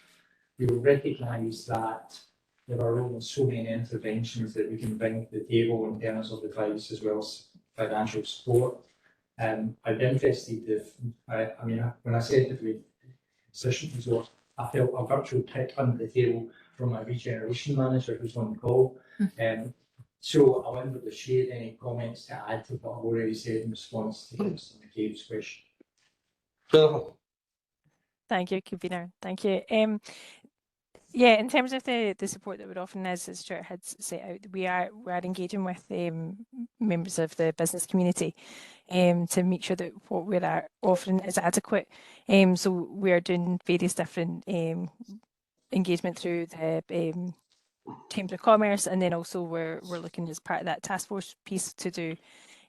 We will recognise that there are only so many interventions that we can bring to the table in terms of advice as well as financial support. I'd be interested if, when I said that we position resort, I felt a virtual pick under the table from my regeneration manager who's on the call. So I wondered if she had any comments to add to what I've already said in response to Mr. McCabe's question. Thank you, convener. Thank you. Yeah, in terms of the support that we're offering, as Stuart had set out, we are engaging with members of the business community to make sure that what we are offering is adequate. So we are doing various different engagement through the Chamber of Commerce, and then also we're looking as part of that task force piece to do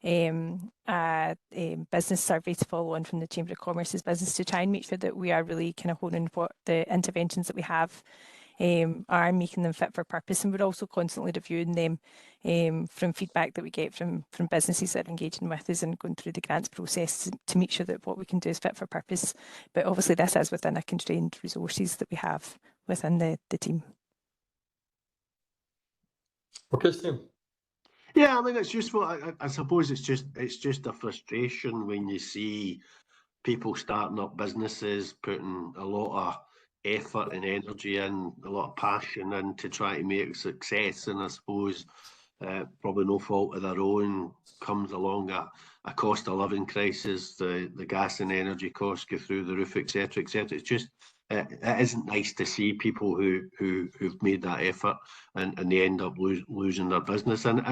a business survey to follow on from the Chamber of Commerce's business to try and make sure that we are really kind of honing what the interventions that we have are, making them fit for purpose. And we're also constantly reviewing them from feedback that we get from businesses that are engaging with us and going through the grants process to make sure that what we can do is fit for purpose. But obviously this is within a constrained resources that we have within the team. Okay, Steve. Yeah, I mean, it's useful. I suppose it's just a frustration when you see people starting up businesses, putting a lot of effort and energy in, a lot of passion in to try to make success. And I suppose probably no fault of their own comes along a cost of living crisis, the gas and energy costs go through the roof, etc., etc. It's just it isn't nice to see people who've made that effort and they end up losing their business. And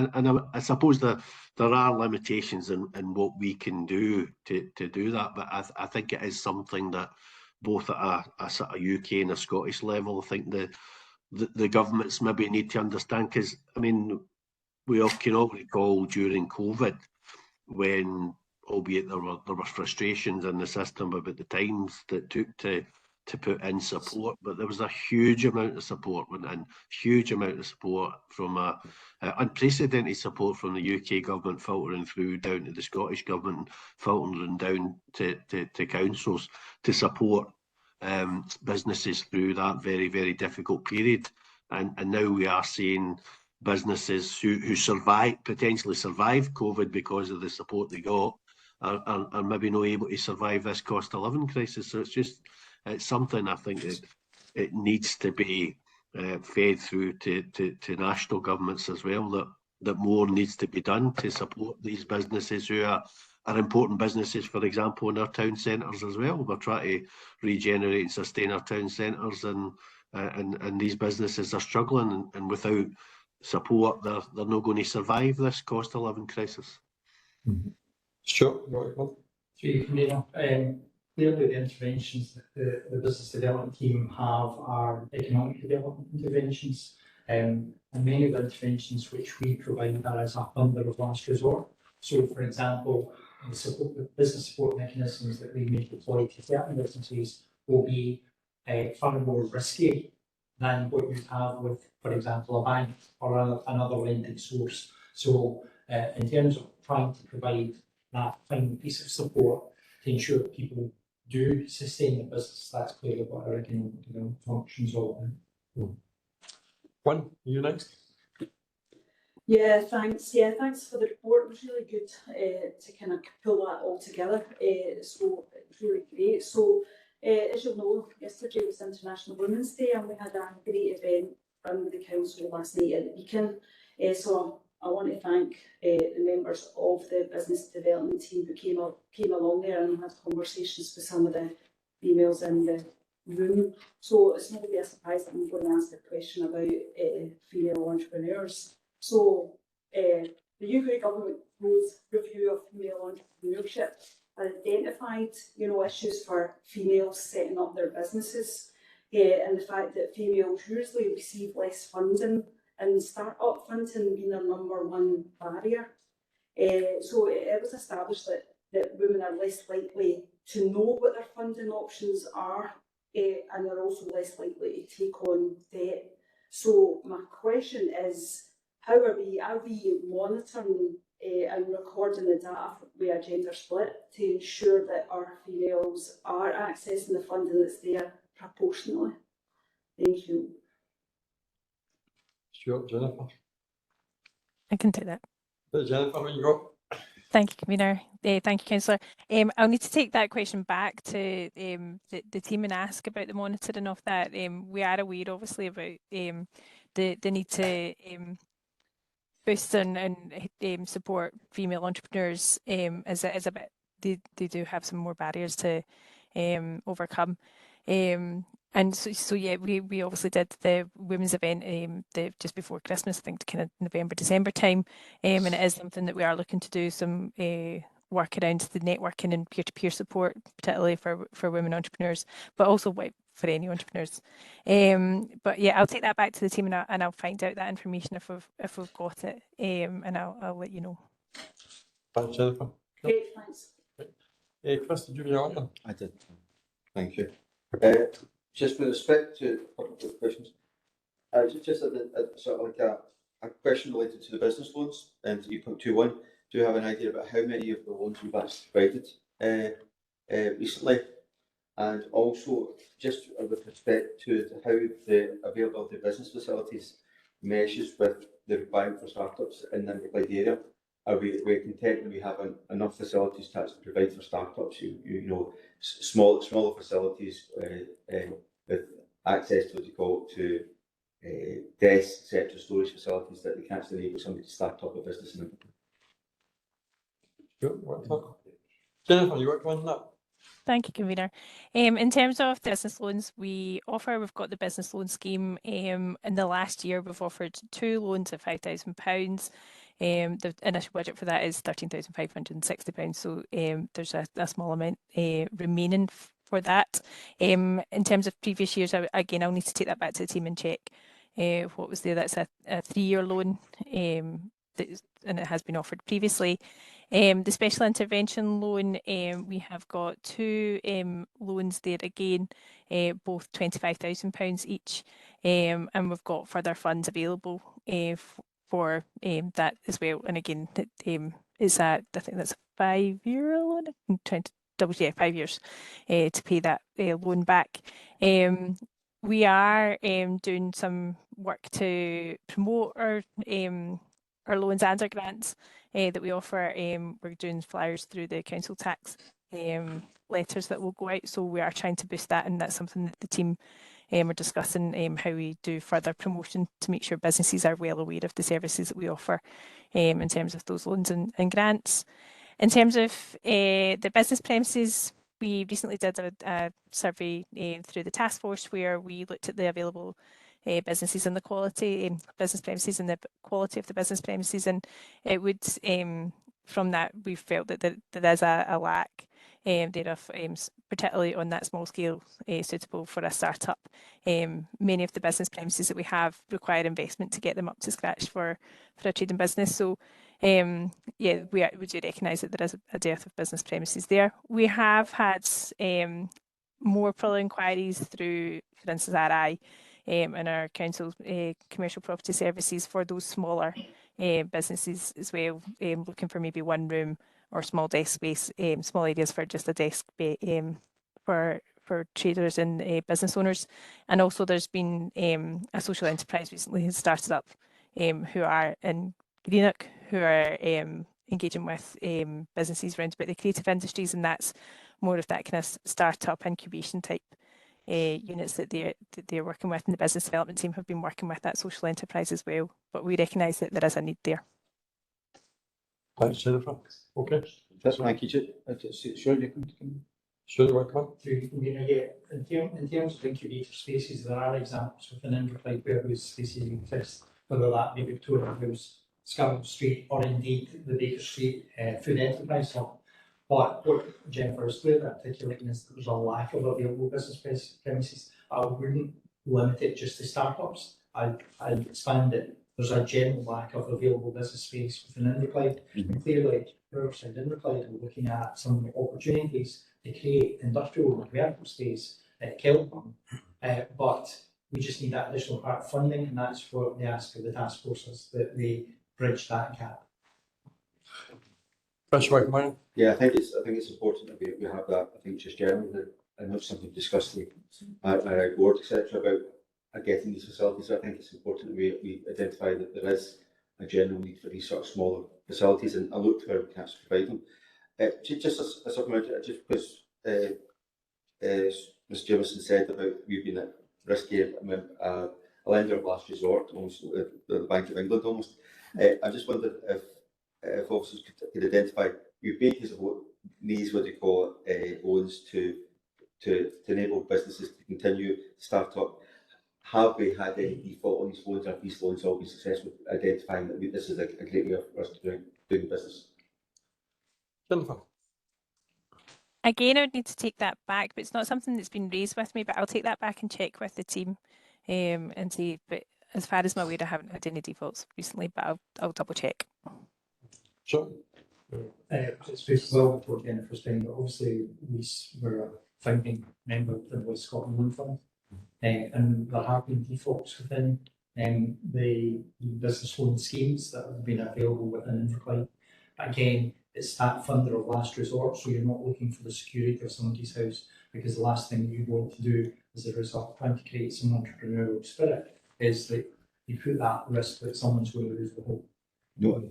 I suppose there are limitations in what we can do to do that. But I think it is something that both at a sort of UK and a Scottish level, I think the governments maybe need to understand, because I mean, we all can all recall during COVID when, albeit there were frustrations in the system about the times that took to put in support, but there was a huge amount of support went in, huge amount of support from unprecedented support from the UK government filtering through down to the Scottish government, filtering down to councils to support businesses through that very, very difficult period. And now we are seeing businesses who potentially survived COVID because of the support they got are maybe not able to survive this cost of living crisis. So it's something I think that it needs to be fed through to national governments as well, that more needs to be done to support these businesses who are important businesses, for example, in our town centres as well. We're trying to regenerate and sustain our town centres, and these businesses are struggling, and without support, they're not going to survive this cost of living crisis. Sure. Clearly, the interventions that the business development team have are economic development interventions, and many of the interventions which we provide are as a funder of last resort. So, for example, the business support mechanisms that we may deploy to certain businesses will be far more risky than what you have with, for example, a bank or another lending source. So, in terms of trying to provide that final piece of support to ensure that people do sustain the business, that's clearly what our economic development functions all about. One, you next. Yeah, thanks. Yeah, thanks for the report. It was really good to kind of pull that all together. So it's really great. So as you'll know, yesterday was International Women's Day, and we had a great event run with the council last night at the Beacon. So I want to thank the members of the business development team who came along there and had conversations with some of the females in the room. So it's not really a surprise that I'm going to ask a question about female entrepreneurs. So the UK government proposed review of female entrepreneurship identified, issues for females setting up their businesses, and the fact that females usually receive less funding, and start-up funding being their number one barrier. So it was established that women are less likely to know what their funding options are, and they're also less likely to take on debt. So my question is, how are we monitoring and recording the data with a gender split to ensure that our females are accessing the funding that's there proportionally? Thank you. Sure, Jennifer. I can take that. Jennifer, when you go. Thank you, Convener. Thank you, Councillor. I'll need to take that question back to the team and ask about the monitoring of that. We are aware, obviously, about the need to boost and support female entrepreneurs as a bit. They do have some more barriers to overcome. And so yeah, we obviously did the women's event just before Christmas, I think kind of November, December time, and it is something that we are looking to do some work around the networking and peer-to-peer support, particularly for women entrepreneurs, but also for any entrepreneurs. But yeah, I'll take that back to the team and I'll find out that information if we've got it, and I'll let you know. Thanks, Jennifer. Great, thanks. Chris, did you have your hand? I did. Thank you. Just with respect to a couple of questions, just sort of like a question related to the business loans and 3.21. Do you have an idea about how many of the loans you've actually provided recently? And also, just with respect to how the availability of business facilities meshes with the requirement for startups in the Inverclyde area. Are we content that we have enough facilities to actually provide for startups? You know, smaller facilities with access to what you call to desks, etc., storage facilities that they can actually enable somebody to start up a business in. Sure. Jennifer, you worked on that. Thank you, Convener. In terms of the business loans we've got the business loan scheme. In the last year, we've offered 2 loans of £5,000. The initial budget for that is £13,560. So there's a small amount remaining for that. In terms of previous years, again, I'll need to take that back to the team and check what was there. That's a 3-year loan, and it has been offered previously. The special intervention loan, we have got 2 loans there again, both £25,000 each, and we've got further funds available for that as well. And again, it's I think that's a 5-year loan. I'm trying to double check, 5 years to pay that loan back. We are doing some work to promote our loans and our grants that we offer. We're doing flyers through the council tax letters that will go out, so we are trying to boost that, and that's something that the team are discussing, how we do further promotion to make sure businesses are well aware of the services that we offer in terms of those loans and grants. In terms of the business premises, we recently did a survey through the task force where we looked at the available businesses and the quality business premises and the quality of the business premises, and it would from that we felt that there is a lack thereof, particularly on that small scale, suitable for a startup. Many of the business premises that we have require investment to get them up to scratch for a trading business. So yeah, we do recognise that there is a dearth of business premises there. We have had more pull inquiries through, for instance, RI and our council commercial property services for those smaller businesses as well, looking for maybe one room or small desk space, small areas for just a desk for traders and business owners. And also there's been a social enterprise recently has started up who are in Greenock, who are engaging with businesses around about the creative industries, and that's more of that kind of startup incubation type units that they're working with, and the business development team have been working with that social enterprise as well. But we recognise that there is a need there. Thanks, Jennifer. Okay. Thank you. Sure, you can. Sure, you want to come on? In terms of incubator spaces, there are examples within Inverclyde where those spaces exist, whether that be Victoria House, Scarborough Street, or indeed the Baker Street Food Enterprise Hub, But what Jennifer is clearly articulating is that there's a lack of available business premises. I wouldn't limit it just to startups. I'd expand it. There's a general lack of available business space within Inverclyde. And clearly, Riverside and Inverclyde are looking at some opportunities to create industrial and vertical space at Kelburn. But we just need that additional part of funding, and that's what they ask of the task forces, that they bridge that gap. Yeah, I think it's important that we have that. I think just generally, I know something discussed at our board, etc., about getting these facilities. I think it's important that we identify that there is a general need for these sort of smaller facilities, and I look to where we can actually provide them. Just a supplementary, just because Ms. Jamieson said about you being at risky, a lender of last resort, almost the Bank of England, almost. I just wondered if officers could identify you basis of what these, what they call loans to enable businesses to continue to start up. Have we had any default on these loans? Have these loans all been successful identifying that this is a great way for us to doing business? Jennifer. Again, I would need to take that back, but it's not something that's been raised with me, but I'll take that back and check with the team and see. But as far as I'm aware, I haven't had any defaults recently, but I'll double check. Sure. It's well before Jennifer's time, but obviously we were a founding member of the West Scotland Loan Fund, and there have been defaults within the business loan schemes that have been available within Inverclyde. Again, it's that funder of last resort, so you're not looking for the security of somebody's house, because the last thing you want to do as a result of trying to create some entrepreneurial spirit is that you put that risk that someone's going to lose the home.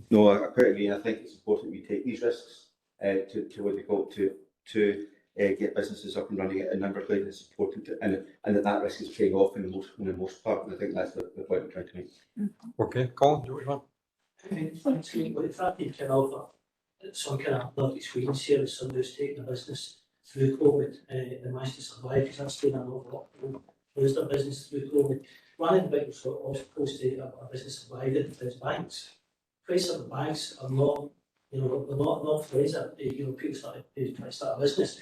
No, I quite agree. I think it's important we take these risks to what they call to get businesses up and running in Inverclyde. It's important and that risk is paying off in the most part. And I think that's the point I'm trying to make. Okay, Colin, do you want? Thanks, but if that can offer some kind of blood experience here as somebody who's taken a business through COVID and managed to survive, because I've seen an awful lot lose their business through COVID. One of the biggest obstacles to a business surviving is banks. Price of the banks are not, they're not Fraser. People try to start a business.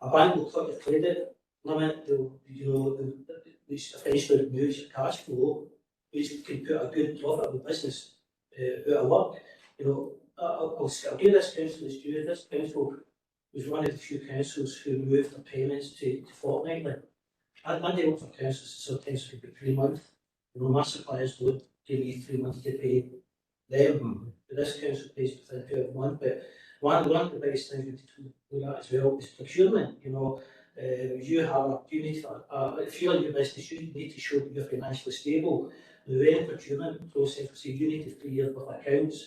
A bank will cut your credit limit. Which eventually removes your cash flow, which can put a good profitable business out of work. I'll give this council its due. This council was one of the few councils who moved their payments to fortnightly. I deal with councils sometimes it could be 3 months. My suppliers don't give me 3 months to pay them. But this council pays within 12 months. But one of the biggest things we need to look at as well is procurement. If you're in your business, you need to show that you're financially stable. The procurement process will say you need to 3 years worth of accounts,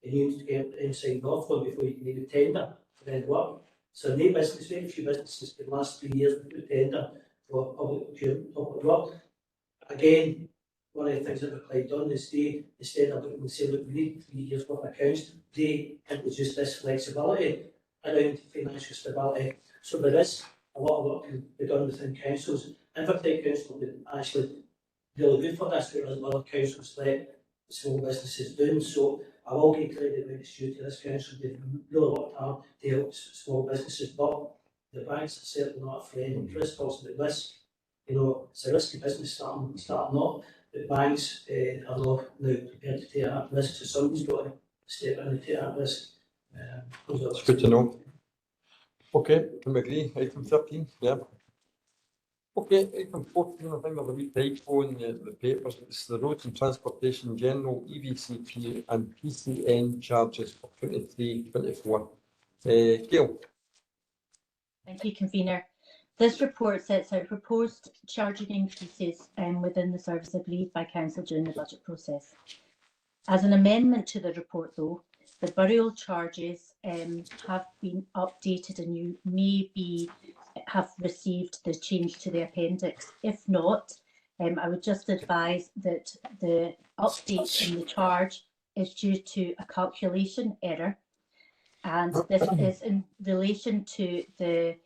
and you need to get them signed off on before you can even tender for then work. So no business, very few businesses can last 3 years without tender for public procurement, public work. Again, one of the things that we've done is they, instead of looking and saying, look, we need 3 years worth of accounts, they introduce this flexibility around financial stability. So there is a lot of work can be done within councils. Inverclyde Council has been actually really good for this, whereas other councils let small businesses down. So I will give credit when it's due to this council. They've really worked hard to help small businesses, but the banks are certainly not a friend. And Chris talks about risk. It's a risky business starting up. The banks are not now prepared to take that risk, so somebody's got to step in and take that risk. It's good to know. Okay, can we agree? Item 13, yeah. Okay, item 14, I think there's a wee typo in the papers. It's the Roads and Transportation General EVCP and PCN charges for 23-24. Gail. Thank you, Convener. This report sets out proposed charging increases within the service agreed by Council during the budget process. As an amendment to the report, though, the burial charges have been updated, and you may have received the change to the appendix. If not, I would just advise that the update in the charge is due to a calculation error, and this is in relation to the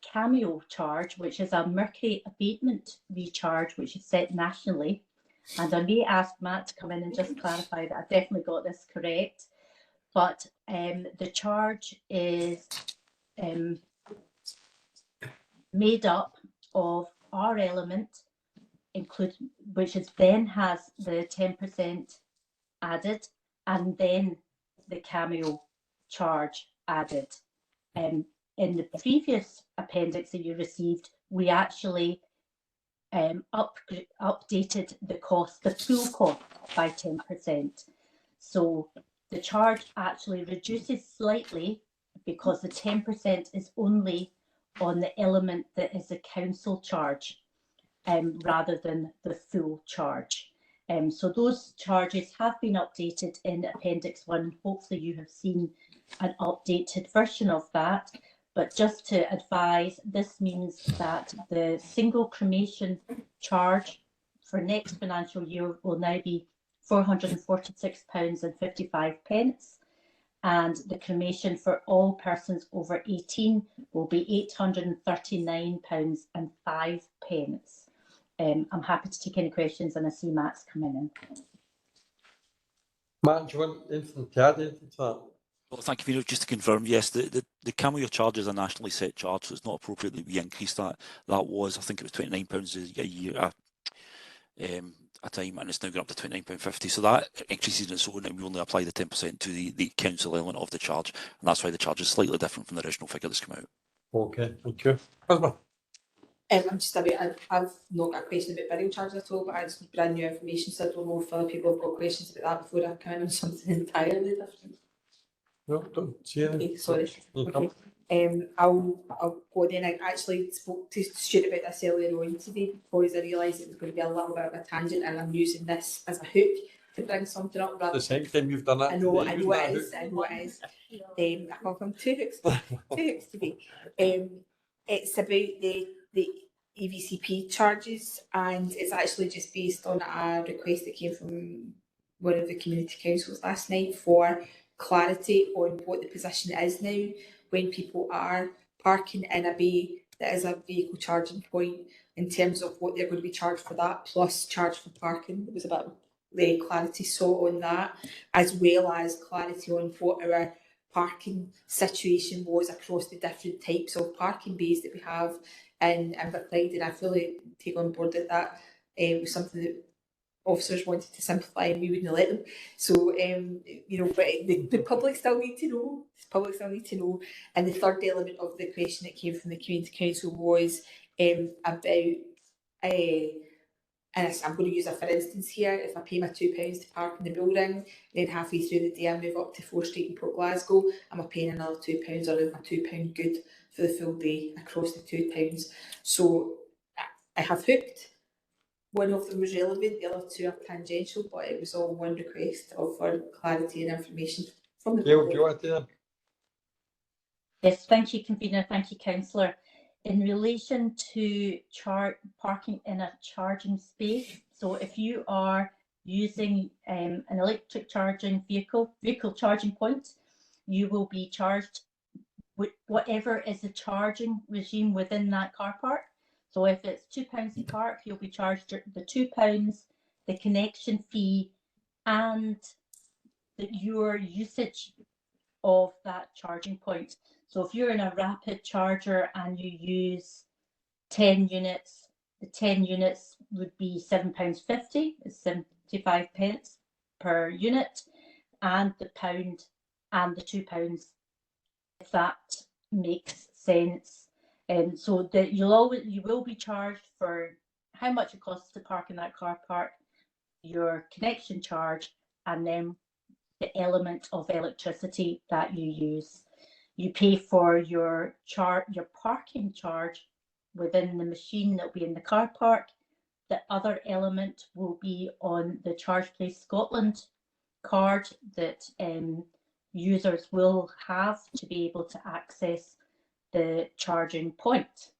cameo charge, which is a mercury abatement recharge, which is set nationally. And I may ask Matt to come in and just clarify that I've definitely got this correct. But the charge is made up of our element, which then has the 10% added, and then the cameo charge added. In the previous appendix that you received, we actually updated the cost, the full cost, by 10%. So the charge actually reduces slightly because the 10% is only on the element that is a council charge, rather than the full charge. So those charges have been updated in Appendix 1. Hopefully you have seen an updated version of that. But just to advise, this means that the single cremation charge for next financial year will now be £446.55, and the cremation for all persons over 18 will be £839.05. I'm happy to take any questions, and I see Matt's coming in. Matt, do you want anything to add to that? Well, thank you, just to confirm, yes, the cameo charge is a nationally set charge, so it's not appropriate that we increase that. That was, I think it was £29 a year a time, and it's now going up to £29.50. So that increases in its own, and we only apply the 10% to the council element of the charge, and that's why the charge is slightly different from the original figure that's come out. Okay, thank you. Elizabeth? I'm just a bit, I've not got a question about burial charges at all, but it's brand new information, so I don't know if other people have got questions about that before I come in on something entirely different. No, don't see anything. Okay, sorry. Okay. I'll go then. I actually spoke to Stuart about this earlier on today because I realised it was going to be a little bit of a tangent, and I'm using this as a hook to bring something up. The second time you've done that. I know it is. I come from two hooks today. It's about the EVCP charges, and it's actually just based on a request that came from one of the community councils last night for clarity on what the position is now when people are parking in a bay that is a vehicle charging point, in terms of what they're going to be charged for that, plus charge for parking. There was a bit of clarity sought on that, as well as clarity on what our parking situation was across the different types of parking bays that we have in Inverclyde, and I fully take on board that was something that officers wanted to simplify and we wouldn't let them. So, but the public still need to know. And the third element of the question that came from the Community Council was about, and I'm going to use a for instance here, if I pay my £2 to park in the building, then halfway through the day I move up to 4th Street in Port Glasgow, am I paying another £2, or is my £2 good for the full day across the 2 towns? So I have hooked. One of them was relevant, the other two are tangential, but it was all one request for clarity and information from the Gail, do you want to do that? Yes, thank you, Convener. Thank you, Councillor. In relation to parking in a charging space, so if you are using an electric charging vehicle charging point, you will be charged with whatever is the charging regime within that car park. So if it's £2 to park, you'll be charged the £2, the connection fee, and your usage of that charging point. So if you're in a rapid charger and you use 10 units, the 10 units would be £7.50, it's 75 pence per unit, and the pound and the £2, if that makes sense. So that you will be charged for how much it costs to park in that car park, your connection charge, and then the element of electricity that you use. You pay for your parking charge within the machine that will be in the car park. The other element will be on the Charge Place Scotland card that users will have to be able to access the charging point.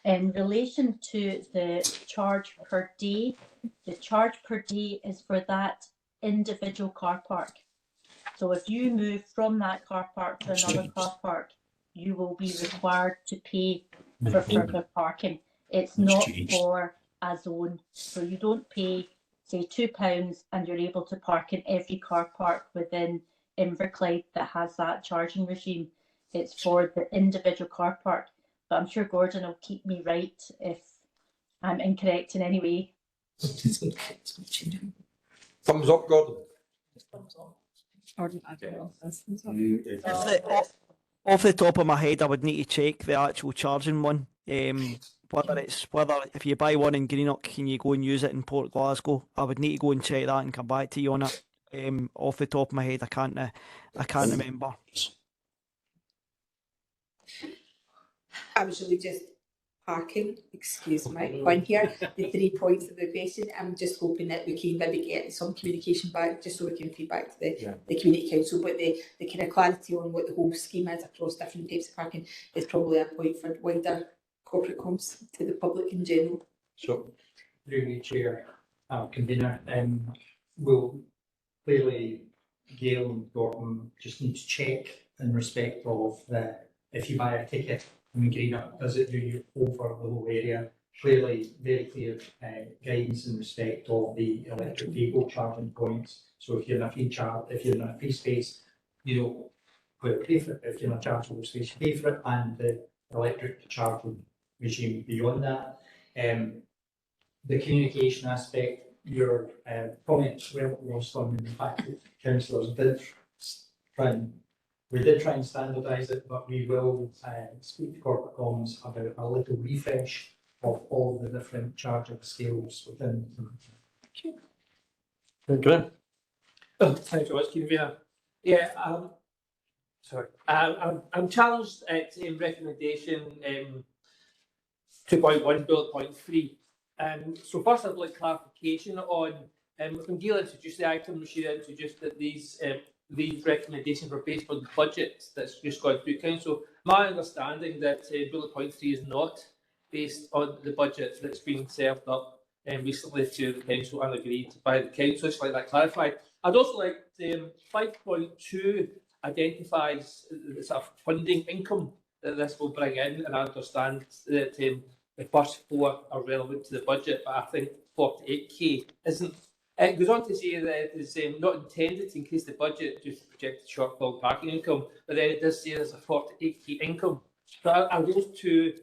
In relation to the charge per day, the charge per day is for that individual car park. So if you move from that car park to another car park, you will be required to pay for further parking. It's not for a zone. So you don't pay, say, £2 and you're able to park in every car park within Inverclyde that has that charging regime. It's for the individual car park, but I'm sure Gordon will keep me right if I'm incorrect in any way. Thumbs up, Gordon. Off the top of my head, I would need to check the actual charging one. Whether if you buy one in Greenock, can you go and use it in Port Glasgow? I would need to go and check that and come back to you on it. Off the top of my head, I can't remember. I was really just parking, excuse my pun here, the 3 points of the question. I'm just hoping that we can maybe get some communication back, just so we can feed back to the community council. But the kind of clarity on what the whole scheme is across different types of parking is probably a point for wider corporate comms to the public in general. Sure. Through you, Chair, Convener, will clearly Gail and Gordon just need to check in respect of the, if you buy a ticket in Greenock, does it do you over the whole area? Clearly, very clear guidance in respect of the electric vehicle charging points. So if you're in a free space, you don't put a pay for it. If you're in a chargeable space, you pay for it, and the electric charging regime beyond that. The communication aspect, your comments were lost on the fact that councillors did try and standardise it, but we will speak to corporate comms about a little refresh of all the different charging scales within. Graham. Thanks very much, Convener. Yeah, sorry. I'm challenged at recommendation 2.1 bullet point 3. So first I'd like clarification on when Gail introduced the item, she introduced that these recommendations were based on the budget that's just gone through council. My understanding that bullet point 3 is not based on the budget that's been served up recently to the council and agreed by the council. Just like that clarified. I'd also like 5.2 identifies the sort of funding income that this will bring in, and I understand that the first 4 are relevant to the budget, but I think 48k isn't. It goes on to say that it is not intended to increase the budget due to projected shortfall parking income, but then it does say there's a 48k income. So are those two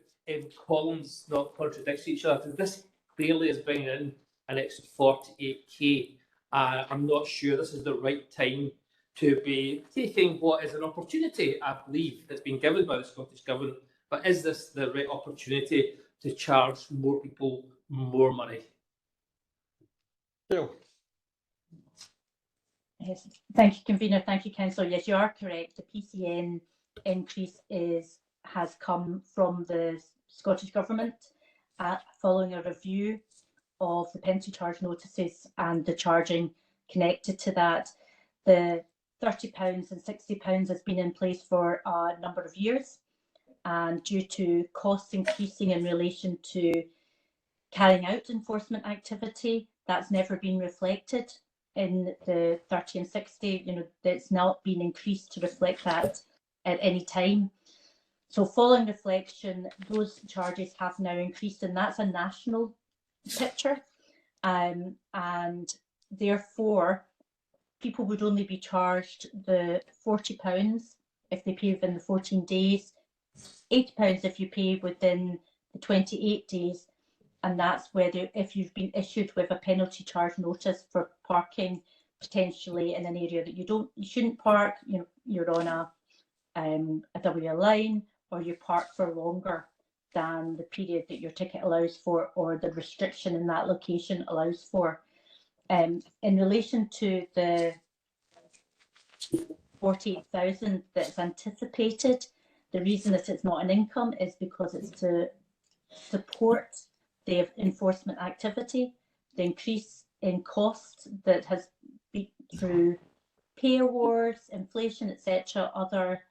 columns not contradict each other? This clearly is bringing in an extra 48k. I'm not sure this is the right time to be taking what is an opportunity, I believe, that's been given by the Scottish Government, but is this the right opportunity to charge more people more money? Gail. Yes, thank you, Convener. Thank you, Councillor. Yes, you are correct. The PCN increase has come from the Scottish Government following a review of the penalty charge notices and the charging connected to that. The £30 and £60 has been in place for a number of years, and due to costs increasing in relation to carrying out enforcement activity, that's never been reflected in the 30 and 60. You know, it's not been increased to reflect that at any time. So following reflection, those charges have now increased, and that's a national picture. And therefore, people would only be charged the £40 if they pay within the 14 days, £80 if you pay within the 28 days, and that's whether if you've been issued with a penalty charge notice for parking potentially in an area that you shouldn't park, you know, you're on a WL line, or you park for longer than the period that your ticket allows for, or the restriction in that location allows for. In relation to the 48,000 that's anticipated, the reason that it's not an income is because it's to support the enforcement activity. The increase in cost that has been through pay awards, inflation, etc., other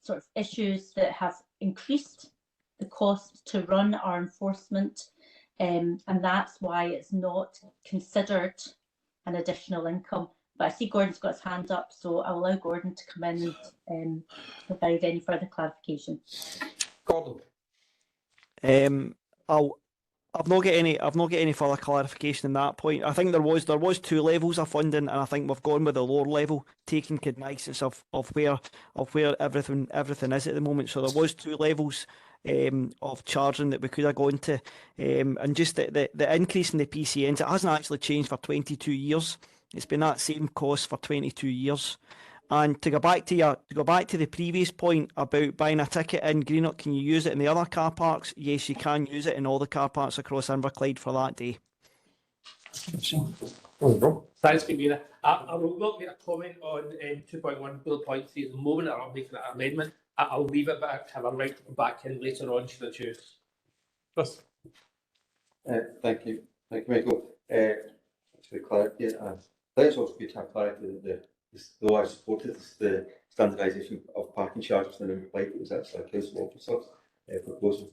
sort of issues that have increased the cost to run our enforcement, and that's why it's not considered an additional income. But I see Gordon's got his hand up, so I'll allow Gordon to come in and provide any further clarification. Gordon. I'll I've not got any further clarification on that point. I think there was 2 levels of funding, and I think we've gone with the lower level, taking cognizance of where everything is at the moment. So there was 2 levels of charging that we could have gone to, and just the increase in the PCNs, it hasn't actually changed for 22 years. It's been that same cost for 22 years. And to go back to the previous point about buying a ticket in Greenock, can you use it in the other car parks? Yes, you can use it in all the car parks across Inverclyde for that day. Thanks, Convener. I will not make a comment on 2.1 bullet point 3 at the moment. I'm making an amendment. I'll leave it, but I have a right to go back in later on should I choose. Chris. Thank you, Michael. For clarity, I think it's also good to have clarity that though I supported the standardisation of parking charges in Inverclyde, it was actually a council officer proposal.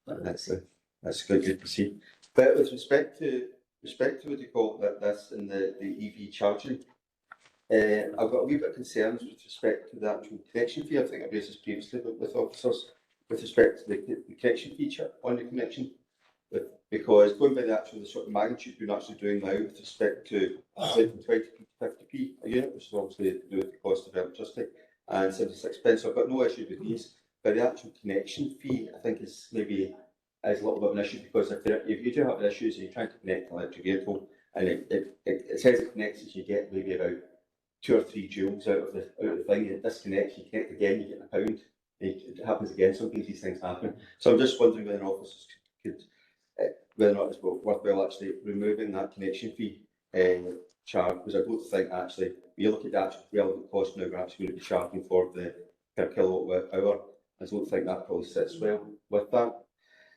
That's quite good to see. But with respect to what you call this and the EV charging, I've got a wee bit of concerns with respect to the actual connection fee. I think I've raised this previously with officers with respect to the connection feature on the connection. Because going by the sort of magnitude we're actually doing now with respect to from 20p to 50p a unit, which is obviously to do with the cost of electricity, and 76p. So I've got no issue with these, but the actual connection fee I think is maybe a little bit of an issue, because if you do have issues and you're trying to connect an electric vehicle and it says it connects as you get maybe about 2 or 3 joules out of the thing, and it disconnects, you connect again, you get £1, and it happens again. Sometimes these things happen. So I'm just wondering whether officers could whether or not it's worthwhile actually removing that connection fee charge, because I don't think actually, when you look at the actual relevant cost now, we're actually going to be charging for the per kilowatt hour. I don't think that probably sits well with that.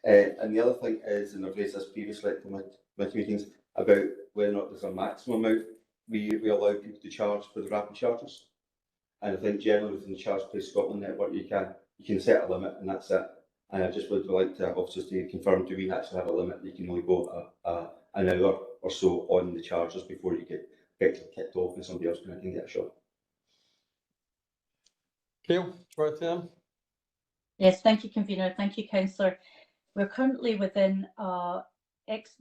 And the other thing is, and I've raised this previously at committee meetings, about whether or not there's a maximum amount we allow people to charge for the rapid chargers. And I think generally within the Charge Place Scotland network, you can set a limit and that's it. And I just would like to officers to confirm, do we actually have a limit? You can only go an hour or so on the chargers before you get effectively kicked off and somebody else can get a shot. Gail, do Yes, thank you, Convener. Thank you, Councillor. We're currently within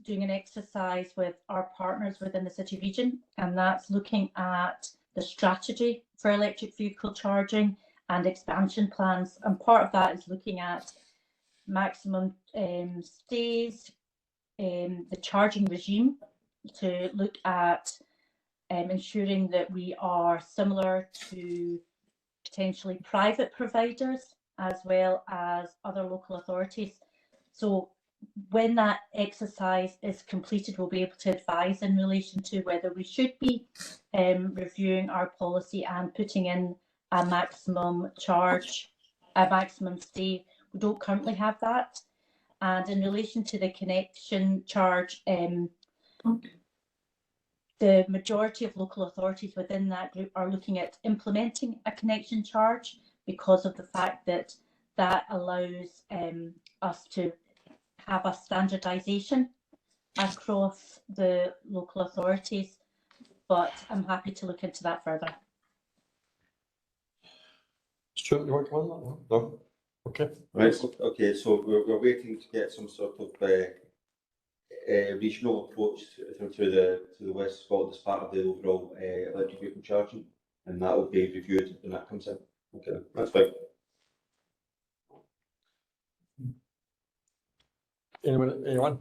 doing an exercise with our partners within the City Region, and that's looking at the strategy for electric vehicle charging and expansion plans. And part of that is looking at maximum stays, the charging regime, to look at ensuring that we are similar to potentially private providers as well as other local authorities. So when that exercise is completed, we'll be able to advise in relation to whether we should be reviewing our policy and putting in a maximum charge, a maximum stay. We don't currently have that. And in relation to the connection charge, the majority of local authorities within that group are looking at implementing a connection charge, because of the fact that that allows us to have a standardisation across the local authorities. But I'm happy to look into that further. Stuart, you want to come on that? No? Okay. Right. Okay. So we're waiting to get some sort of regional approach to the West Scotland as part of the overall electric vehicle charging, and that will be reviewed when that comes in. Okay, that's fine. Anyone?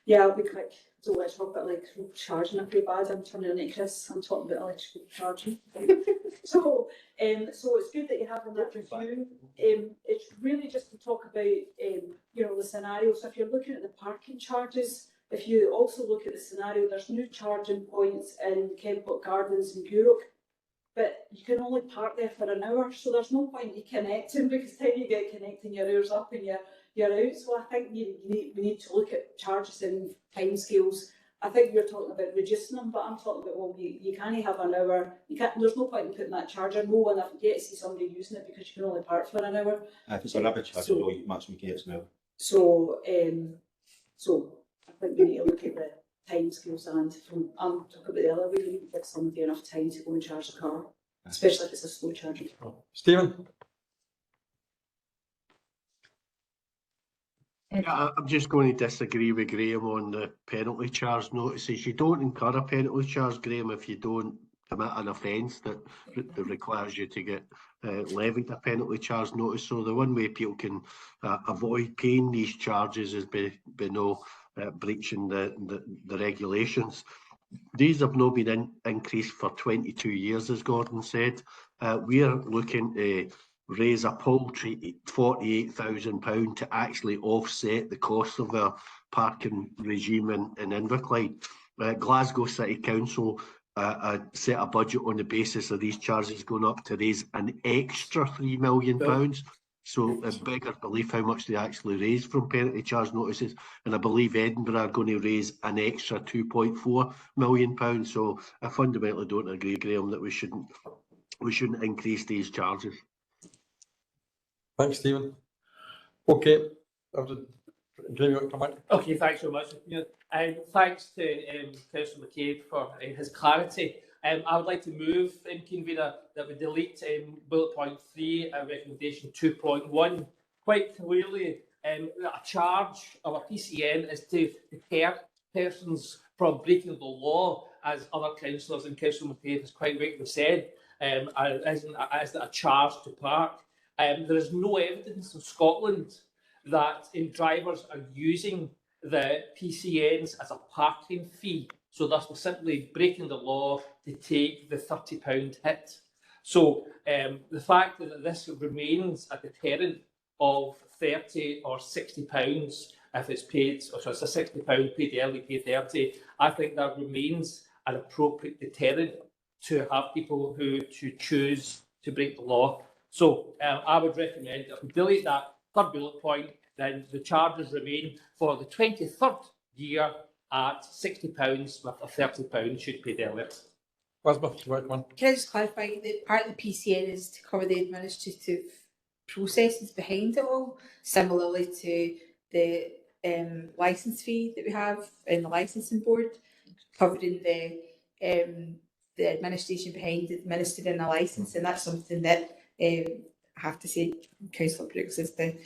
Yeah, I'll be quick. So let's talk about electrical charging. I feel bad. I'm turning on it, Chris. I'm talking about electrical charging. So it's good that you're having that review. It's really just to talk about the scenario. So if you're looking at the parking charges, if you also look at the scenario, there's new charging points in Kempot Gardens and Gourock, but you can only park there for an hour. So there's no point in connecting, because time you get connecting, your hour's up and you're out. So I think we need to look at charges and timescales. I think you're talking about reducing them, but I'm talking about, well, you can't have an hour. There's no point in putting that charger. No one ever get to see somebody using it, because you can only park for an hour. If it's a rapid charger, you maximum gets an hour. So I think we need to look at the timescales, and I'm talking about the other way. You need to give somebody enough time to go and charge the car, especially if it's a slow charging. Stephen? I'm just going to disagree with Graham on the penalty charge notices. You don't incur a penalty charge, Graham, if you don't commit an offence that requires you to get levied a penalty charge notice. So the one way people can avoid paying these charges is by no breaching the regulations. These have not been increased for 22 years, as Gordon said. We are looking to raise a paltry £48,000 to actually offset the cost of our parking regime in Inverclyde. Glasgow City Council set a budget on the basis of these charges going up to raise an extra £3 million. So it beggars belief how much they actually raise from penalty charge notices. And I believe Edinburgh are going to raise an extra £2.4 million. So I fundamentally don't agree, Graham, that we shouldn't increase these charges. Thanks, Stephen. Okay. Okay, thanks so much. Thanks to Councillor McCabe for his clarity. I would like to move, convener, that we delete bullet point 3 and recommendation 2.1. Quite clearly, a charge of a PCN is to deter persons from breaking the law, as other councillors and Councillor McCabe has quite rightly said, as a charge to park. There is no evidence in Scotland that drivers are using the PCNs as a parking fee. So thus we're simply breaking the law to take the £30 hit. So the fact that this remains a deterrent of £30 or £60 if it's paid, or so it's a £60 paid early, pay 30, I think that remains an appropriate deterrent to have people who choose to break the law. So I would recommend that we delete that third bullet point, then the charges remain for the 23rd year at £60 with a £30 should pay earlier. Can I just clarify that part of the PCN is to cover the administrative processes behind it all, similarly to the licence fee that we have in the licensing board, covering the administration behind administering a licence, and that's something that I have to say, Councillor Brooks, is the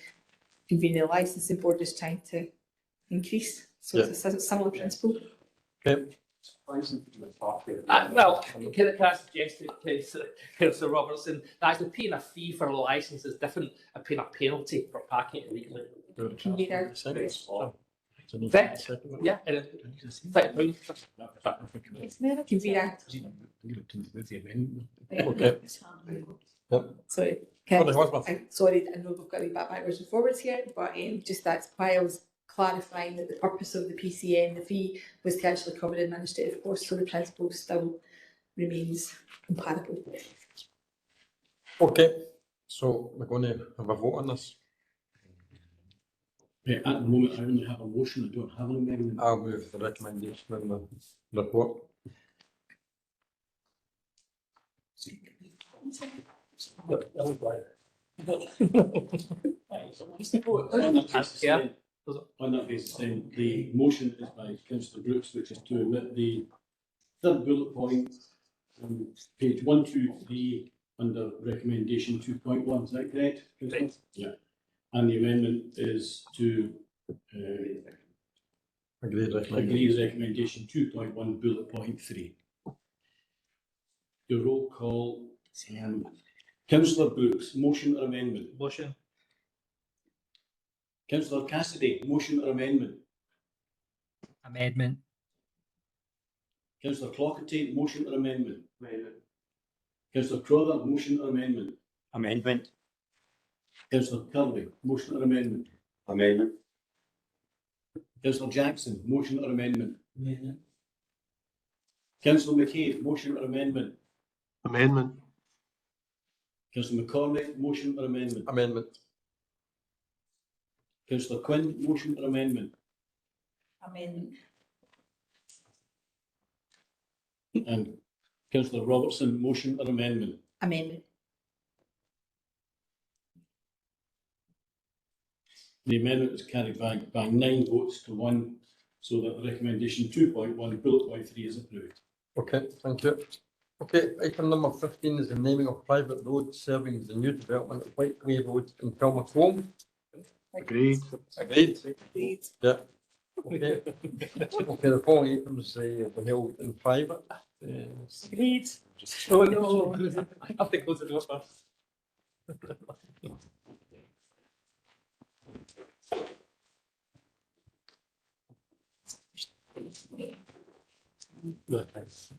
convening the licensing board is trying to increase. So it's a similar principle. Okay. Well, can I suggest to Councillor Robertson that actually paying a fee for a licence is different than paying a penalty for parking illegally. Yeah, sorry, I know we've got a bit backwards and forwards here, but just that's why I was clarifying that the purpose of the PCN, the fee, was to actually cover administrative costs, so the principle still remains comparable. Okay, so we're going to have a vote on this. At the moment, I only have a motion, I don't have an amendment. I'll move the recommendation in the report. On that basis, then the motion is by Councillor Brooks, which is to omit the third bullet point on page 123 under recommendation 2.1. Is that correct? Correct. Yeah. And the amendment is to agree the recommendation 2.1 bullet point 3. The roll call. Councillor Brooks, motion or amendment? Motion. Councillor Cassidy, motion or amendment? Amendment. Councillor Clockerty, motion or amendment? Amendment. Councillor Crowther, motion or amendment? Amendment. Councillor Kirby, motion or amendment? Amendment. Councillor Jackson, motion or amendment? Amendment. Councillor McCabe, motion or amendment? Amendment. Councillor McCormick, motion or amendment? Amendment. Councillor Quinn, motion or amendment? Amendment. And Councillor Robertson, motion or amendment? Amendment. The amendment is carried by 9 votes to 1, so that the recommendation 2.1 bullet point 3 is approved. Okay, thank you. Okay, item number 15 is the naming of private road serving the new development of Whiteway Road in Kilmacombe. Agreed. Agreed? Yeah. Okay. Okay, the following items will be held in private. Agreed. Oh no, I have to close the door first. No, thanks.